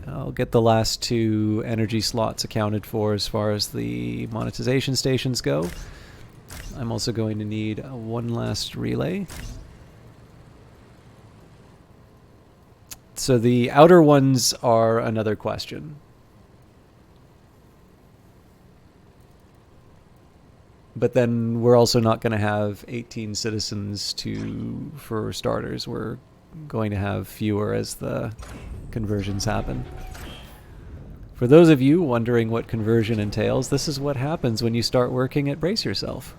I'll get the last 2 energy slots accounted for as far as the monetization stations go. I'm also going to need one last relay. So the outer ones are another question. But then we're also not going to have 18 citizens for starters. We're going to have fewer as the conversions happen. For those of you wondering what conversion entails, this is what happens when you start working at Brace Yourself.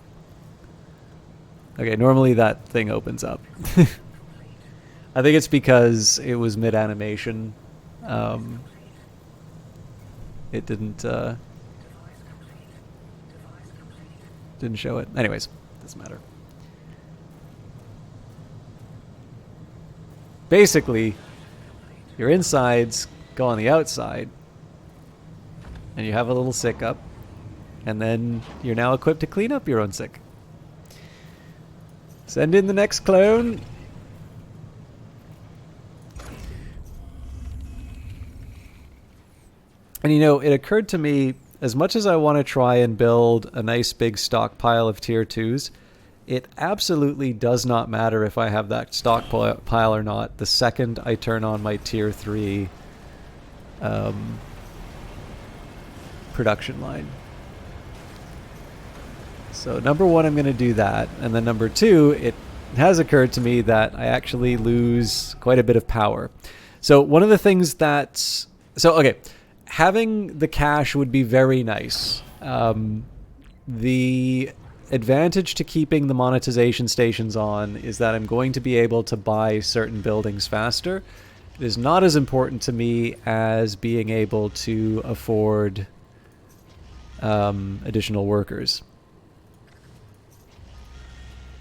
Okay, normally that thing opens up. I think it's because it was mid-animation. It didn't show it. Anyways, doesn't matter. Basically, your insides go on the outside, and you have a little sick up, and then you're now equipped to clean up your own sick. Send in the next clone. And you know, it occurred to me, as much as I want to try and build a nice big stockpile of tier 2s, it absolutely does not matter if I have that stockpile or not the second I turn on my tier 3 production line. So number one, I'm going to do that. And then number two, it has occurred to me that I actually lose quite a bit of power. So one of the things that's... So, okay, having the cache would be very nice. The advantage to keeping the monetization stations on is that I'm going to be able to buy certain buildings faster. It is not as important to me as being able to afford additional workers.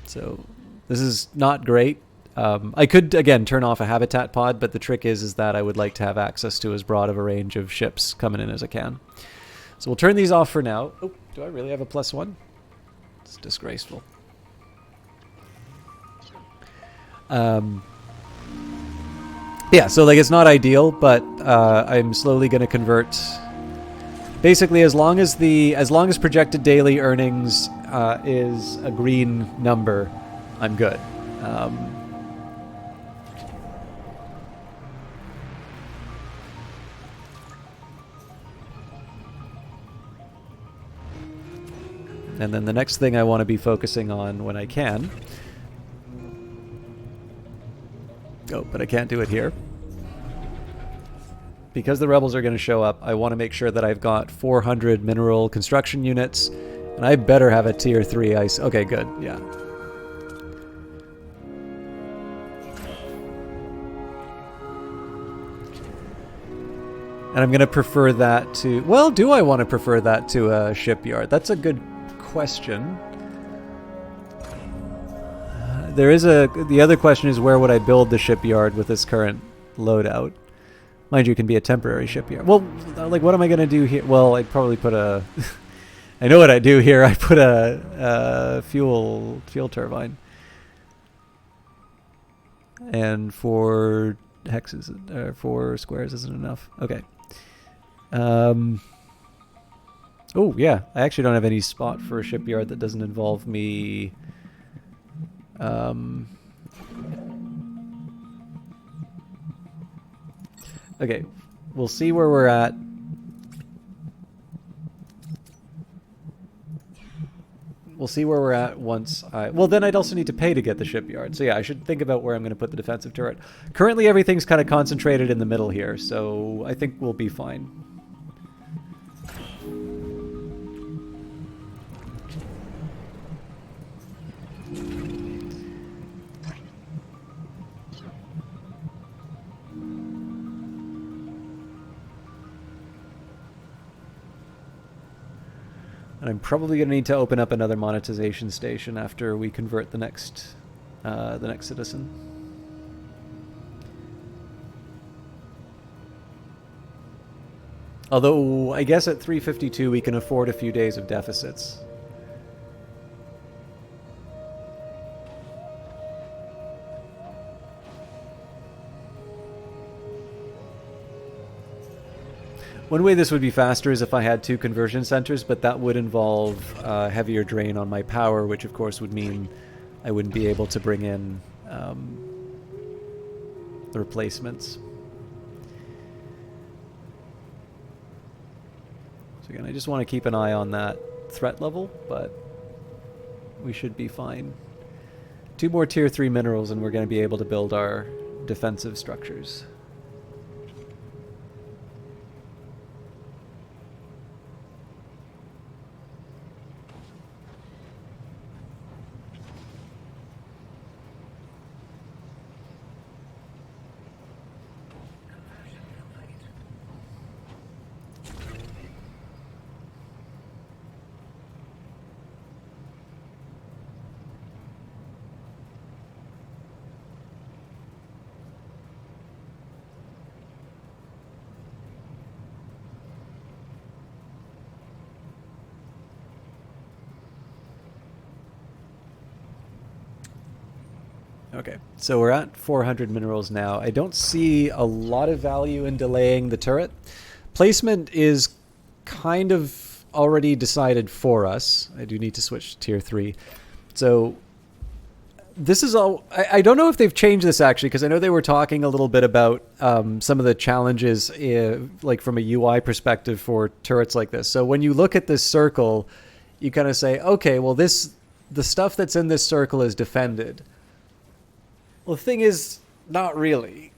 So this is not great. I could, again, turn off a habitat pod, but the trick is that I would like to have access to as broad of a range of ships coming in as I can. So we'll turn these off for now. Oh, do I really have a +1? It's disgraceful. Yeah, so like it's not ideal, but I'm slowly going to convert. Basically, as long as projected daily earnings is a green number, I'm good. And then the next thing I want to be focusing on when I can... Oh, but I can't do it here. Because the rebels are going to show up, I want to make sure that I've got 400 mineral construction units, and I better have a tier 3 ice. Okay, good, yeah. And I'm going to prefer that to... Well, do I want to prefer that to a shipyard? That's a good question. The other question is, where would I build the shipyard with this current loadout? Mind you, it can be a temporary shipyard. Well, like, what am I going to do here? Well, I'd probably put a... I know what I do here. I put a fuel turbine. And 4 hexes, 4 squares isn't enough. Okay. Oh, yeah. I actually don't have any spot for a shipyard that doesn't involve me... Okay, we'll see where we're at. We'll see where we're at once I... Well, then I'd also need to pay to get the shipyard. So yeah, I should think about where I'm going to put the defensive turret. Currently, everything's kind of concentrated in the middle here, so I think we'll be fine. And I'm probably going to need to open up another monetization station after we convert the next citizen. Although, I guess at 352 we can afford a few days of deficits. One way this would be faster is if I had 2 conversion centers, but that would involve heavier drain on my power, which of course would mean I wouldn't be able to bring in the replacements. So again, I just want to keep an eye on that threat level, but we should be fine. 2 more tier 3 minerals and we're going to be able to build our defensive structures. Okay, so we're at 400 minerals now. I don't see a lot of value in delaying the turret. Placement is kind of already decided for us. I do need to switch to tier 3. So this is all... I don't know if they've changed this, actually, because I know they were talking a little bit about some of the challenges, like from a UI perspective for turrets like this. So when you look at this circle, you kind of say, okay, well, the stuff that's in this circle is defended. Well, the thing is, not really.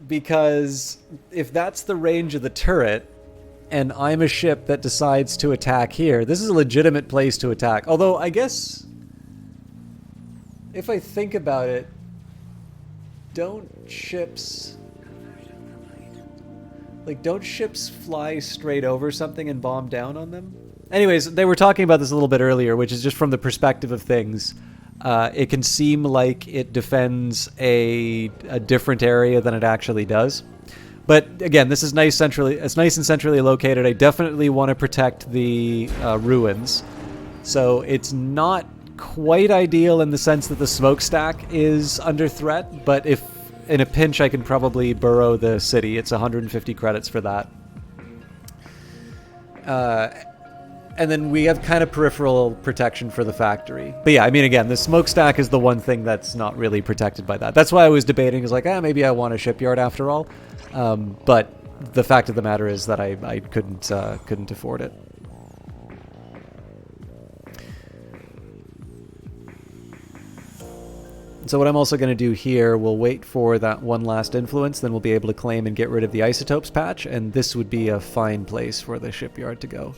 Because if that's the range of the turret, and I'm a ship that decides to attack here, this is a legitimate place to attack. Although, I guess, if I think about it, don't ships fly straight over something and bomb down on them? Anyways, they were talking about this a little bit earlier, which is just from the perspective of things. It can seem like it defends a different area than it actually does. But again, this is nice and centrally located. I definitely want to protect the ruins. So it's not quite ideal in the sense that the smokestack is under threat, but if in a pinch I can probably burrow the city. It's 150 credits for that. And then we have kind of peripheral protection for the factory. But yeah, I mean, again, the smokestack is the one thing that's not really protected by that. That's why I was debating, is like, maybe I want a shipyard after all. But the fact of the matter is that I couldn't afford it. So what I'm also going to do here, we'll wait for that one last influence, then we'll be able to claim and get rid of the isotopes patch, and this would be a fine place for the shipyard to go.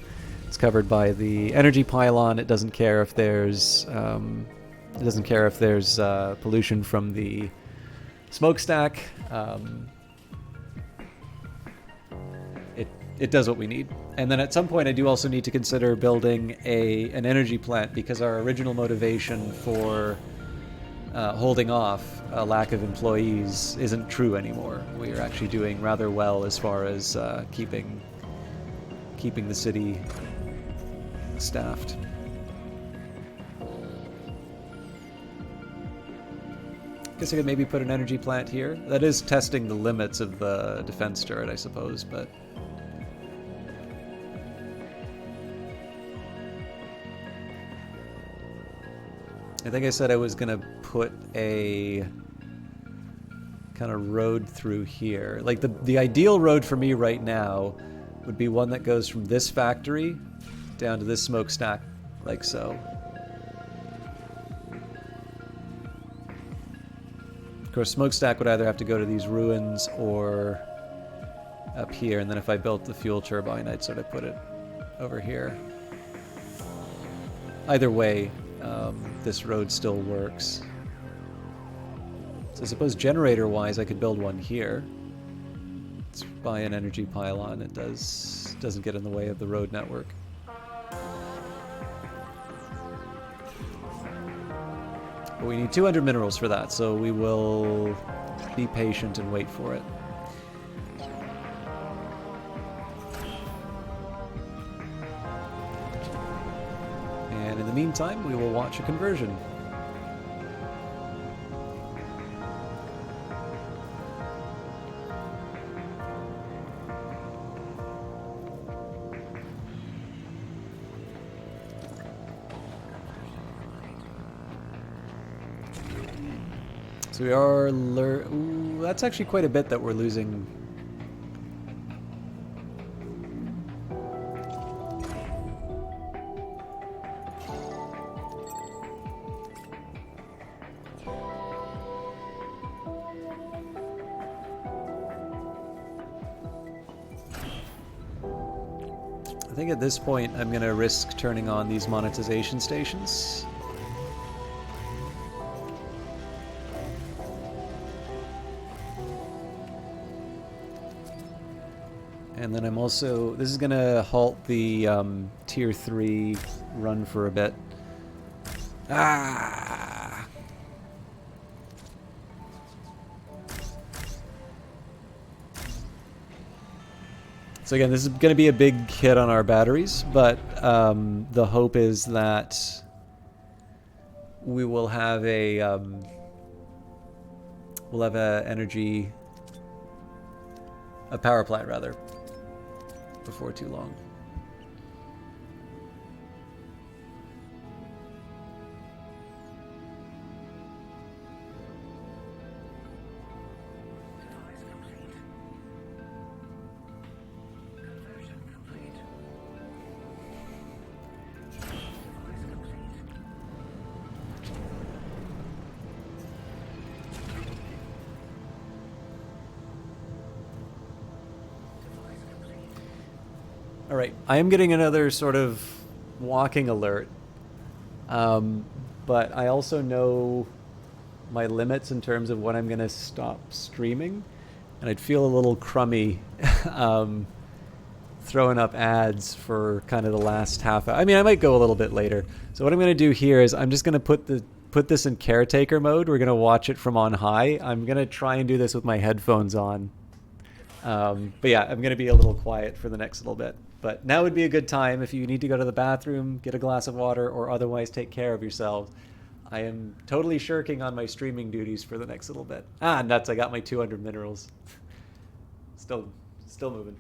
It's covered by the energy pylon. It doesn't care if there's pollution from the smokestack. It does what we need. And then at some point I do also need to consider building an energy plant, because our original motivation for holding off a lack of employees isn't true anymore. We are actually doing rather well as far as keeping the city staffed. Guess I could maybe put an energy plant here. That is testing the limits of the defense turret, I suppose, but... I think I said I was going to put a kind of road through here. Like, the ideal road for me right now would be one that goes from this factory down to this smokestack, like so. Of course, smokestack would either have to go to these ruins or up here, and then if I built the fuel turbine, I'd sort of put it over here. Either way, this road still works. So I suppose generator-wise, I could build one here. It's by an energy pylon. It doesn't get in the way of the road network. But we need 200 minerals for that, so we will be patient and wait for it. And in the meantime, we will watch a conversion. So we are... Ooh, that's actually quite a bit that we're losing. I think at this point I'm going to risk turning on these monetization stations. And then I'm also... This is going to halt the tier 3 run for a bit. Ah! So again, this is going to be a big hit on our batteries, but the hope is that we will have a we'll have a power plant rather, before too long. All right, I am getting another sort of walking alert, but I also know my limits in terms of when I'm going to stop streaming, and I'd feel a little crummy throwing up ads for kind of the last half hour. I mean, I might go a little bit later. So what I'm going to do here is I'm just going to put this in caretaker mode. We're going to watch it from on high. I'm going to try and do this with my headphones on. But yeah, I'm going to be a little quiet for the next little bit. But now would be a good time if you need to go to the bathroom, get a glass of water, or otherwise take care of yourselves. I am totally shirking on my streaming duties for the next little bit. Ah, nuts, I got my 200 minerals. Still moving.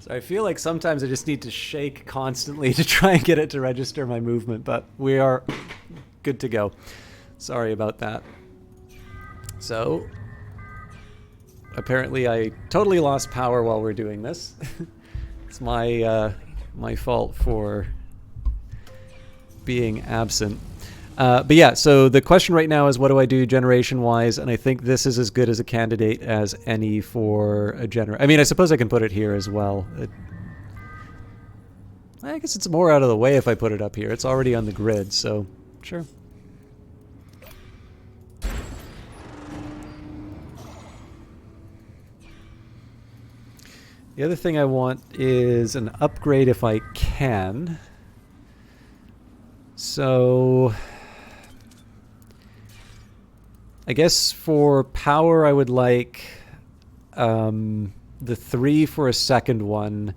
So I feel like sometimes I just need to shake constantly to try and get it to register my movement, but we are good to go. Sorry about that. So apparently I totally lost power while we're doing this. It's my fault for being absent. But yeah, so the question right now is what do I do generation-wise? And I think this is as good as a candidate as any for a I mean, I suppose I can put it here as well. I guess it's more out of the way if I put it up here. It's already on the grid, so sure. The other thing I want is an upgrade if I can. So I guess for power, I would like the 3 for a second one,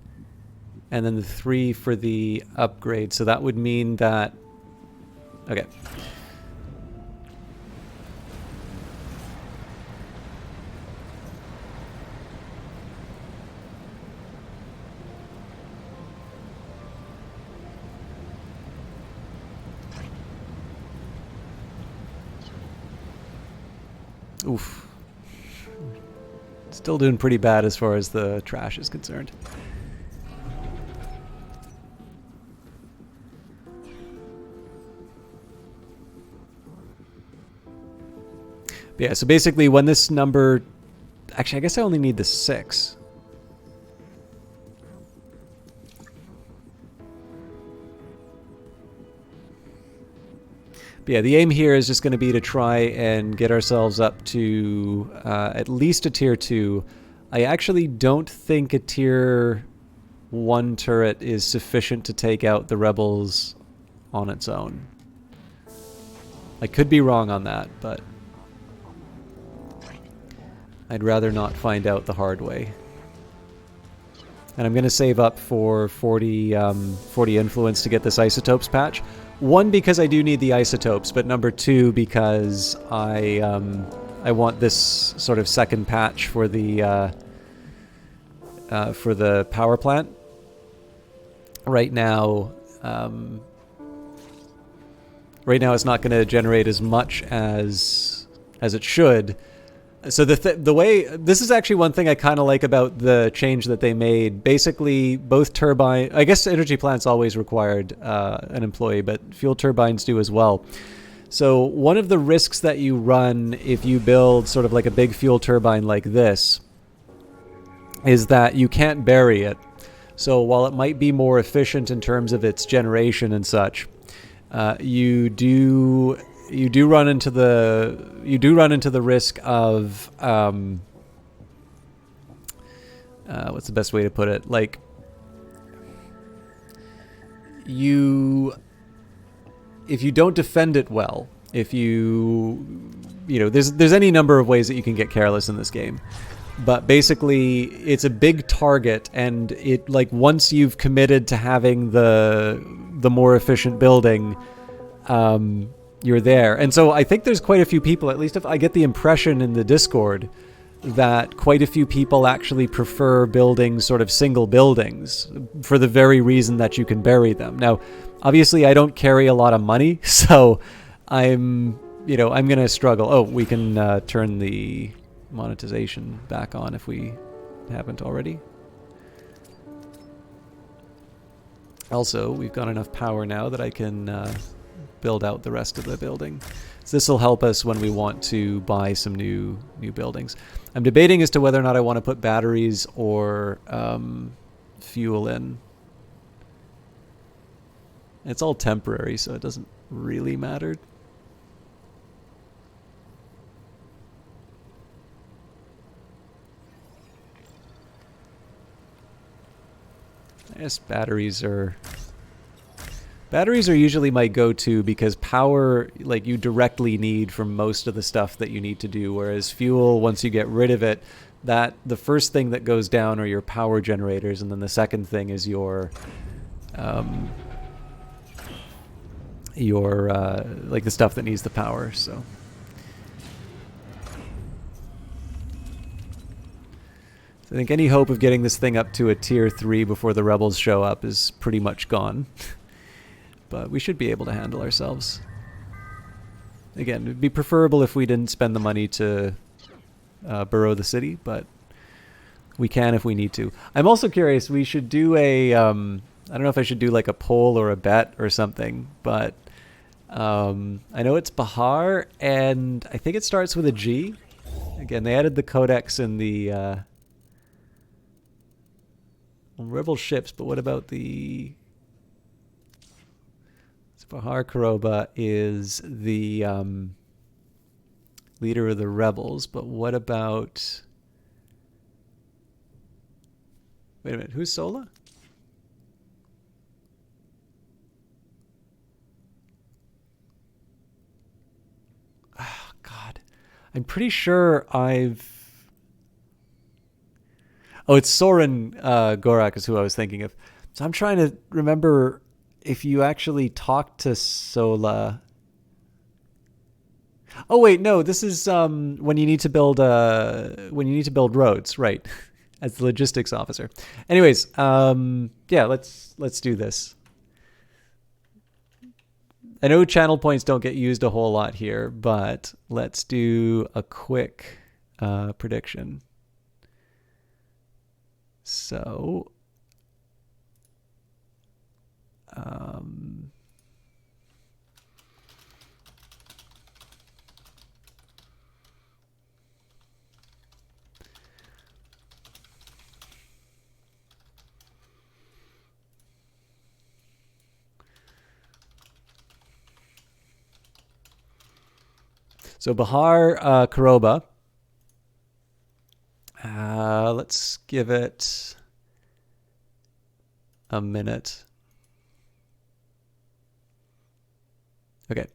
and then the 3 for the upgrade. So that would mean that... Okay. Oof. Still doing pretty bad as far as the trash is concerned. But yeah, so basically when this number... Actually, I guess I only need the 6. But yeah, the aim here is just going to be to try and get ourselves up to at least a tier 2. I actually don't think a tier 1 turret is sufficient to take out the rebels on its own. I could be wrong on that, but I'd rather not find out the hard way. And I'm going to save up for 40 influence to get this isotopes patch. One, because I do need the isotopes, but number two, because I want this sort of second patch for the power plant. Right now, it's not going to generate as much as it should. So the way, this is actually one thing I kind of like about the change that they made. Basically, both turbine, I guess energy plants always required an employee, but fuel turbines do as well. So one of the risks that you run if you build sort of like a big fuel turbine like this is that you can't bury it. So while it might be more efficient in terms of its generation and such, you do run into the risk of what's the best way to put it? Like if you don't defend it well, if there's any number of ways that you can get careless in this game. But basically, it's a big target, and it like once you've committed to having the more efficient building, you're there. And so I think there's quite a few people, at least if I get the impression in the Discord, that quite a few people actually prefer building sort of single buildings for the very reason that you can bury them. Now, obviously, I don't carry a lot of money, so I'm going to struggle. Oh, we can turn the monetization back on if we haven't already. Also, we've got enough power now that I can build out the rest of the building. So this will help us when we want to buy some new buildings. I'm debating as to whether or not I want to put batteries or fuel in. It's all temporary, so it doesn't really matter. I guess batteries are usually my go-to because power, like, you directly need for most of the stuff that you need to do, whereas fuel, once you get rid of it, that the first thing that goes down are your power generators, and then the second thing is your like the stuff that needs the power. So I think any hope of getting this thing up to a tier 3 before the rebels show up is pretty much gone. But we should be able to handle ourselves. Again, it'd be preferable if we didn't spend the money to burrow the city, but we can if we need to. I'm also curious, we should do a... I don't know if I should do like a poll or a bet or something, but I know it's Bahar, and I think it starts with a G. Again, they added the codex in the... Rebel ships, but what about the... Bahar Karoba is the leader of the rebels, but what about... Wait a minute, who's Sola? Oh, God. I'm pretty sure I've... Oh, it's Soren Gorak is who I was thinking of. So I'm trying to remember if you actually talk to Sola. Oh wait, no, this is when you need to build roads, right? As the logistics officer. Anyways, yeah, let's do this. I know channel points don't get used a whole lot here, but let's do a quick prediction. So, so Bahar Karoba. Let's give it a minute. Okay.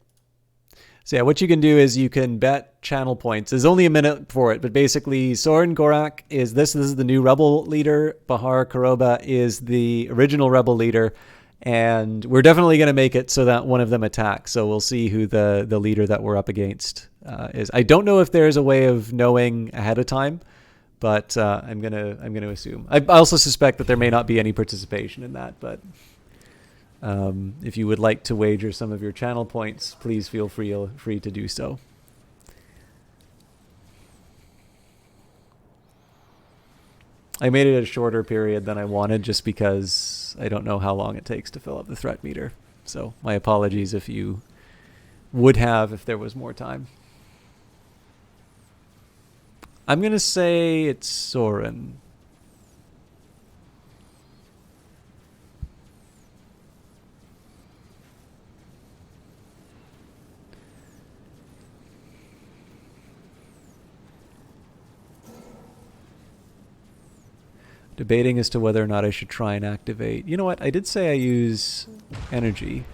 So yeah, what you can do is you can bet channel points. There's only a minute for it, but basically Soren Gorak is this. This is the new rebel leader. Bahar Karoba is the original rebel leader. And we're definitely going to make it so that one of them attacks. So we'll see who the leader that we're up against is. I don't know if there's a way of knowing ahead of time, but I'm gonna assume. I also suspect that there may not be any participation in that. But if you would like to wager some of your channel points, please feel free to do so. I made it a shorter period than I wanted just because I don't know how long it takes to fill up the threat meter. So my apologies if you would have if there was more time. I'm going to say it's Soren. Debating as to whether or not I should try and activate. You know what? I did say I use energy.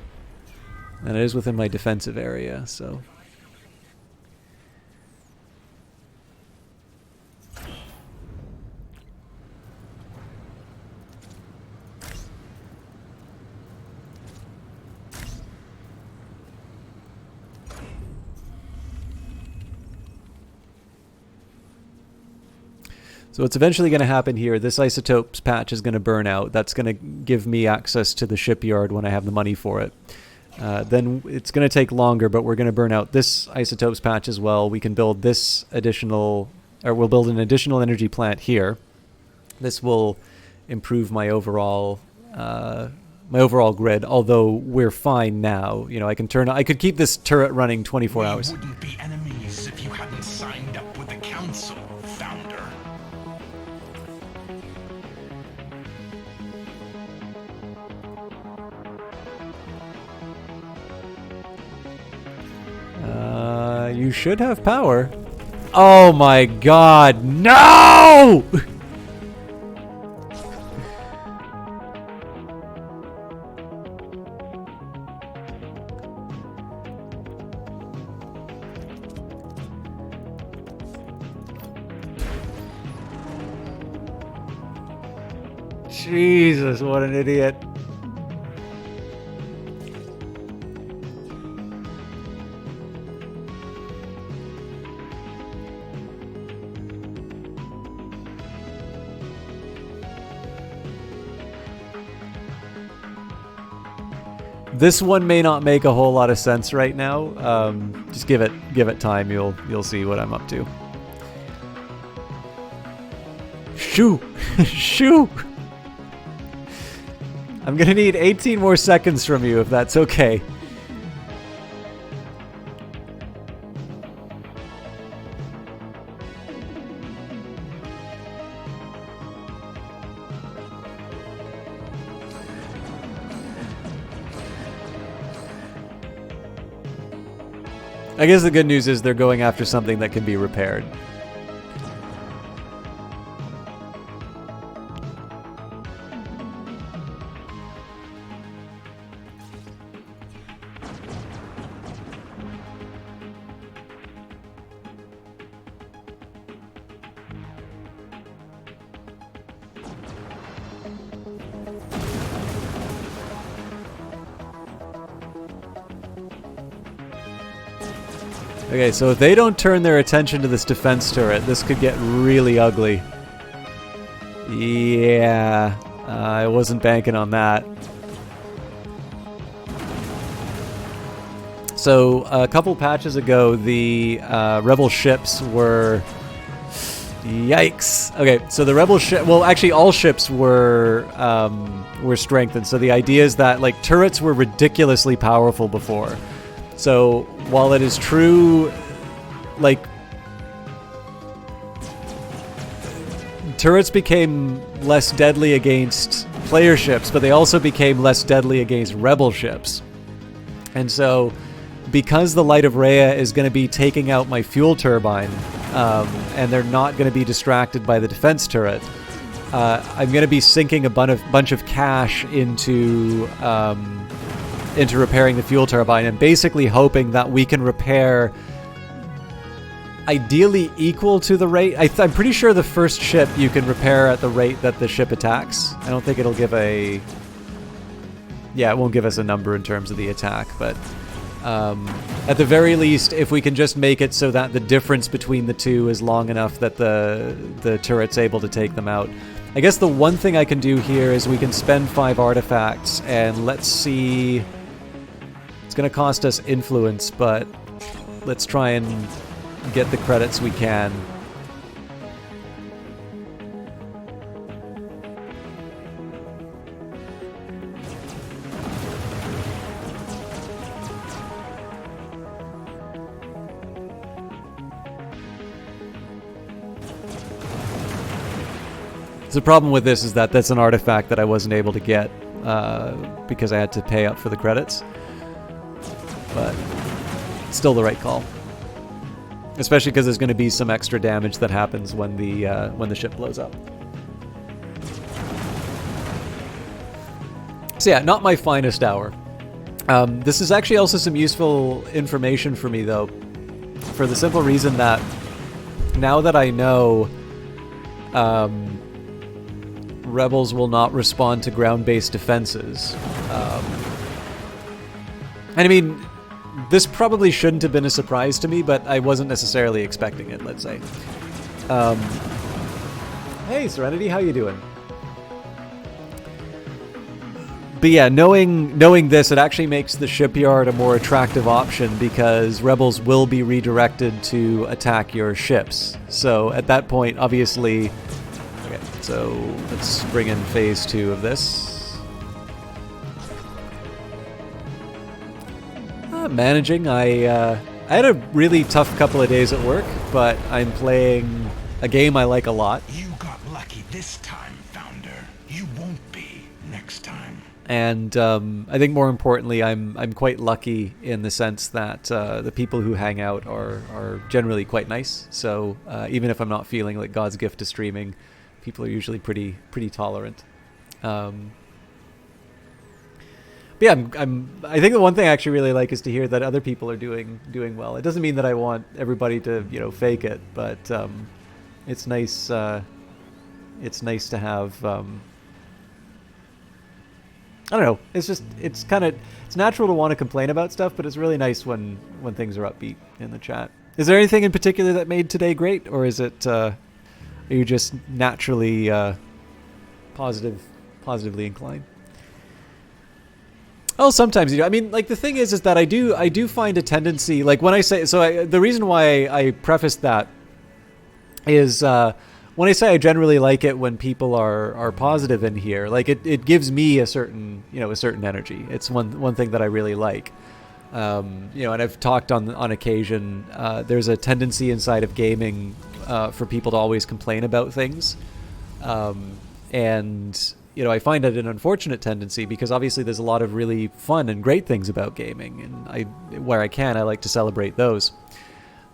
And it is within my defensive area, so... So what's eventually going to happen here, this isotopes patch is going to burn out. That's going to give me access to the shipyard when I have the money for it. Then it's going to take longer, but we're going to burn out this isotopes patch as well. We can build this additional, or we'll build an additional energy plant here. This will improve my overall grid, although we're fine now. You know, I could keep this turret running 24 hours. We wouldn't be enemies if you hadn't signed up with the Council, Founder. You should have power. Oh my god, no! Jesus, what an idiot. This one may not make a whole lot of sense right now. Just give it time. You'll see what I'm up to. Shoo! Shoo! I'm gonna need 18 more seconds from you if that's okay. I guess the good news is they're going after something that can be repaired. Okay, so if they don't turn their attention to this defense turret, this could get really ugly. Yeah, I wasn't banking on that. So a couple patches ago, the rebel ships were... Yikes. Okay, so the rebel ship... Well, actually, all ships were strengthened. So the idea is that, like, turrets were ridiculously powerful before. So while it is true, like, turrets became less deadly against player ships, but they also became less deadly against rebel ships. And so because the Light of Rhea is going to be taking out my fuel turbine, and they're not going to be distracted by the defense turret, I'm going to be sinking a bunch of cash into repairing the fuel turbine, and basically hoping that we can repair ideally equal to the rate. I'm pretty sure the first ship you can repair at the rate that the ship attacks. I don't think it'll give a... Yeah, it won't give us a number in terms of the attack, but at the very least, if we can just make it so that the difference between the two is long enough that the turret's able to take them out. I guess the one thing I can do here is we can spend 5 artifacts, and let's see... It's going to cost us influence, but let's try and get the credits we can. The problem with this is that that's an artifact that I wasn't able to get because I had to pay up for the credits. But still the right call. Especially because there's going to be some extra damage that happens when the ship blows up. So yeah, not my finest hour. This is actually also some useful information for me, though, for the simple reason that now that I know rebels will not respond to ground-based defenses. And I mean, this probably shouldn't have been a surprise to me, but I wasn't necessarily expecting it, let's say. Hey, Serenity, how you doing? But yeah, knowing this, it actually makes the shipyard a more attractive option because rebels will be redirected to attack your ships. So at that point, obviously... Okay, so let's bring in phase 2 of this. Managing, I had a really tough couple of days at work, but I'm playing a game I like a lot. You got lucky this time, Founder. You won't be next time. And I think more importantly, I'm quite lucky in the sense that the people who hang out are generally quite nice. So even if I'm not feeling like God's gift to streaming, people are usually pretty tolerant. But yeah, I think the one thing I actually really like is to hear that other people are doing well. It doesn't mean that I want everybody to fake it, but it's nice. It's nice to have. I don't know. It's natural to want to complain about stuff, but it's really nice when things are upbeat in the chat. Is there anything in particular that made today great, or is it? Are you just naturally positively inclined? Oh, sometimes you do. I mean, like the thing is that I do find a tendency, like when I say, the reason why I prefaced that is when I say I generally like it when people are positive in here, like it gives me a certain energy. It's one thing that I really like. And I've talked on occasion, there's a tendency inside of gaming for people to always complain about things. And I find it an unfortunate tendency because obviously there's a lot of really fun and great things about gaming, and where I can, I like to celebrate those.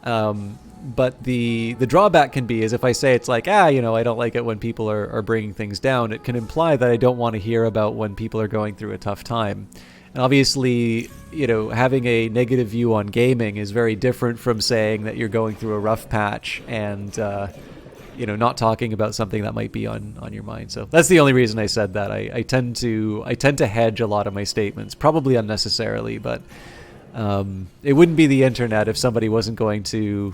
But the drawback can be is if I say it's like, I don't like it when people are bringing things down, it can imply that I don't want to hear about when people are going through a tough time. And obviously, having a negative view on gaming is very different from saying that you're going through a rough patch and not talking about something that might be on your mind. So that's the only reason I said that. I tend to hedge a lot of my statements, probably unnecessarily, but it wouldn't be the internet if somebody wasn't going to,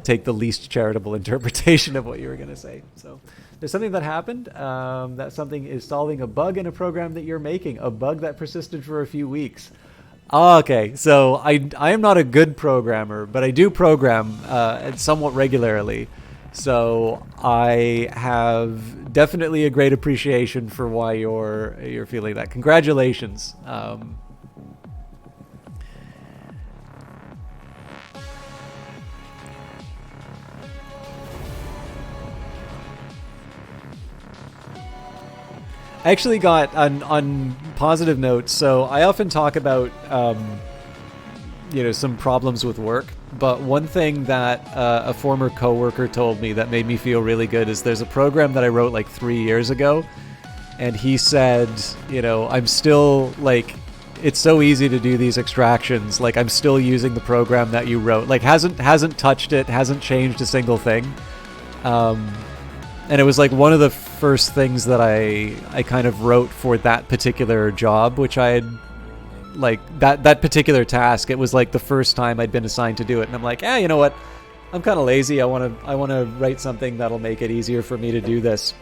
take the least charitable interpretation of what you were going to say. So there's something that happened. That something is solving a bug in a program that you're making, a bug that persisted for a few weeks. Okay, so I am not a good programmer, but I do program somewhat regularly. So I have definitely a great appreciation for why you're feeling that. Congratulations. I actually got on positive notes. So I often talk about some problems with work. But one thing that a former coworker told me that made me feel really good is there's a program that I wrote like 3 years ago, and he said, I'm still like, it's so easy to do these extractions. Like, I'm still using the program that you wrote. Like, hasn't touched it, hasn't changed a single thing. And it was like one of the first things that I kind of wrote for that particular job, which I had, like, that particular task. It was like the first time I'd been assigned to do it, and I'm like, you know what? I'm kind of lazy. I want to write something that'll make it easier for me to do this.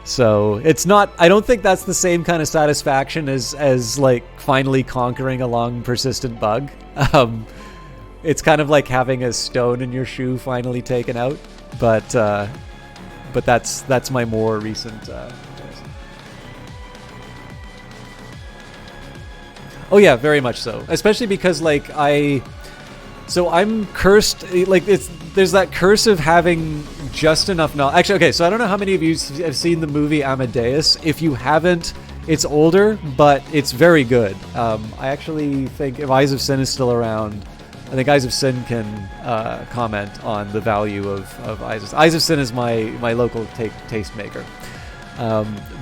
So it's not, I don't think that's the same kind of satisfaction as like finally conquering a long persistent bug. It's kind of like having a stone in your shoe finally taken out, but that's my more recent. Oh yeah, very much so. Especially because like I'm cursed. Like there's that curse of having just enough knowledge. Actually, okay. So I don't know how many of you have seen the movie Amadeus. If you haven't, it's older, but it's very good. I actually think if Eyes of Sin is still around, I think Eyes of Sin can comment on the value of Eyes of Sin. Eyes of Sin is my local taste maker.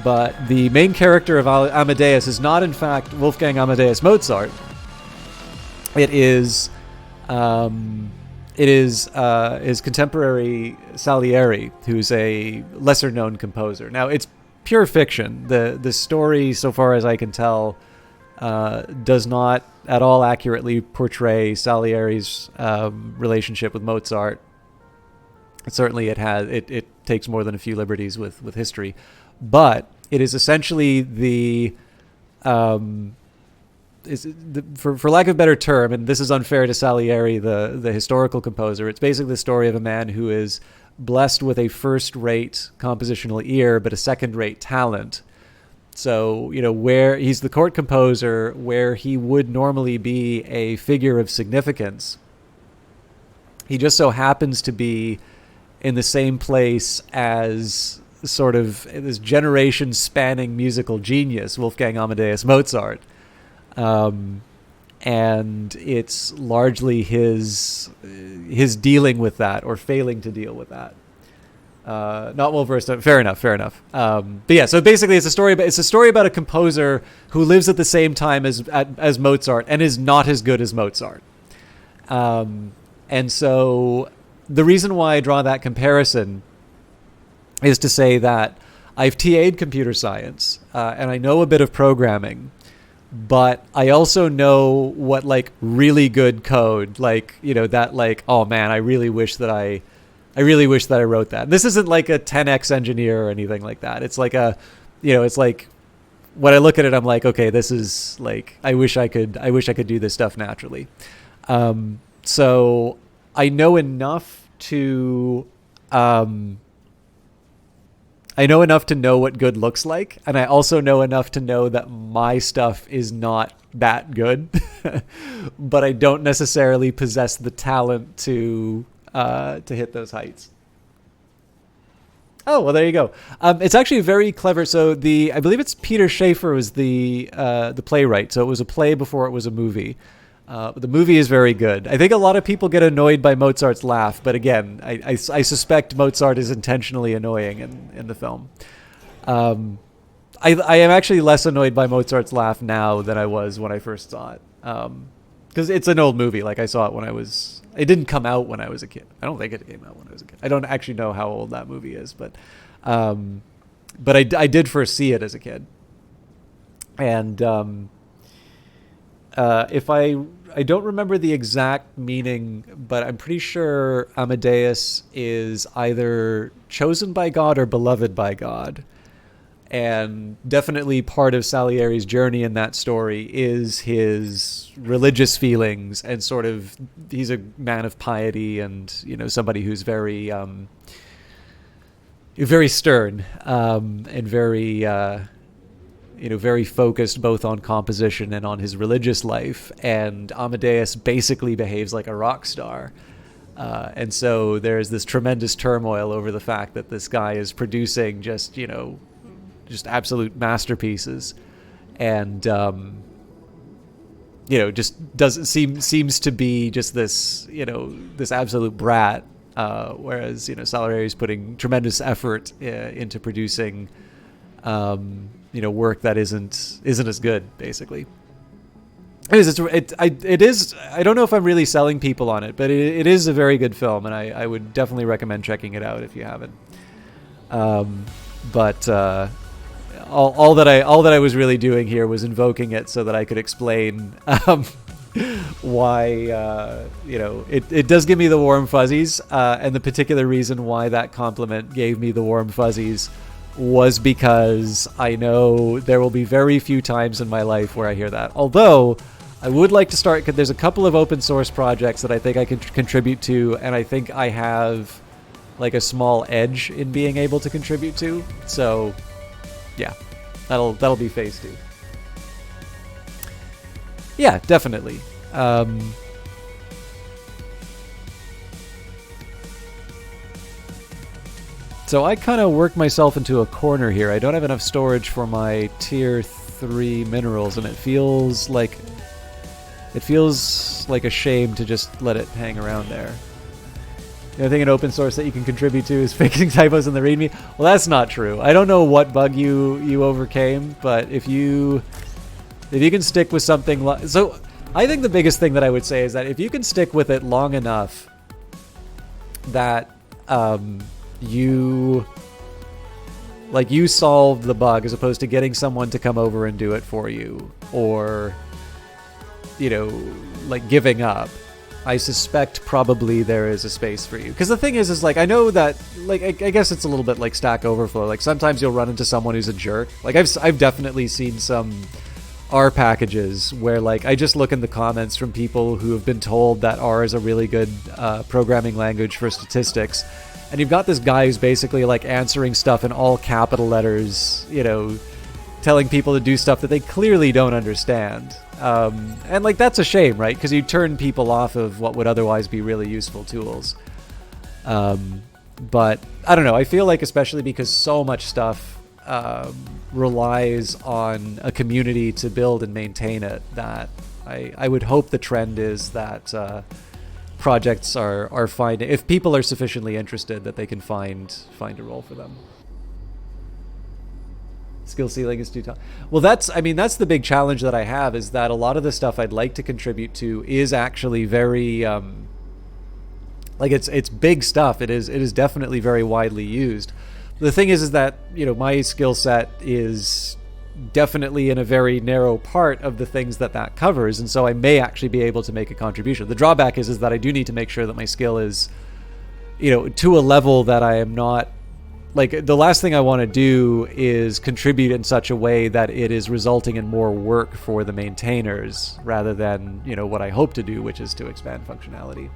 But the main character of Amadeus is not, in fact, Wolfgang Amadeus Mozart. It is his contemporary Salieri, who's a lesser-known composer. Now, it's pure fiction. The story, so far as I can tell, does not at all accurately portray Salieri's relationship with Mozart. Certainly, it takes more than a few liberties with history, but it is essentially for lack of a better term, and this is unfair to Salieri, the historical composer. It's basically the story of a man who is blessed with a first-rate compositional ear, but a second-rate talent. So, where he's the court composer, where he would normally be a figure of significance, he just so happens to be in the same place as sort of this generation-spanning musical genius, Wolfgang Amadeus Mozart. And it's largely his dealing with that, or failing to deal with that. Not well versed. Fair enough. But yeah, so basically, it's a story about a composer who lives at the same time as Mozart and is not as good as Mozart. And so the reason why I draw that comparison is to say that I've TA'd computer science, and I know a bit of programming. But I also know what like really good code, like, that like, oh man, I really wish that I wrote that. This isn't like a 10x engineer or anything like that. It's like it's like when I look at it, I'm like, okay, this is like, I wish I could do this stuff naturally. So I know enough to know what good looks like, and I also know enough to know that my stuff is not that good, but I don't necessarily possess the talent to hit those heights. Oh, well, there you go. It's actually very clever. So I believe it's Peter Schaefer was the playwright. So it was a play before it was a movie. The movie is very good. I think a lot of people get annoyed by Mozart's laugh, but again, I suspect Mozart is intentionally annoying in the film. I am actually less annoyed by Mozart's laugh now than I was when I first saw it. Because it's an old movie. Like, I saw it it didn't come out when I was a kid. I don't think it came out when I was a kid. I don't actually know how old that movie is, but I did first see it as a kid. And I don't remember the exact meaning, but I'm pretty sure Amadeus is either chosen by God or beloved by God. And definitely part of Salieri's journey in that story is his religious feelings, and sort of, he's a man of piety and, somebody who's very, very stern, and very, very focused both on composition and on his religious life. And Amadeus basically behaves like a rock star. And so there's this tremendous turmoil over the fact that this guy is producing just absolute masterpieces. And, just seems to be just this, this absolute brat. Whereas, Salieri is putting tremendous effort into producing work that isn't as good, basically. It is. I don't know if I'm really selling people on it, but it is a very good film, and I would definitely recommend checking it out if you haven't. But all that I was really doing here was invoking it so that I could explain why it does give me the warm fuzzies, and the particular reason why that compliment gave me the warm fuzzies was because I know there will be very few times in my life where I hear that. Although I would like to start, because there's a couple of open source projects that I think I can contribute to, and I think I have like a small edge in being able to contribute to. So yeah, that'll be phase 2. Yeah, definitely. So I kind of worked myself into a corner here. I don't have enough storage for my tier 3 minerals, and it feels like a shame to just let it hang around there. The only thing in open source that you can contribute to is fixing typos in the README. Well, that's not true. I don't know what bug you overcame, but if you can stick with something, so I think the biggest thing that I would say is that if you can stick with it long enough that you solved the bug as opposed to getting someone to come over and do it for you, or like giving up, I suspect probably there is a space for you. Because the thing is like, I know that, like, I guess it's a little bit like Stack Overflow. Like sometimes you'll run into someone who's a jerk. Like I've definitely seen some R packages where like I just look in the comments from people who have been told that R is a really good programming language for statistics. And you've got this guy who's basically like answering stuff in all capital letters, telling people to do stuff that they clearly don't understand. And like that's a shame, right? Because you turn people off of what would otherwise be really useful tools. But I don't know. I feel like, especially because so much stuff relies on a community to build and maintain it, that I would hope the trend is that projects are finding, if people are sufficiently interested, that they can find a role for them. Skill ceiling is too tough. Well, that's the big challenge that I have, is that a lot of the stuff I'd like to contribute to is actually very like it's big stuff. It is definitely very widely used. The thing is that my skill set is definitely in a very narrow part of the things that covers, and so I may actually be able to make a contribution. The drawback is that I do need to make sure that my skill is to a level that I am not, like, the last thing I want to do is contribute in such a way that it is resulting in more work for the maintainers rather than what I hope to do, which is to expand functionality.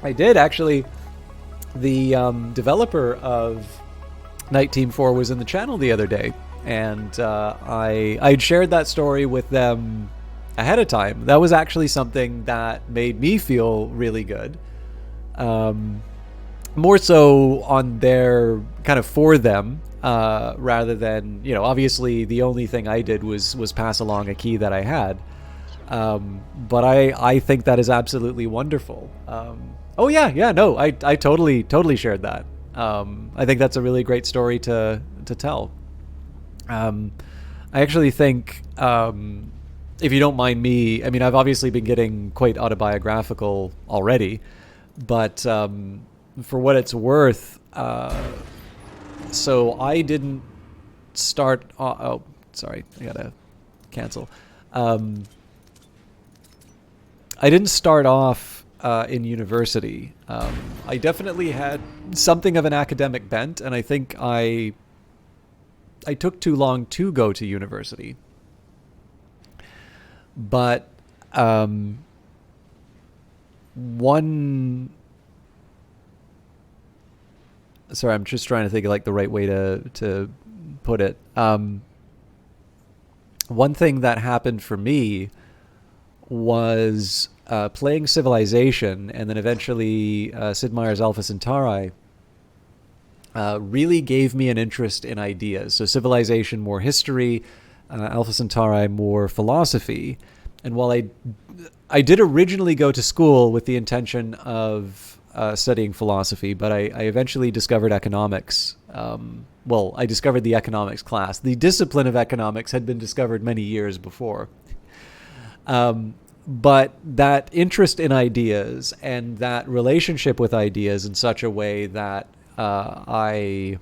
I did actually. The developer of Night Team 4 was in the channel the other day, and I'd shared that story with them ahead of time. That was actually something that made me feel really good. More so on their kind of for them, rather than obviously the only thing I did was pass along a key that I had. But I think that is absolutely wonderful. Oh yeah, no, I totally shared that. I think that's a really great story to tell. I actually think, if you don't mind me, I've obviously been getting quite autobiographical already, but for what it's worth, so I didn't start. Oh, sorry, I gotta cancel. I didn't start off in university. I definitely had something of an academic bent, and I think I took too long to go to university. But sorry, I'm just trying to think of like the right way to put it. One thing that happened for me was playing Civilization, and then eventually Sid Meier's Alpha Centauri really gave me an interest in ideas. So Civilization, more history, Alpha Centauri, more philosophy. And while I did originally go to school with the intention of studying philosophy, but I eventually discovered economics. Well, I discovered the economics class. The discipline of economics had been discovered many years before. But that interest in ideas and that relationship with ideas in such a way that I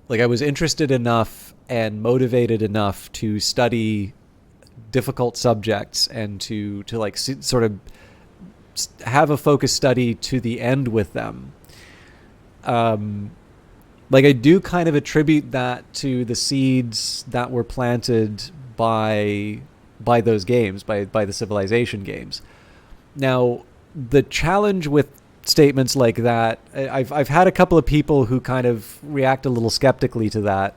was interested enough and motivated enough to study difficult subjects and to like sort of have a focused study to the end with them. Like I do kind of attribute that to the seeds that were planted by those games, by the Civilization games. Now, the challenge with statements like that, I've had a couple of people who kind of react a little skeptically to that,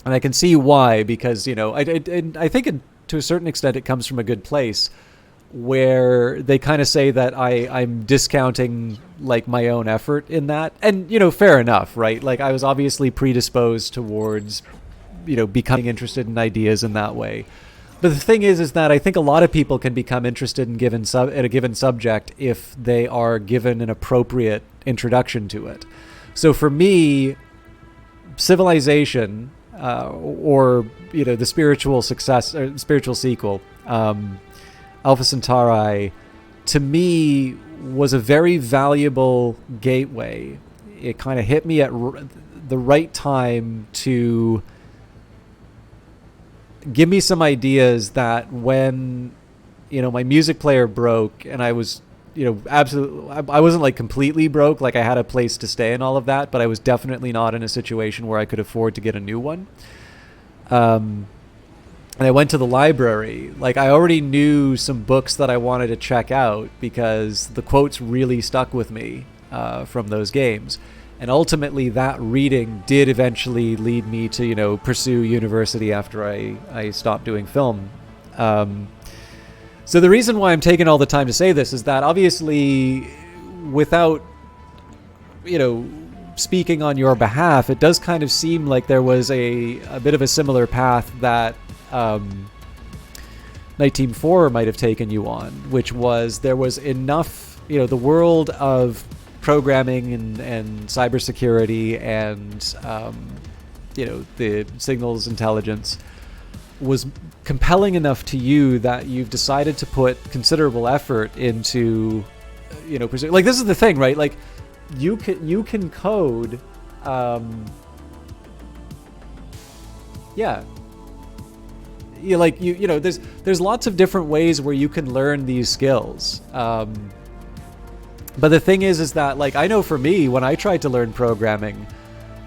and I can see why, because I think to a certain extent it comes from a good place, where they kind of say that I'm discounting like my own effort in that, and fair enough, right? Like I was obviously predisposed towards becoming interested in ideas in that way. But the thing is that I think a lot of people can become interested in a given subject if they are given an appropriate introduction to it. So for me, Civilization, or the spiritual sequel, Alpha Centauri, to me was a very valuable gateway. It kind of hit me at the right time to give me some ideas that when my music player broke and I was absolutely, I wasn't like completely broke, like I had a place to stay and all of that, but I was definitely not in a situation where I could afford to get a new one. And I went to the library. Like I already knew some books that I wanted to check out because the quotes really stuck with me from those games. And ultimately, that reading did eventually lead me to, pursue university after I stopped doing film. So the reason why I'm taking all the time to say this is that obviously, without, speaking on your behalf, it does kind of seem like there was a bit of a similar path that Night Team 4 might have taken you on, which was there was enough, the world of programming and cybersecurity and the signals intelligence was compelling enough to you that you've decided to put considerable effort into pursuing. Like this is the thing, right? Like you can code there's lots of different ways where you can learn these skills. But the thing is that, like, I know for me, when I tried to learn programming,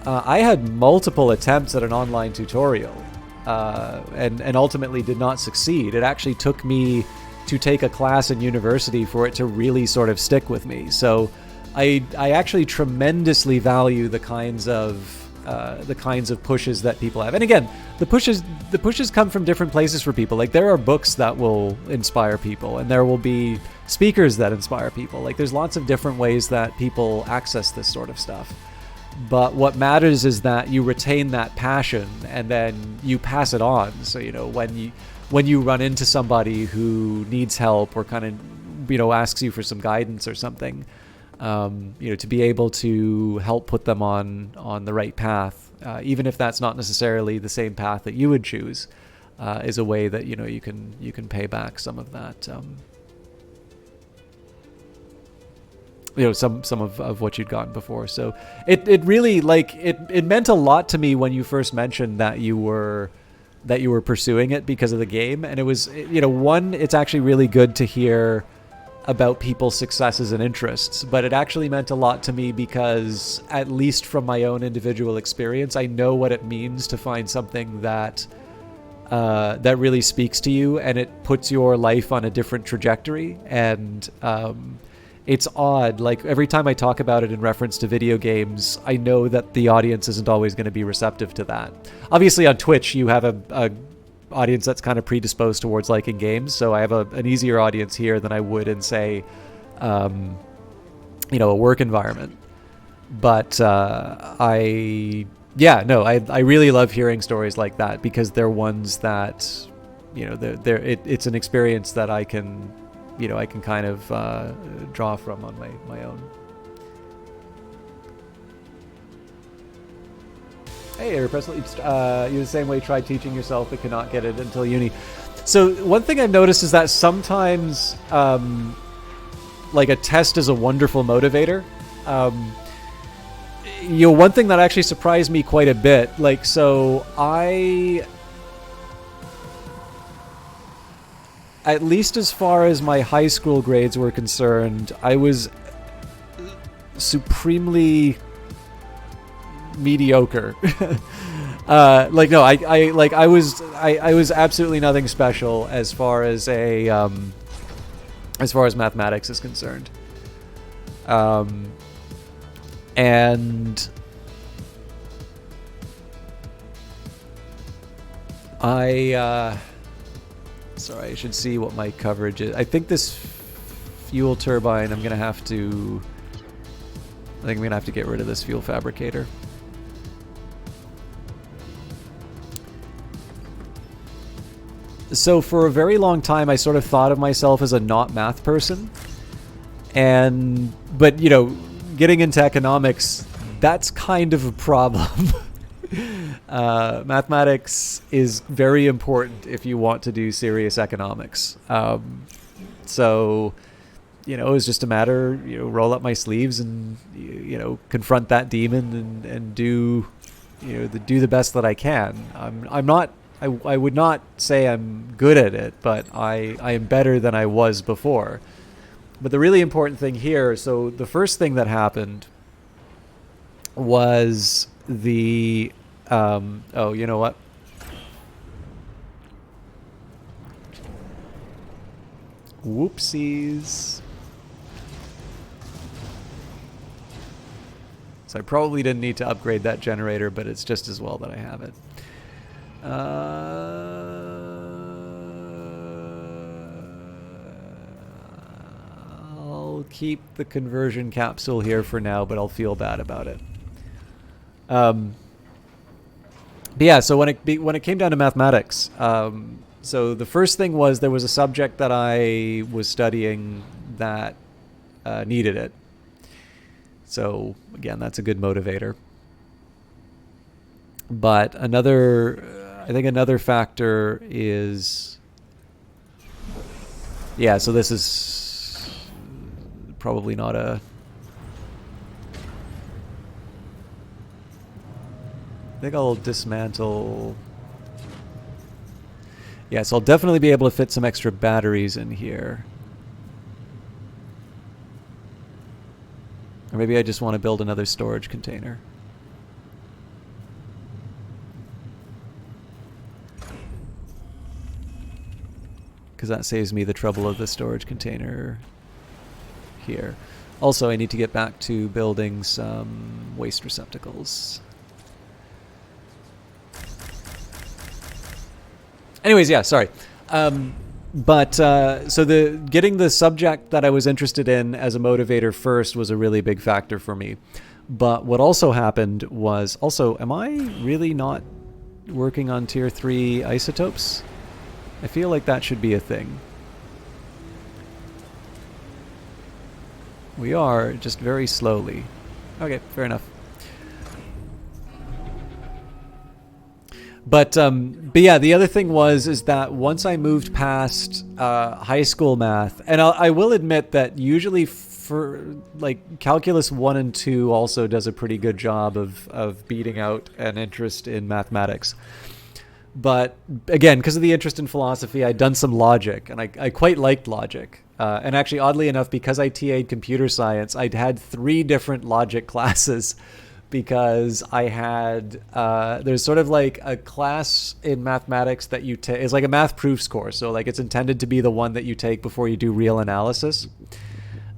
I had multiple attempts at an online tutorial and ultimately did not succeed. It actually took me to take a class in university for it to really sort of stick with me. So I actually tremendously value the kinds of pushes that people have. And again, the pushes come from different places for people. Like there are books that will inspire people, and there will be speakers that inspire people. Like there's lots of different ways that people access this sort of stuff. But what matters is that you retain that passion and then you pass it on. So when you run into somebody who needs help or kind of asks you for some guidance or something, to be able to help put them on the right path, even if that's not necessarily the same path that you would choose, is a way that you can pay back some of that, some of what you'd gotten before. So it really, like, it meant a lot to me when you first mentioned that you were pursuing it because of the game, and it was one, it's actually really good to hear about people's successes and interests, but it actually meant a lot to me because, at least from my own individual experience, I know what it means to find something that really speaks to you and it puts your life on a different trajectory. And it's odd, like every time I talk about it in reference to video games, I know that the audience isn't always going to be receptive to that. Obviously on Twitch you have a audience that's kind of predisposed towards liking games, so I have an easier audience here than I would in, say, a work environment. But I yeah, no, I really love hearing stories like that, because they're ones that, you know, it's an experience that I can, you know, I can kind of draw from on my own. Hey, Air Presley, you're the same way. Try teaching yourself, but cannot get it until uni. So one thing I've noticed is that sometimes, like, a test is a wonderful motivator. You know, one thing that actually surprised me quite a bit, like, so at least as far as my high school grades were concerned, I was supremely mediocre. Like, no, I was absolutely nothing special as far as mathematics is concerned. And sorry, I should see what my coverage is. I think this fuel turbine, I think I'm gonna have to get rid of this fuel fabricator. So for a very long time, I sort of thought of myself as a not math person. But, you know, getting into economics, that's kind of a problem. Mathematics is very important if you want to do serious economics. So, you know, it was just a matter, you know, roll up my sleeves and, you know, confront that demon and do, you know, do the best that I can. I would not say I'm good at it, but I am better than I was before. But the really important thing here, so the first thing that happened was the, oh, you know what? Whoopsies. So I probably didn't need to upgrade that generator, but it's just as well that I have it. I'll keep the conversion capsule here for now, but I'll feel bad about it. But yeah, so when it came down to mathematics, so the first thing was there was a subject that I was studying that needed it. So again, that's a good motivator. But I think another factor is, yeah, so this is probably not a, I think I'll dismantle, yeah, so I'll definitely be able to fit some extra batteries in here. Or maybe I just want to build another storage container. Because that saves me the trouble of the storage container here. Also, I need to get back to building some waste receptacles. Anyways, yeah, sorry. So getting the subject that I was interested in as a motivator first was a really big factor for me. But what also happened was, also, am I really not working on tier 3 isotopes? I feel like that should be a thing. We are, just very slowly. Okay, fair enough. But yeah, the other thing is that once I moved past high school math, and I will admit that usually for like calculus 1 and 2 also does a pretty good job of beating out an interest in mathematics. But again, because of the interest in philosophy, I'd done some logic, and I quite liked logic. And actually, oddly enough, because I TA'd computer science, I'd had 3 different logic classes, because I had, there's sort of like a class in mathematics that you take. It's like a math proofs course. So like it's intended to be the one that you take before you do real analysis.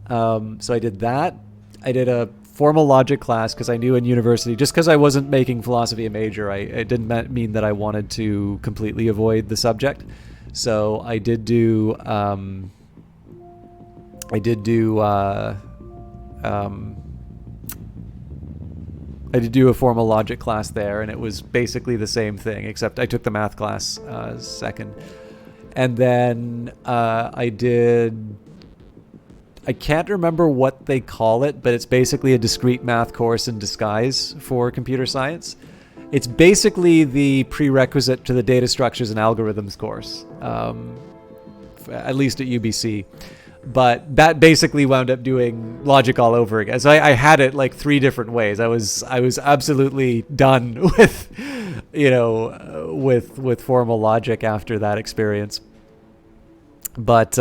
So I did that. I did a formal logic class because I knew in university, just because I wasn't making philosophy a major, it didn't mean that I wanted to completely avoid the subject. So I did do I did do a formal logic class there, and it was basically the same thing, except I took the math class second. And then I can't remember what they call it, but it's basically a discrete math course in disguise for computer science. It's basically the prerequisite to the data structures and algorithms course, at least at UBC. But that basically wound up doing logic all over again. So I had it like 3 different ways. I was absolutely done with, with formal logic after that experience. But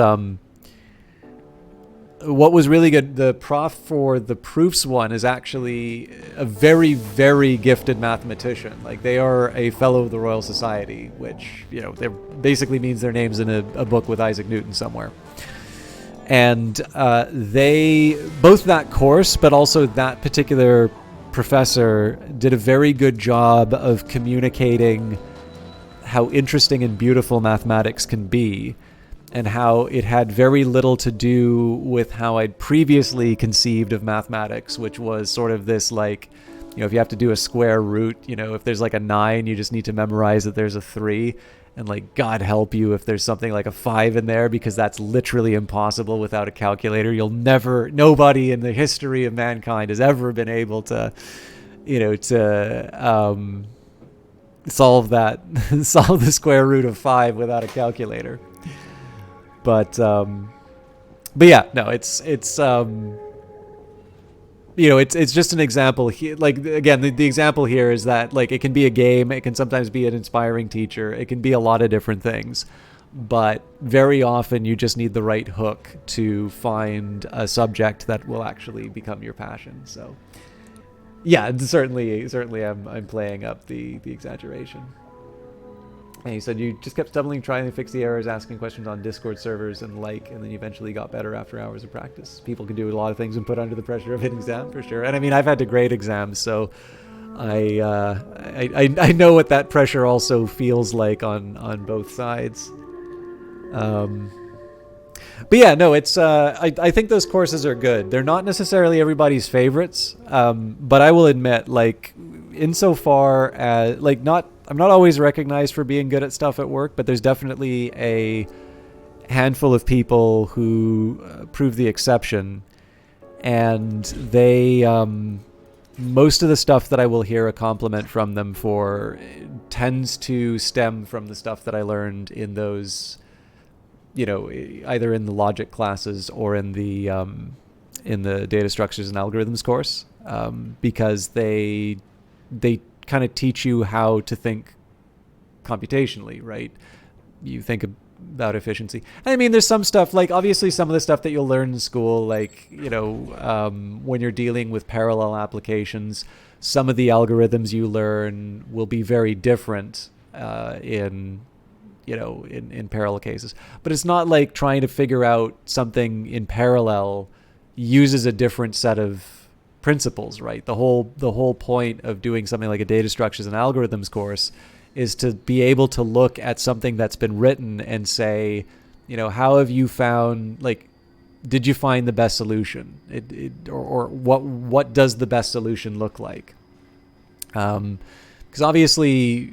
what was really good, the prof for the proofs one is actually a very, very gifted mathematician. Like, they are a fellow of the Royal Society, which, basically means their name's in a book with Isaac Newton somewhere. And they, both that course, but also that particular professor, did a very good job of communicating how interesting and beautiful mathematics can be, and how it had very little to do with how I'd previously conceived of mathematics, which was sort of this, like, if you have to do a square root, if there's like a 9, you just need to memorize that there's a 3. And, like, God help you if there's something like a 5 in there, because that's literally impossible without a calculator. Nobody in the history of mankind has ever been able to, solve the square root of 5 without a calculator. But yeah, no, it's just an example. Like, again, the example here is that, like, it can be a game, it can sometimes be an inspiring teacher, it can be a lot of different things, but very often you just need the right hook to find a subject that will actually become your passion. So yeah, certainly I'm playing up the exaggeration. And you said you just kept stumbling, trying to fix the errors, asking questions on Discord servers and then you eventually got better after hours of practice. People can do a lot of things when put under the pressure of an exam, for sure. And I mean, I've had to grade exams, so I know what that pressure also feels like on both sides. But yeah, no, it's I think those courses are good. They're not necessarily everybody's favorites, but I will admit, like, insofar as, like, I'm not always recognized for being good at stuff at work, but there's definitely a handful of people who prove the exception, and they most of the stuff that I will hear a compliment from them for tends to stem from the stuff that I learned in those, either in the logic classes or in the data structures and algorithms course, because they kind of teach you how to think computationally, right? You think about efficiency. I mean, there's some stuff, like, obviously some of the stuff that you'll learn in school, like, when you're dealing with parallel applications, some of the algorithms you learn will be very different in parallel cases. But it's not like trying to figure out something in parallel uses a different set of principles, right? The whole point of doing something like a data structures and algorithms course is to be able to look at something that's been written and say, how have you found, like, did you find the best solution? Or what does the best solution look like? Because obviously,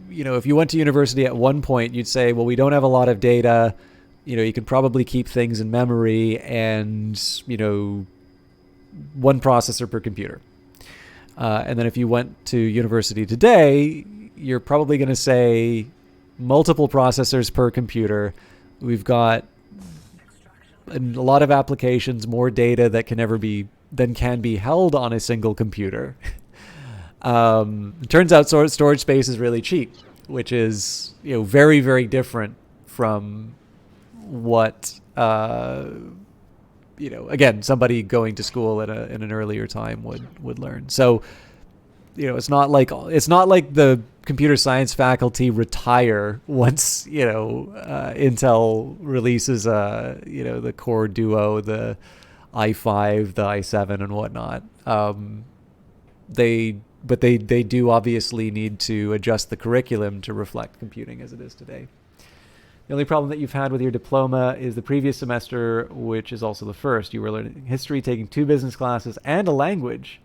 if you went to university at one point, you'd say, well, we don't have a lot of data. You can probably keep things in memory, and one processor per computer. And then if you went to university today, you're probably going to say multiple processors per computer. We've got a lot of applications, more data that can be held on a single computer. It turns out storage space is really cheap, which is very, very different from what again, somebody going to school in an earlier time would learn. So, it's not like the computer science faculty retire once, Intel releases, the Core Duo, the i5, the i7 and whatnot. They do obviously need to adjust the curriculum to reflect computing as it is today. The only problem that you've had with your diploma is the previous semester, which is also the first. You were learning history, taking 2 business classes, and a language.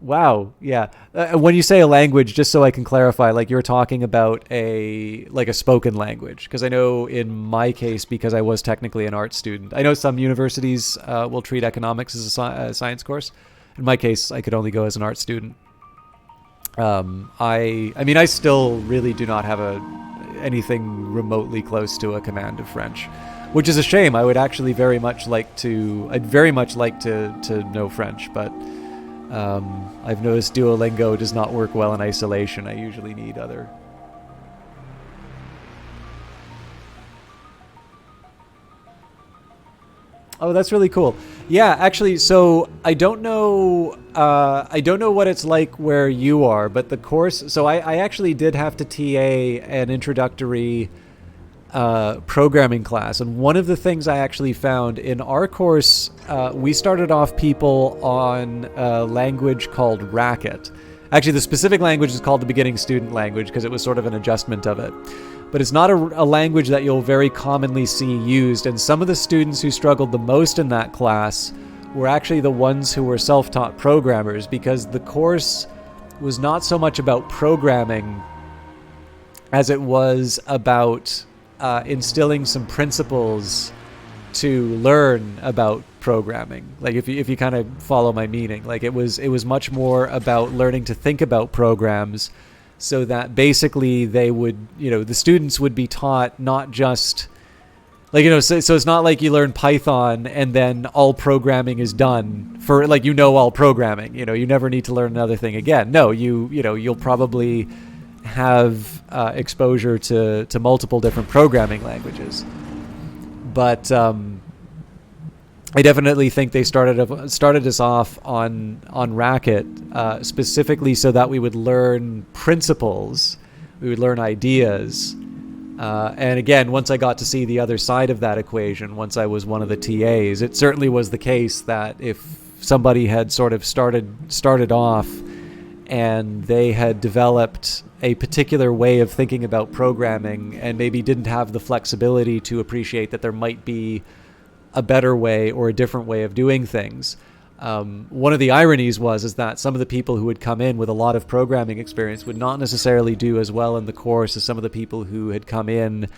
Wow. Yeah. When you say a language, just so I can clarify, like you're talking about a spoken language, because I know in my case, because I was technically an art student, I know some universities will treat economics as a science course. In my case, I could only go as an art student. I mean, I still really do not have anything remotely close to a command of French, which is a shame. I would actually very much like to know French, but I've noticed Duolingo does not work well in isolation. I usually need other. Oh, that's really cool. Yeah, actually, so I don't know what it's like where you are, but the course. So I actually did have to TA an introductory programming class, and one of the things I actually found in our course, we started off people on a language called Racket. Actually, the specific language is called the beginning student language because it was sort of an adjustment of it. But it's not a language that you'll very commonly see used, and some of the students who struggled the most in that class were actually the ones who were self-taught programmers, because the course was not so much about programming as it was about instilling some principles to learn about programming. Like if you kind of follow my meaning, like it was much more about learning to think about programs, so that basically they would, the students would be taught not just like, so it's not like you learn Python and then all programming is done for like, all programming, you never need to learn another thing again. No, you'll probably have exposure to multiple different programming languages. But I definitely think they started us off on Racket specifically so that we would learn principles, we would learn ideas, and again, once I got to see the other side of that equation, once I was one of the TAs, it certainly was the case that if somebody had sort of started off and they had developed a particular way of thinking about programming and maybe didn't have the flexibility to appreciate that there might be a better way or a different way of doing things. One of the ironies is that some of the people who would come in with a lot of programming experience would not necessarily do as well in the course as some of the people who had come in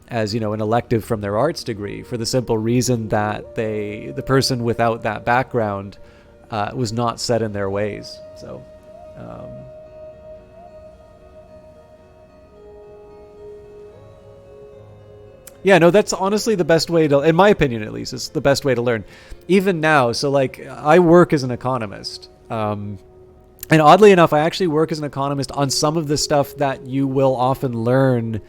as, an elective from their arts degree, for the simple reason that the person without that background was not set in their ways. So yeah, no, that's honestly the best way to, in my opinion at least, is the best way to learn. Even now, so like I work as an economist. And oddly enough, I actually work as an economist on some of the stuff that you will often learn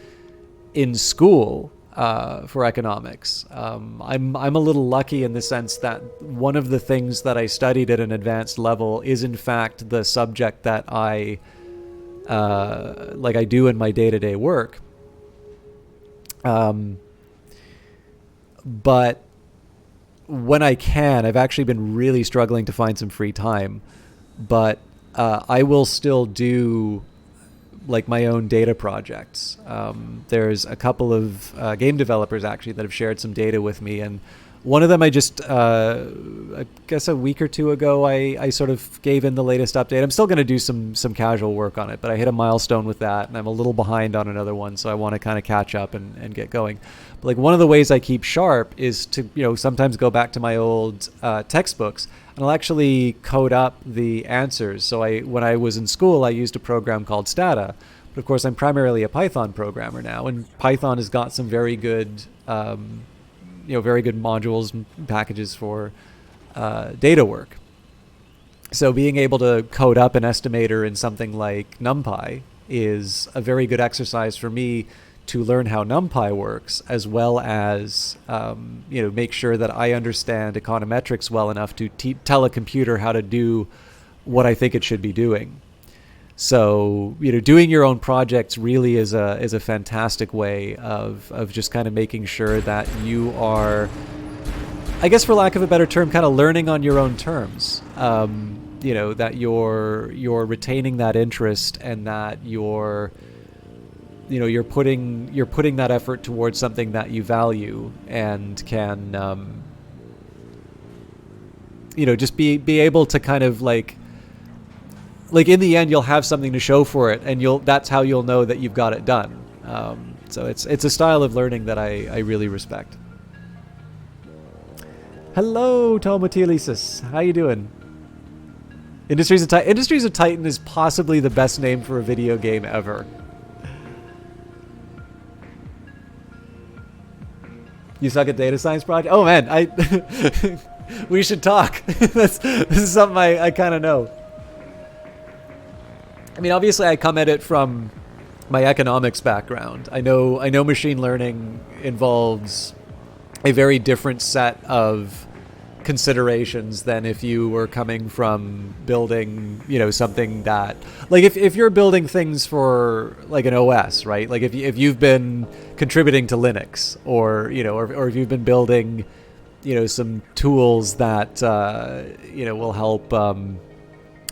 in school for economics. I'm a little lucky in the sense that one of the things that I studied at an advanced level is in fact the subject that I do in my day-to-day work. But when I can, I've actually been really struggling to find some free time, but I will still do like my own data projects. There's a couple of game developers actually that have shared some data with me, and one of them I just, I guess a week or two ago, I sort of gave in the latest update. I'm still going to do some casual work on it, but I hit a milestone with that, and I'm a little behind on another one, so I want to kind of catch up and get going. But like one of the ways I keep sharp is to, sometimes go back to my old textbooks, and I'll actually code up the answers. So when I was in school, I used a program called Stata, but of course I'm primarily a Python programmer now, and Python has got some very good very good modules and packages for data work. So being able to code up an estimator in something like NumPy is a very good exercise for me to learn how NumPy works, as well as make sure that I understand econometrics well enough to tell a computer how to do what I think it should be doing. So, doing your own projects really is a fantastic way of just kind of making sure that you are, I guess for lack of a better term, kind of learning on your own terms. That you're retaining that interest, and that you're putting that effort towards something that you value, and can just be able to kind of like like in the end, you'll have something to show for it, and that's how you'll know that you've got it done. So it's a style of learning that I really respect. Hello, Tomotilisis. How you doing? Industries of Titan is possibly the best name for a video game ever. You suck at data science project? Oh man, we should talk. This is something I kind of know. I mean, obviously I come at it from my economics background. I know machine learning involves a very different set of considerations than if you were coming from building, something that, like if you're building things for like an OS, right? Like if you've been contributing to Linux, or or if you've been building, some tools that will help,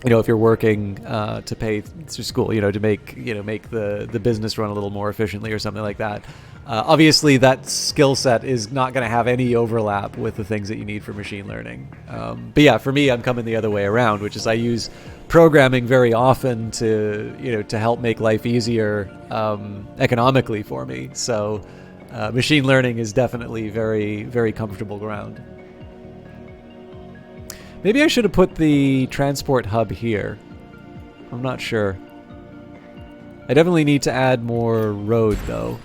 if you're working to pay through school, to make the business run a little more efficiently or something like that. Obviously, that skill set is not going to have any overlap with the things that you need for machine learning. But yeah, for me, I'm coming the other way around, which is I use programming very often to help make life easier economically for me. So machine learning is definitely very, very comfortable ground. Maybe I should have put the transport hub here. I'm not sure. I definitely need to add more road, though.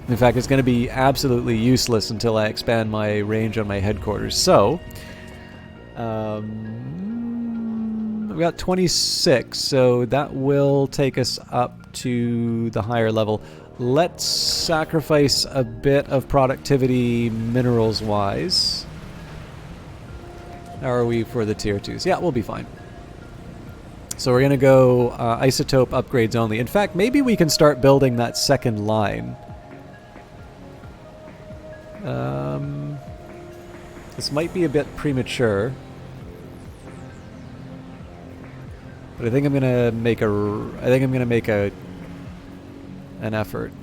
In fact, it's going to be absolutely useless until I expand my range on my headquarters. So, we got 26, so that will take us up to the higher level. Let's sacrifice a bit of productivity minerals-wise. How are we for the tier 2s? Yeah, we'll be fine. So we're going to go isotope upgrades only. In fact, maybe we can start building that second line. This might be a bit premature, but I think I'm gonna make an effort.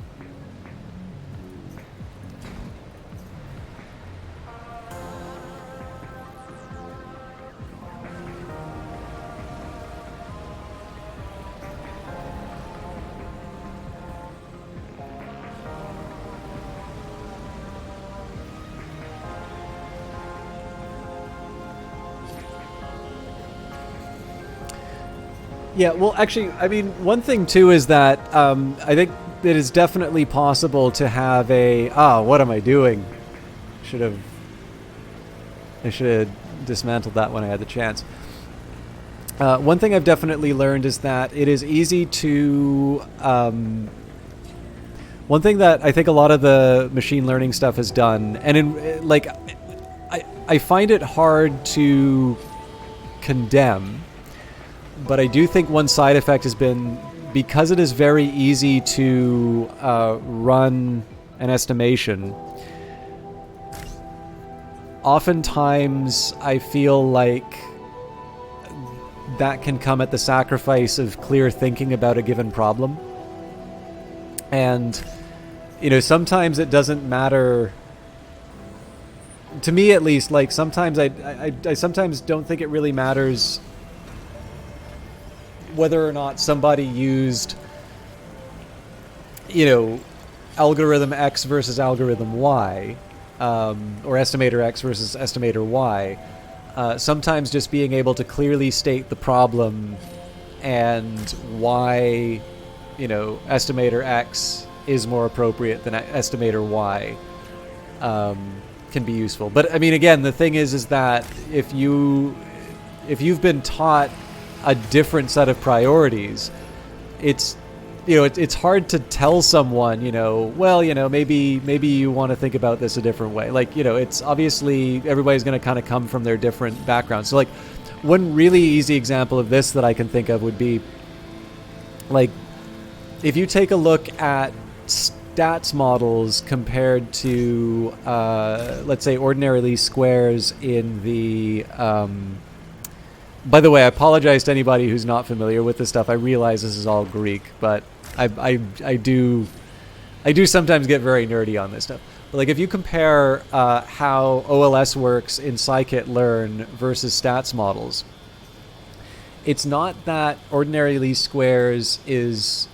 Yeah, well, actually, I mean, one thing, too, is that I think it is definitely possible to have a... what am I doing? I should have dismantled that when I had the chance. One thing I've definitely learned is that it is easy to... one thing that I think a lot of the machine learning stuff has done, and I find it hard to condemn, but I do think one side effect has been, because it is very easy to run an estimation, oftentimes I feel like that can come at the sacrifice of clear thinking about a given problem. And, sometimes it doesn't matter, to me at least, like sometimes I sometimes don't think it really matters whether or not somebody used, algorithm X versus algorithm Y, or estimator X versus estimator Y. Sometimes just being able to clearly state the problem and why, estimator X is more appropriate than estimator Y can be useful. But I mean, again, the thing is that if you've been taught a different set of priorities, it's hard to tell someone, maybe you want to think about this a different way. Like, it's obviously everybody's going to kind of come from their different backgrounds. So like one really easy example of this that I can think of would be like, if you take a look at stats models compared to, let's say, ordinary least squares in the, by the way, I apologize to anybody who's not familiar with this stuff. I realize this is all Greek, but I do sometimes get very nerdy on this stuff. But like if you compare how OLS works in scikit-learn versus stats models, it's not that ordinary least squares is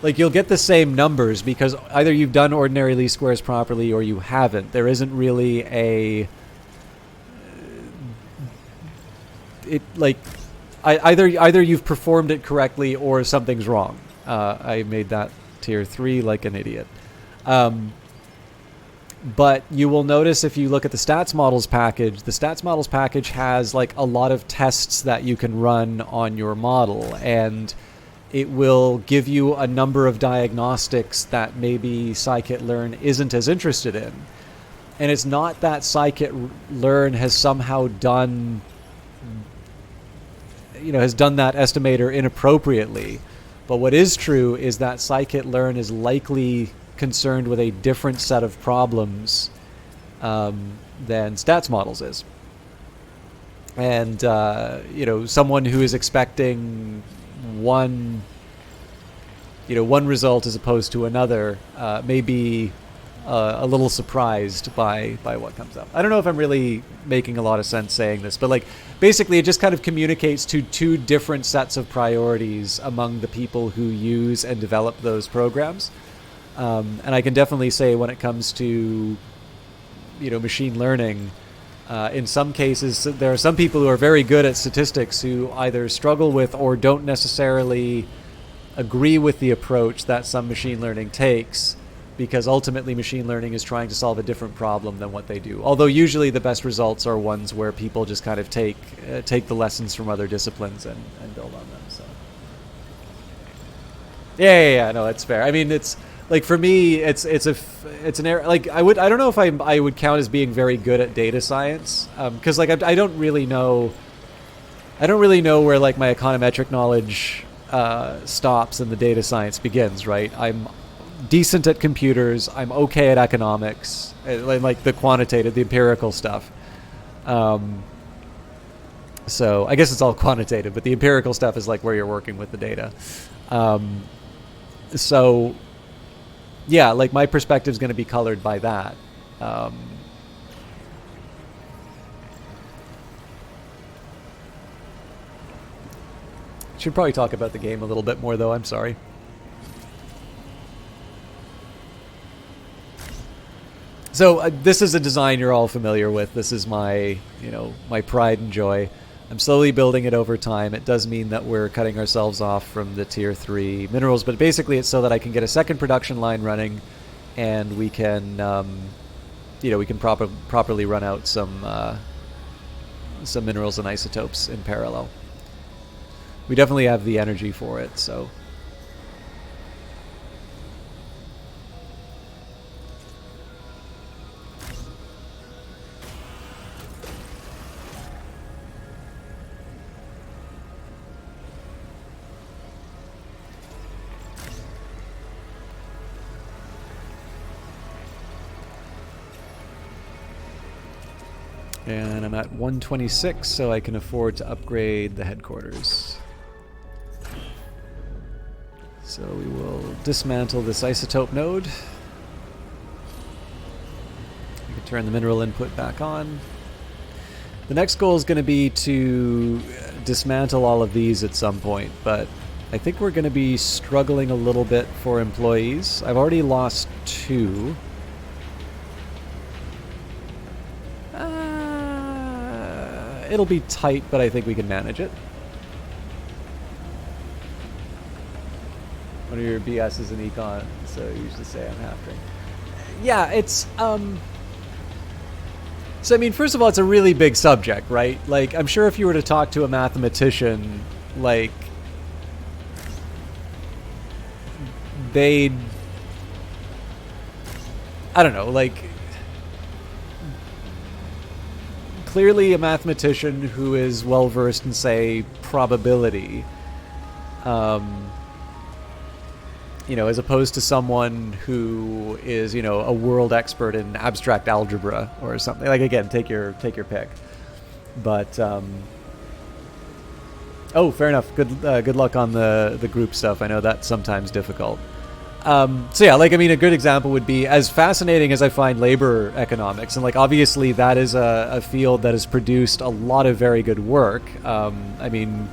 like you'll get the same numbers because either you've done ordinary least squares properly or you haven't. There isn't really a either you've performed it correctly or something's wrong. I made that tier 3 like an idiot. But you will notice if you look at the stats models package, the stats models package has like a lot of tests that you can run on your model, and it will give you a number of diagnostics that maybe scikit-learn isn't as interested in. And it's not that scikit-learn has somehow done that estimator inappropriately. But what is true is that scikit-learn is likely concerned with a different set of problems than stats models is. And, someone who is expecting one result as opposed to another may be a little surprised by what comes up. I don't know if I'm really making a lot of sense saying this, but like basically it just kind of communicates to two different sets of priorities among the people who use and develop those programs. And I can definitely say when it comes to, machine learning, in some cases, there are some people who are very good at statistics who either struggle with or don't necessarily agree with the approach that some machine learning takes, because ultimately machine learning is trying to solve a different problem than what they do. Although usually the best results are ones where people just kind of take the lessons from other disciplines and build on them. So yeah, no, that's fair. I mean, it's like for me, it's an area. Like I don't know if I would count as being very good at data science, because like I don't really know where like my econometric knowledge stops and the data science begins. Right, I'm decent at computers. I'm okay at economics, like the quantitative, the empirical stuff. So I guess it's all quantitative, but the empirical stuff is like where you're working with the data. So yeah, like my perspective is going to be colored by that. Should probably talk about the game a little bit more, though. I'm sorry. So this is a design you're all familiar with. This is my, my pride and joy. I'm slowly building it over time. It does mean that we're cutting ourselves off from the tier 3 minerals, but basically it's so that I can get a second production line running, and we can, we can properly run out some minerals and isotopes in parallel. We definitely have the energy for it, so. And I'm at 126, so I can afford to upgrade the headquarters. So we will dismantle this isotope node. We can turn the mineral input back on. The next goal is going to be to dismantle all of these at some point, but I think we're going to be struggling a little bit for employees. I've already lost 2. It'll be tight, but I think we can manage it. One of your BS is an econ, so you usually say I'm half-trained. Yeah, it's, So, I mean, first of all, it's a really big subject, right? Like, I'm sure if you were to talk to a mathematician, like, they'd... I don't know, like... Clearly a mathematician who is well-versed in, say, probability, as opposed to someone who is, a world expert in abstract algebra or something. Like, again, take your pick. But, oh, fair enough. Good luck on the group stuff. I know that's sometimes difficult. So yeah, like, I mean, a good example would be, as fascinating as I find labor economics, and like obviously that is a field that has produced a lot of very good work. I mean,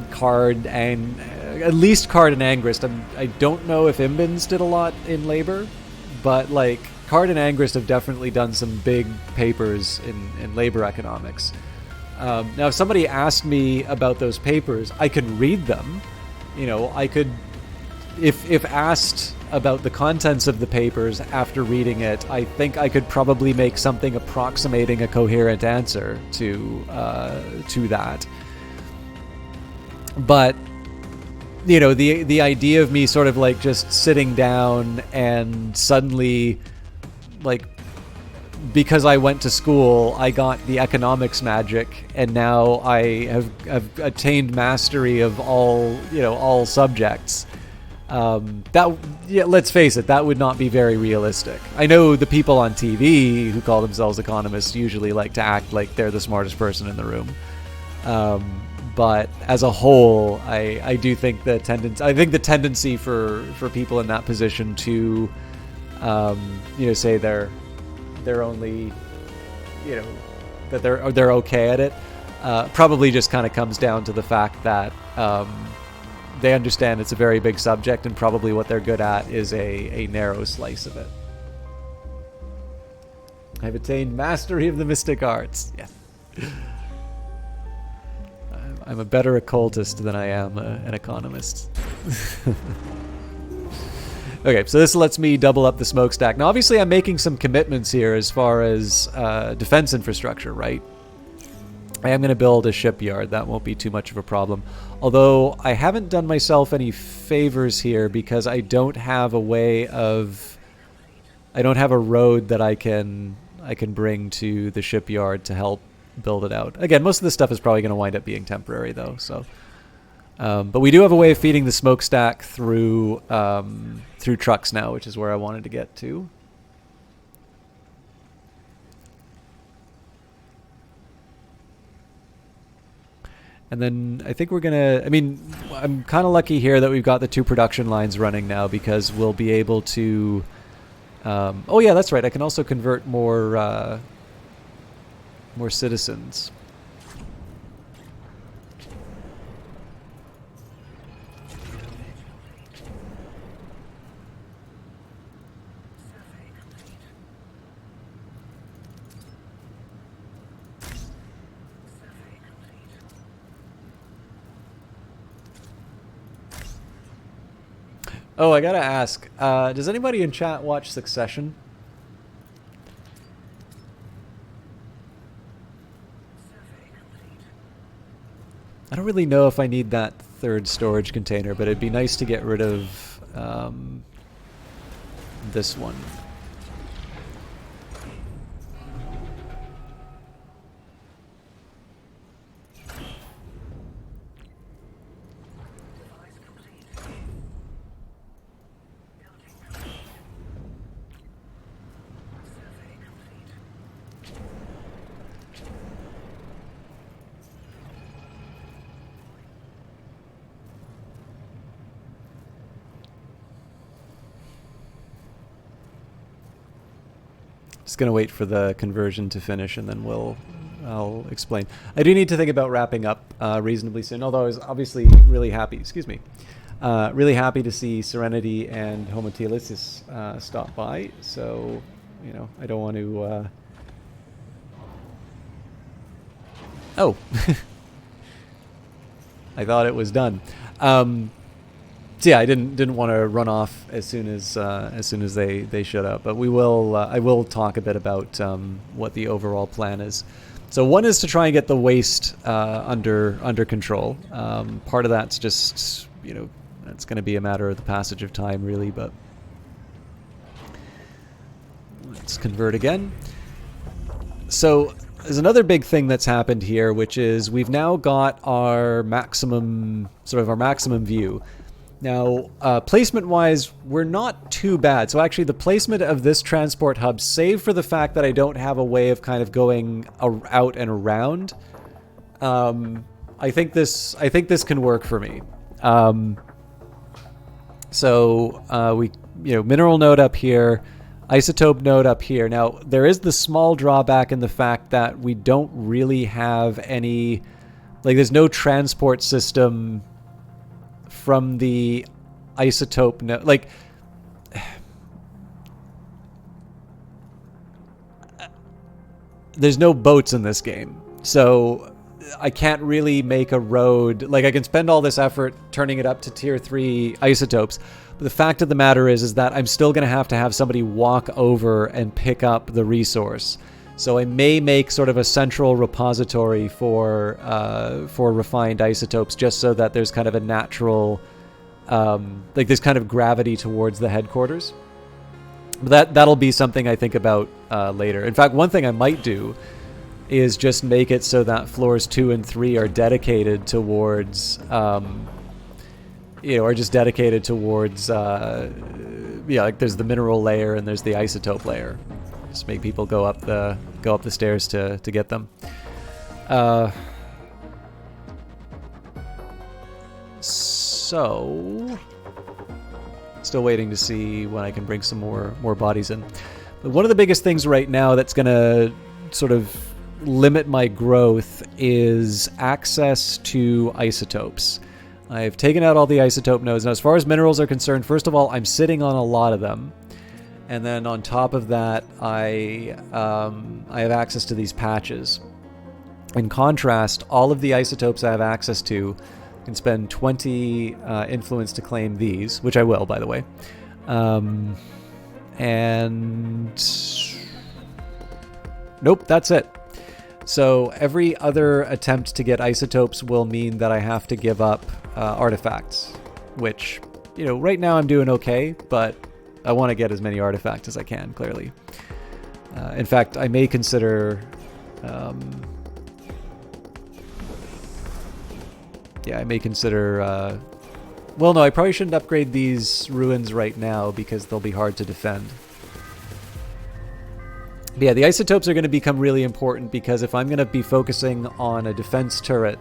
Card and at least Card and Angrist. I don't know if Imbins did a lot in labor, but like Card and Angrist have definitely done some big papers in labor economics. Now, if somebody asked me about those papers, I could read them. You know, I could, if asked about the contents of the papers after reading it, I think I could probably make something approximating a coherent answer to that. But, you know, the idea of me sort of like just sitting down and suddenly, like, because I went to school, I got the economics magic, and now I have attained mastery of all subjects. Let's face it, that would not be very realistic. I know the people on TV who call themselves economists usually like to act like they're the smartest person in the room. But as a whole, I do think the tendency for people in that position to, say they're only, that they're okay at it, probably just kind of comes down to the fact that they understand it's a very big subject, and probably what they're good at is a narrow slice of it. I've attained mastery of the mystic arts. Yes. I'm a better occultist than I am an economist. Okay, so this lets me double up the smokestack. Now, obviously, I'm making some commitments here as far as defense infrastructure, right? I am going to build a shipyard. That won't be too much of a problem. Although, I haven't done myself any favors here because I don't have a way of... I don't have a road that I can bring to the shipyard to help build it out. Again, most of this stuff is probably going to wind up being temporary, though, so... but we do have a way of feeding the smokestack through trucks now, which is where I wanted to get to. And then I think we're going to... I mean, I'm kind of lucky here that we've got the 2 production lines running now, because we'll be able to... oh, yeah, that's right. I can also convert more citizens. Oh, I gotta ask, does anybody in chat watch Succession? I don't really know if I need that 3rd storage container, but it'd be nice to get rid of this one. Just gonna wait for the conversion to finish, and then I'll explain. I do need to think about wrapping up reasonably soon, although I was obviously really happy, really happy to see Serenity and Homoteolysis stop by, so, I don't want to... Oh! I thought it was done. So yeah, I didn't want to run off as soon as they showed up, but we will. I will talk a bit about what the overall plan is. So one is to try and get the waste under control. Part of that's just that's going to be a matter of the passage of time, really. But let's convert again. So there's another big thing that's happened here, which is we've now got our maximum view. Now, placement-wise, we're not too bad. So actually, the placement of this transport hub, save for the fact that I don't have a way of kind of going out and around, I think this can work for me. So mineral node up here, isotope node up here. Now, there is the small drawback in the fact that we don't really have any, like, there's no transport system from the isotope node. Like, there's no boats in this game. So I can't really make a road. Like, I can spend all this effort turning it up to tier 3 isotopes. But the fact of the matter is that I'm still going to have somebody walk over and pick up the resource. So I may make sort of a central repository for refined isotopes, just so that there's kind of a natural, like, there's kind of gravity towards the headquarters. But that'll be something I think about later. In fact, one thing I might do is just make it so that floors 2 and 3 are dedicated towards, are just dedicated towards, like, there's the mineral layer and there's the isotope layer. Just make people go up the stairs to get them. So, still waiting to see when I can bring some more bodies in. But one of the biggest things right now that's going to sort of limit my growth is access to isotopes. I've taken out all the isotope nodes. Now, as far as minerals are concerned, first of all, I'm sitting on a lot of them. And then on top of that, I have access to these patches. In contrast, all of the isotopes I have access to, I can spend 20 influence to claim these, which I will, by the way. And nope, that's it. So every other attempt to get isotopes will mean that I have to give up artifacts, which, right now I'm doing okay, but I want to get as many artifacts as I can, clearly. In fact, I may consider... I may consider... well, no, I probably shouldn't upgrade these ruins right now because they'll be hard to defend. But yeah, the isotopes are going to become really important because if I'm going to be focusing on a defense turret,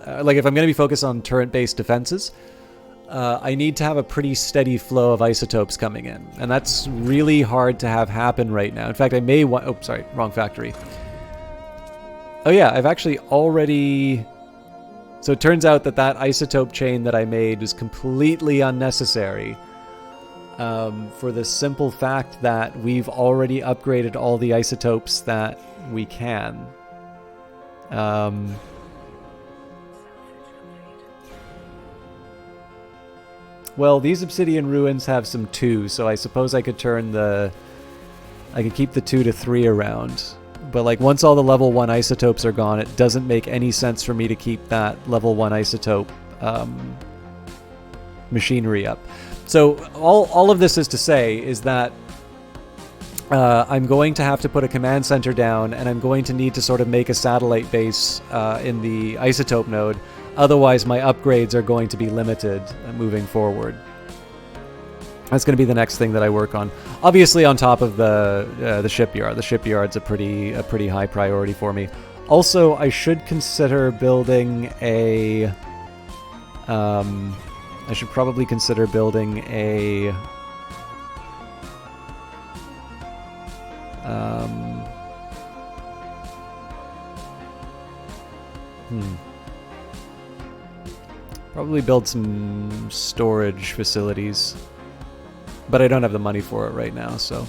like if I'm going to be focused on turret-based defenses, I need to have a pretty steady flow of isotopes coming in. And that's really hard to have happen right now. In fact, I may want... Oh, sorry, wrong factory. Oh yeah, I've actually already... So it turns out that isotope chain that I made is completely unnecessary. For the simple fact that we've already upgraded all the isotopes that we can. Well, these obsidian ruins have some 2, so I suppose I could turn I could keep the 2 to 3 around. But like once all the level 1 isotopes are gone, it doesn't make any sense for me to keep that level 1 isotope machinery up. So all of this is to say is that I'm going to have to put a command center down, and I'm going to need to sort of make a satellite base in the isotope node. Otherwise, my upgrades are going to be limited moving forward. That's going to be the next thing that I work on. Obviously, on top of the shipyard. The shipyard's a pretty high priority for me. Also, I should consider building a. I should probably consider building a. Probably build some storage facilities. But I don't have the money for it right now, so...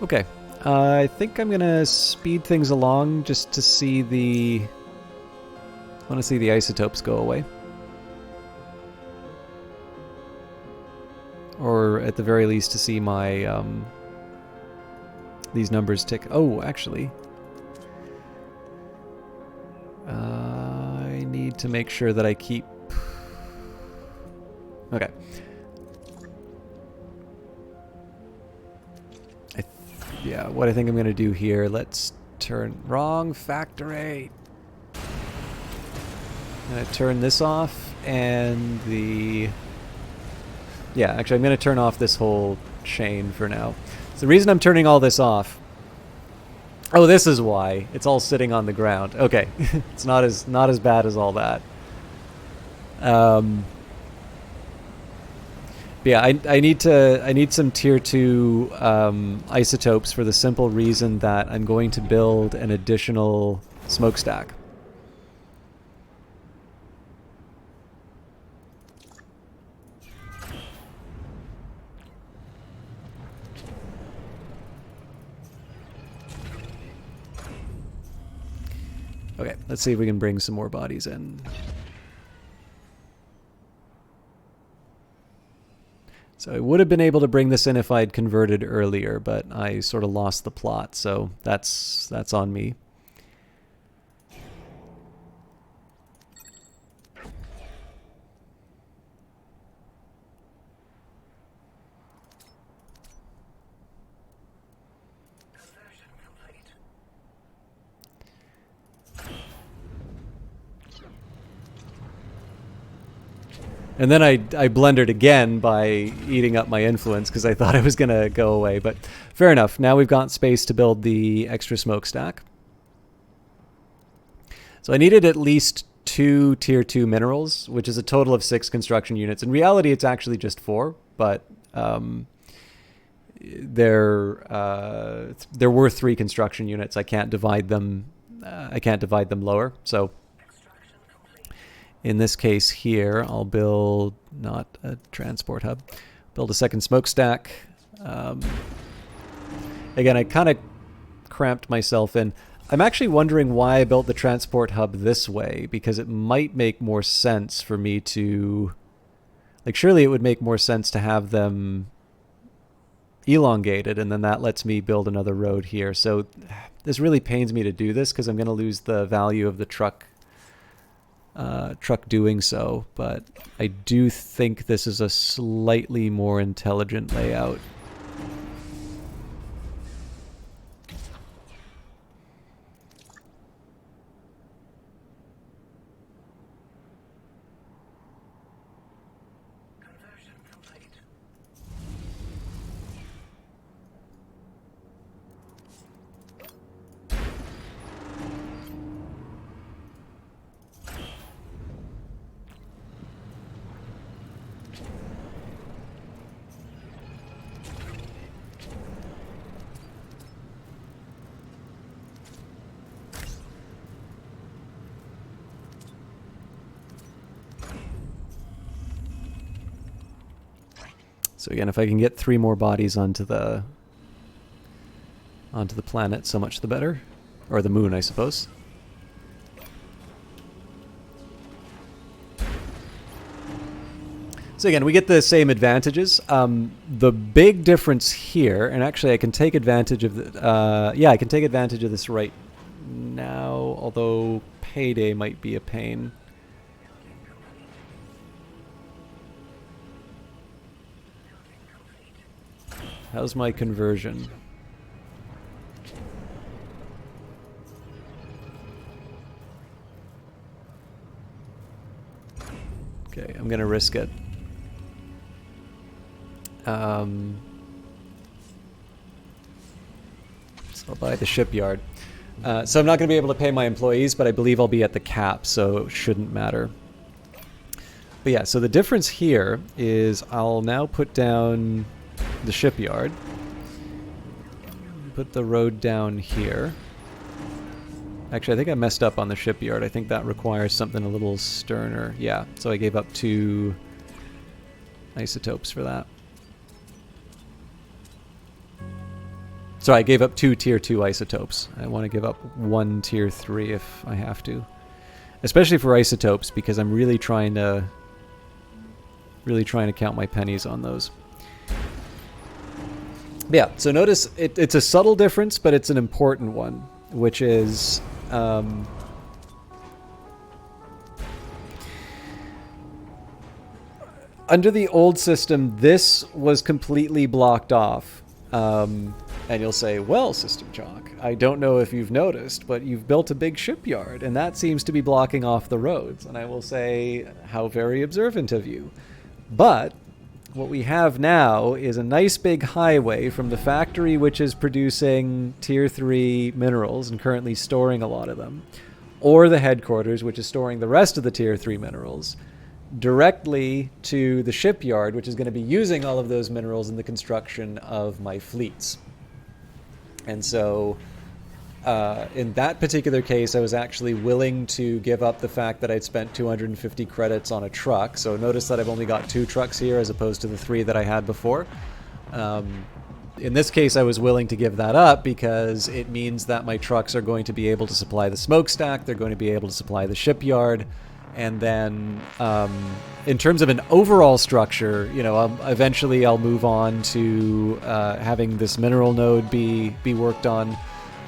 Okay. I think I'm gonna speed things along just to see the... I want to see the isotopes go away. Or at the very least to see my... these numbers tick... Oh, actually... I need to make sure that I keep... Okay. Yeah, what I think I'm going to do here, let's turn... Wrong factory! I'm going to turn this off, and the... Yeah, actually I'm going to turn off this whole chain for now. So the reason I'm turning all this off... Oh, this is why. It's all sitting on the ground. Okay, it's not as bad as all that. But yeah, I need some tier 2 isotopes for the simple reason that I'm going to build an additional smokestack. Okay, let's see if we can bring some more bodies in. So I would have been able to bring this in if I'd converted earlier, but I sort of lost the plot, so that's on me. And then I blundered again by eating up my influence because I thought it was going to go away. But fair enough. Now we've got space to build the extra smokestack. So I needed at least 2 tier 2 minerals, which is a total of 6 construction units. In reality, it's actually just 4, but there were 3 construction units. I can't divide them. I can't divide them lower. So in this case here, I'll build not a transport hub, build a second smokestack. Again, I kind of cramped myself in. I'm actually wondering why I built the transport hub this way, because it might make more sense for me to, like, surely it would make more sense to have them elongated, and then that lets me build another road here. So this really pains me to do this because I'm going to lose the value of the truck doing so, but I do think this is a slightly more intelligent layout. So again, if I can get 3 more bodies onto the planet, so much the better. Or the moon, I suppose. So again, we get the same advantages. The big difference here, and actually I can take advantage of the, yeah, I can take advantage of this right now, although payday might be a pain. How's my conversion? Okay, I'm gonna risk it. So I'll buy the shipyard. So I'm not gonna be able to pay my employees, but I believe I'll be at the cap, so it shouldn't matter. But yeah, so the difference here is I'll now put down the shipyard. Put the road down here. Actually, I think I messed up on the shipyard. I think that requires something a little sterner. Yeah, so I gave up 2 isotopes for that. So I gave up 2 tier 2 isotopes. I want to give up 1 tier 3 if I have to. Especially for isotopes, because I'm really trying to count my pennies on those. Yeah, so notice it's a subtle difference, but it's an important one, which is under the old system, this was completely blocked off. And you'll say, well, System Chalk, I don't know if you've noticed, but you've built a big shipyard, and that seems to be blocking off the roads. And I will say, how very observant of you. But what we have now is a nice big highway from the factory, which is producing tier 3 minerals and currently storing a lot of them, or the headquarters, which is storing the rest of the tier 3 minerals, directly to the shipyard, which is going to be using all of those minerals in the construction of my fleets. And so in that particular case, I was actually willing to give up the fact that I'd spent 250 credits on a truck. So notice that I've only got 2 trucks here as opposed to the 3 that I had before. In this case, I was willing to give that up because it means that my trucks are going to be able to supply the smokestack, they're going to be able to supply the shipyard, and then in terms of an overall structure, you know, eventually I'll move on to having this mineral node be worked on.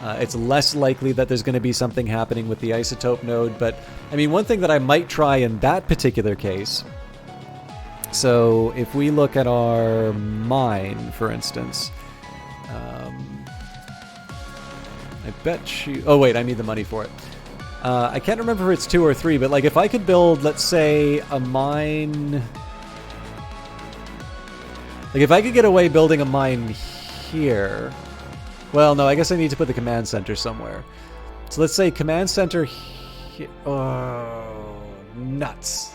It's less likely that there's going to be something happening with the isotope node, but I mean, one thing that I might try in that particular case, so if we look at our mine, for instance, I bet you... Oh, wait, I need the money for it. I can't remember if it's 2 or 3, but like if I could build, let's say, a mine... Like if I could get away building a mine here... Well, no, I guess I need to put the command center somewhere. So let's say command center here... Oh, nuts.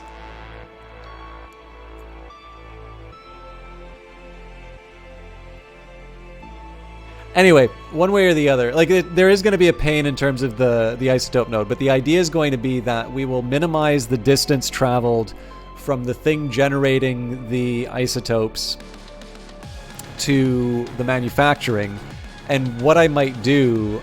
Anyway, one way or the other, like there is going to be a pain in terms of the isotope node, but the idea is going to be that we will minimize the distance traveled from the thing generating the isotopes to the manufacturing. And what I might do,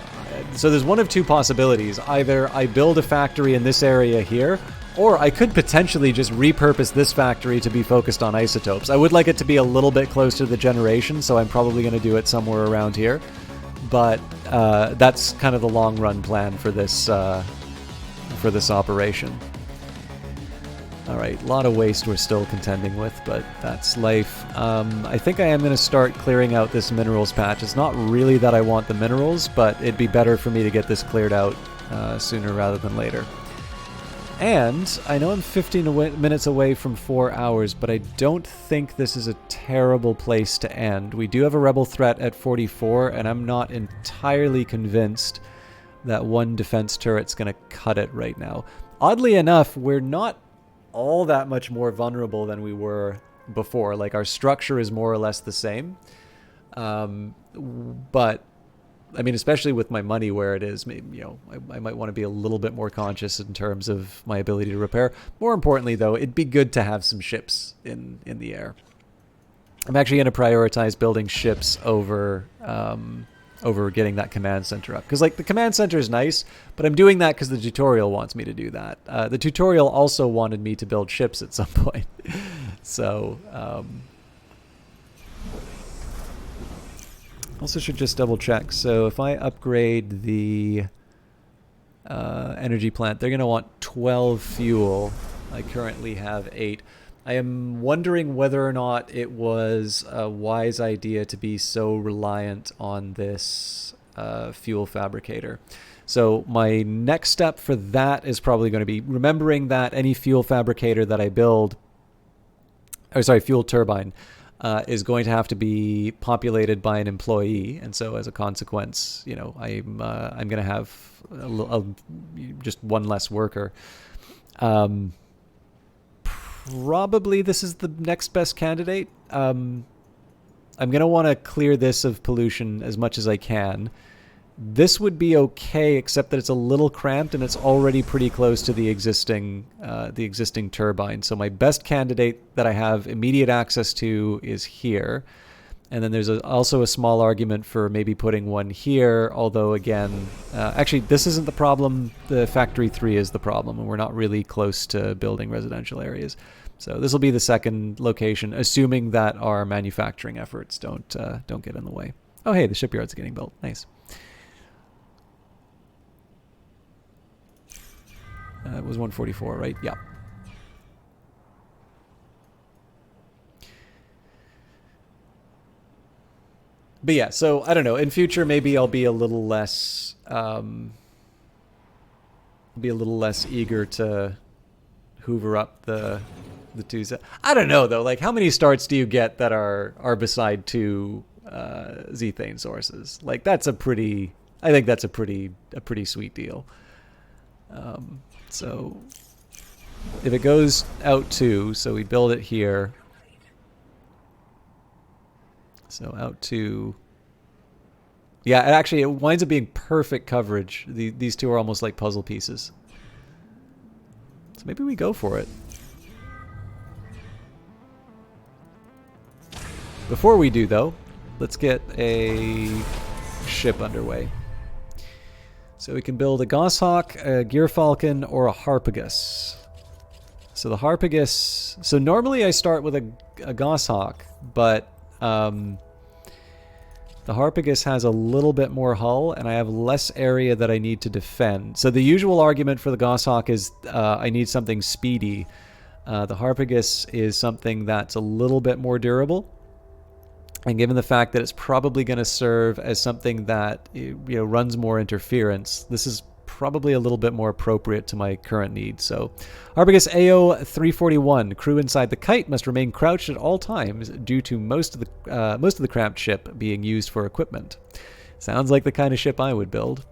so there's one of 2 possibilities. Either I build a factory in this area here, or I could potentially just repurpose this factory to be focused on isotopes. I would like it to be a little bit close to the generation, so I'm probably going to do it somewhere around here. But that's kind of the long-run plan for this operation. All right, a lot of waste we're still contending with, but that's life. I think I am going to start clearing out this minerals patch. It's not really that I want the minerals, but it'd be better for me to get this cleared out sooner rather than later. And I know I'm 15 minutes away from 4 hours, but I don't think this is a terrible place to end. We do have a rebel threat at 44, and I'm not entirely convinced that 1 defense turret's going to cut it right now. Oddly enough, we're not all that much more vulnerable than we were before. Like, our structure is more or less the same. But I mean, especially with my money where it is, maybe, you know, I might want to be a little bit more conscious in terms of my ability to repair. More importantly, though, it'd be good to have some ships in the air. I'm actually going to prioritize building ships over over getting that command center up. Because, like, the command center is nice, but I'm doing that because the tutorial wants me to do that. The tutorial also wanted me to build ships at some point. So, also should just double check. So if I upgrade the energy plant, they're going to want 12 fuel. I currently have 8. I am wondering whether or not it was a wise idea to be so reliant on this fuel fabricator. So my next step for that is probably going to be remembering that any fuel fabricator that I build, or sorry, fuel turbine, is going to have to be populated by an employee, and so as a consequence, you know, I'm going to have just one less worker. Probably this is the next best candidate. I'm going to want to clear this of pollution as much as I can. This would be okay, except that it's a little cramped and it's already pretty close to the existing turbine. So my best candidate that I have immediate access to is here. And then there's also a small argument for maybe putting one here, although again, actually this isn't the problem. The Factory 3 is the problem, and we're not really close to building residential areas. So this will be the second location, assuming that our manufacturing efforts don't get in the way. Oh hey, the shipyard's getting built. Nice. It was 144, right? Yeah. But yeah, so I don't know. In future, maybe I'll be a little less, eager to hoover up the two. I don't know though. Like, how many starts do you get that are beside 2 Zethane sources? Like, that's a pretty. I think that's a pretty sweet deal. So if it goes out 2, so we build it here. So out 2. Yeah, actually, it winds up being perfect coverage. These two are almost like puzzle pieces. So maybe we go for it. Before we do, though, let's get a ship underway. So we can build a Goshawk, a Gearfalcon, or a Harpagus. So the Harpagus... So normally I start with a Goshawk, but the Harpagus has a little bit more hull, and I have less area that I need to defend. So the usual argument for the Goshawk is I need something speedy. The Harpagus is something that's a little bit more durable. And given the fact that it's probably going to serve as something that runs more interference, this is probably a little bit more appropriate to my current needs. So, Harpagus AO 341. Crew inside the kite must remain crouched at all times due to most of the cramped ship being used for equipment. Sounds like the kind of ship I would build.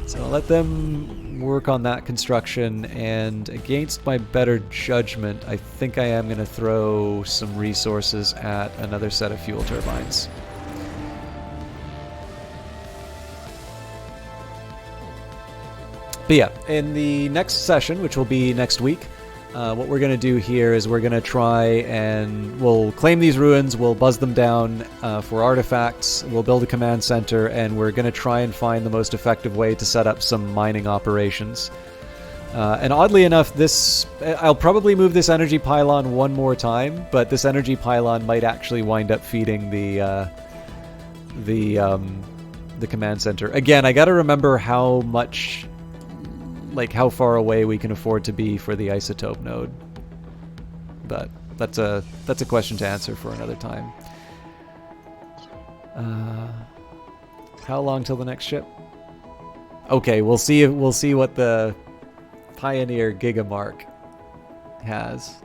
So I'll let them work on that construction, and against my better judgment, I think I am going to throw some resources at another set of fuel turbines. But yeah, in the next session, which will be next week, what we're going to do here is we're going to try and we'll claim these ruins, we'll buzz them down for artifacts, we'll build a command center, and we're going to try and find the most effective way to set up some mining operations. And oddly enough, I'll probably move this energy pylon one more time, but this energy pylon might actually wind up feeding the command center. Again, I got to remember how much... how far away we can afford to be for the isotope node. But that's a question to answer for another time. How long till the next ship? Okay, we'll see what the Pioneer Gigamark has.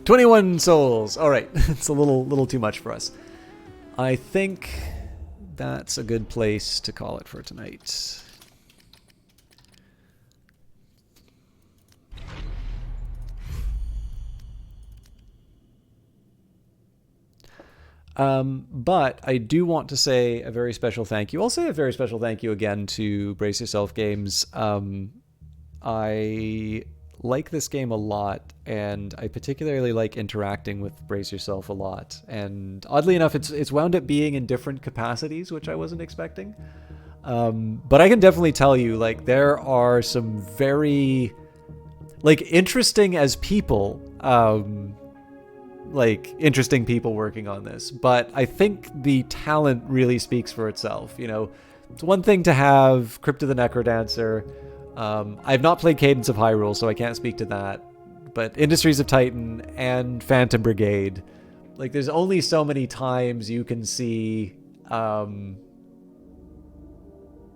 $21 souls. All right, it's a little too much for us. I think that's a good place to call it for tonight. But I do want to say a very special thank you. I'll say a very special thank you again to Brace Yourself Games. I like this game a lot, and I particularly like interacting with Brace Yourself a lot. And oddly enough, it's wound up being in different capacities, which I wasn't expecting. But I can definitely tell you, there are some very, interesting as people, interesting people working on this. But I think the talent really speaks for itself. It's one thing to have Crypt of the Necrodancer. I've not played Cadence of Hyrule, so I can't speak to that. But Industries of Titan and Phantom Brigade, there's only so many times you can see,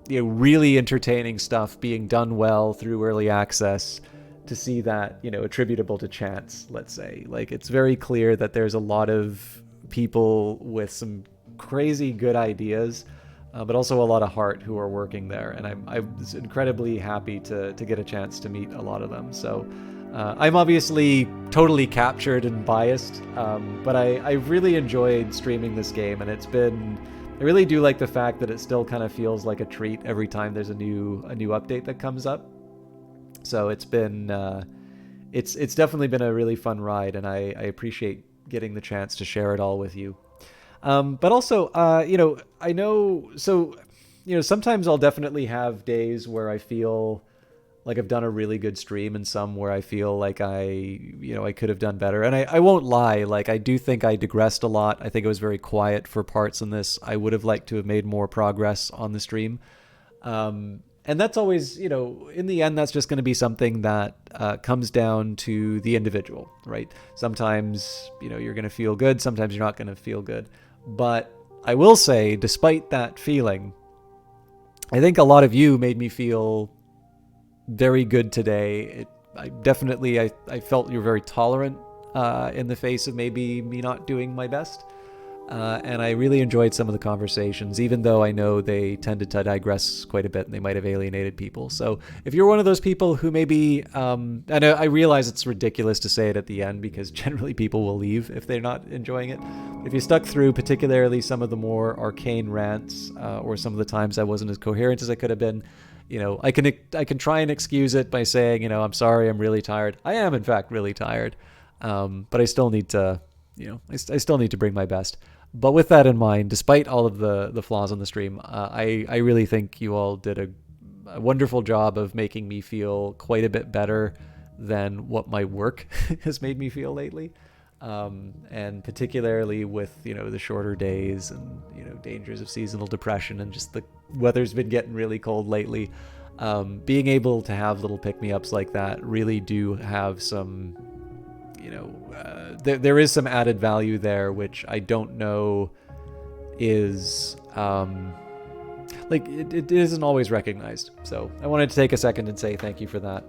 really entertaining stuff being done well through early access to see that, attributable to chance, let's say. It's very clear that there's a lot of people with some crazy good ideas, but also a lot of heart who are working there, and I'm incredibly happy to get a chance to meet a lot of them. So I'm obviously totally captured and biased, but I really enjoyed streaming this game, and I really do like the fact that it still kind of feels like a treat every time there's a new update that comes up. So it's been it's definitely been a really fun ride, and I appreciate getting the chance to share it all with you. But also, I know, so, sometimes I'll definitely have days where I feel like I've done a really good stream, and some where I feel like I could have done better. And I won't lie, I do think I digressed a lot. I think it was very quiet for parts in this. I would have liked to have made more progress on the stream. And that's always, in the end, that's just going to be something that comes down to the individual, right? Sometimes, you're going to feel good. Sometimes you're not going to feel good. But I will say, despite that feeling, I think a lot of you made me feel very good today. I felt you're very tolerant in the face of maybe me not doing my best. And I really enjoyed some of the conversations, even though I know they tended to digress quite a bit and they might have alienated people. So if you're one of those people who maybe, and I realize it's ridiculous to say it at the end because generally people will leave if they're not enjoying it. If you stuck through, particularly some of the more arcane rants or some of the times I wasn't as coherent as I could have been, I can try and excuse it by saying, I'm sorry, I'm really tired. I am, in fact, really tired. But I still need to, I still need to bring my best. But with that in mind, despite all of the flaws on the stream, I really think you all did a wonderful job of making me feel quite a bit better than what my work has made me feel lately. And particularly with, the shorter days and, dangers of seasonal depression and just the weather's been getting really cold lately. Being able to have little pick-me-ups like that really do have some... there is some added value there, which I don't know is it isn't always recognized. So I wanted to take a second and say thank you for that.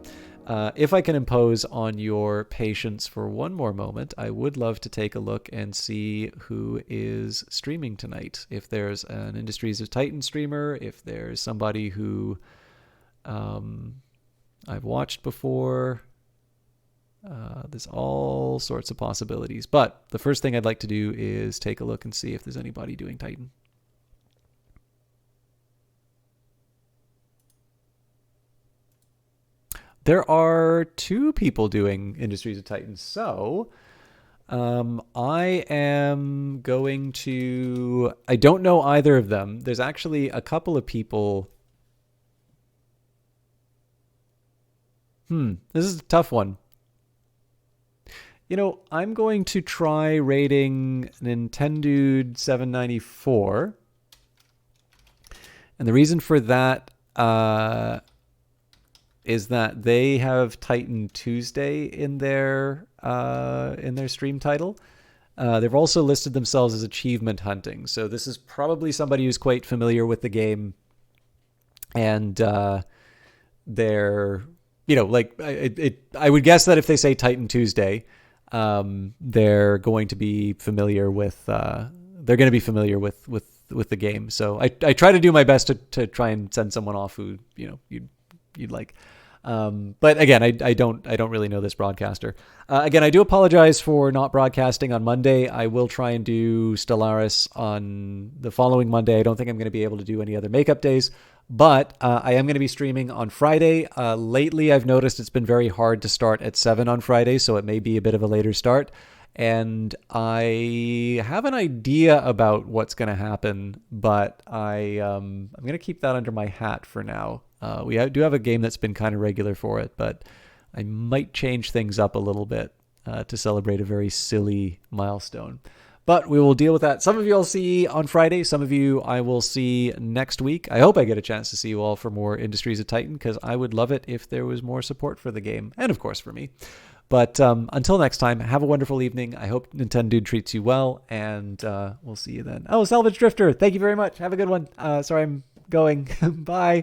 If I can impose on your patience for one more moment, I would love to take a look and see who is streaming tonight. If there's an Industries of Titan streamer, if there's somebody who I've watched before. There's all sorts of possibilities. But the first thing I'd like to do is take a look and see if there's anybody doing Titan. There are 2 people doing Industries of Titan. So I am going to... I don't know either of them. There's actually a couple of people... This is a tough one. I'm going to try rating Nintendo 794. And the reason for that is that they have Titan Tuesday in their stream title. They've also listed themselves as achievement hunting. So this is probably somebody who's quite familiar with the game. And they're, I would guess that if they say Titan Tuesday... they're going to be familiar with with the game. So I try to do my best to try and send someone off who you'd like. But again, I don't really know this broadcaster. Again, I do apologize for not broadcasting on Monday. I will try and do Stellaris on the following Monday. I don't think I'm going to be able to do any other makeup days. But I am going to be streaming on Friday. Lately, I've noticed it's been very hard to start at 7 on Friday, so it may be a bit of a later start. And I have an idea about what's going to happen, but I'm going to keep that under my hat for now. We do have a game that's been kind of regular for it, but I might change things up a little bit to celebrate a very silly milestone. But we will deal with that. Some of you I'll see on Friday. Some of you I will see next week. I hope I get a chance to see you all for more Industries of Titan, because I would love it if there was more support for the game. And, of course, for me. But until next time, have a wonderful evening. I hope Nintendo treats you well, and we'll see you then. Oh, Salvage Drifter, thank you very much. Have a good one. Sorry I'm going. Bye.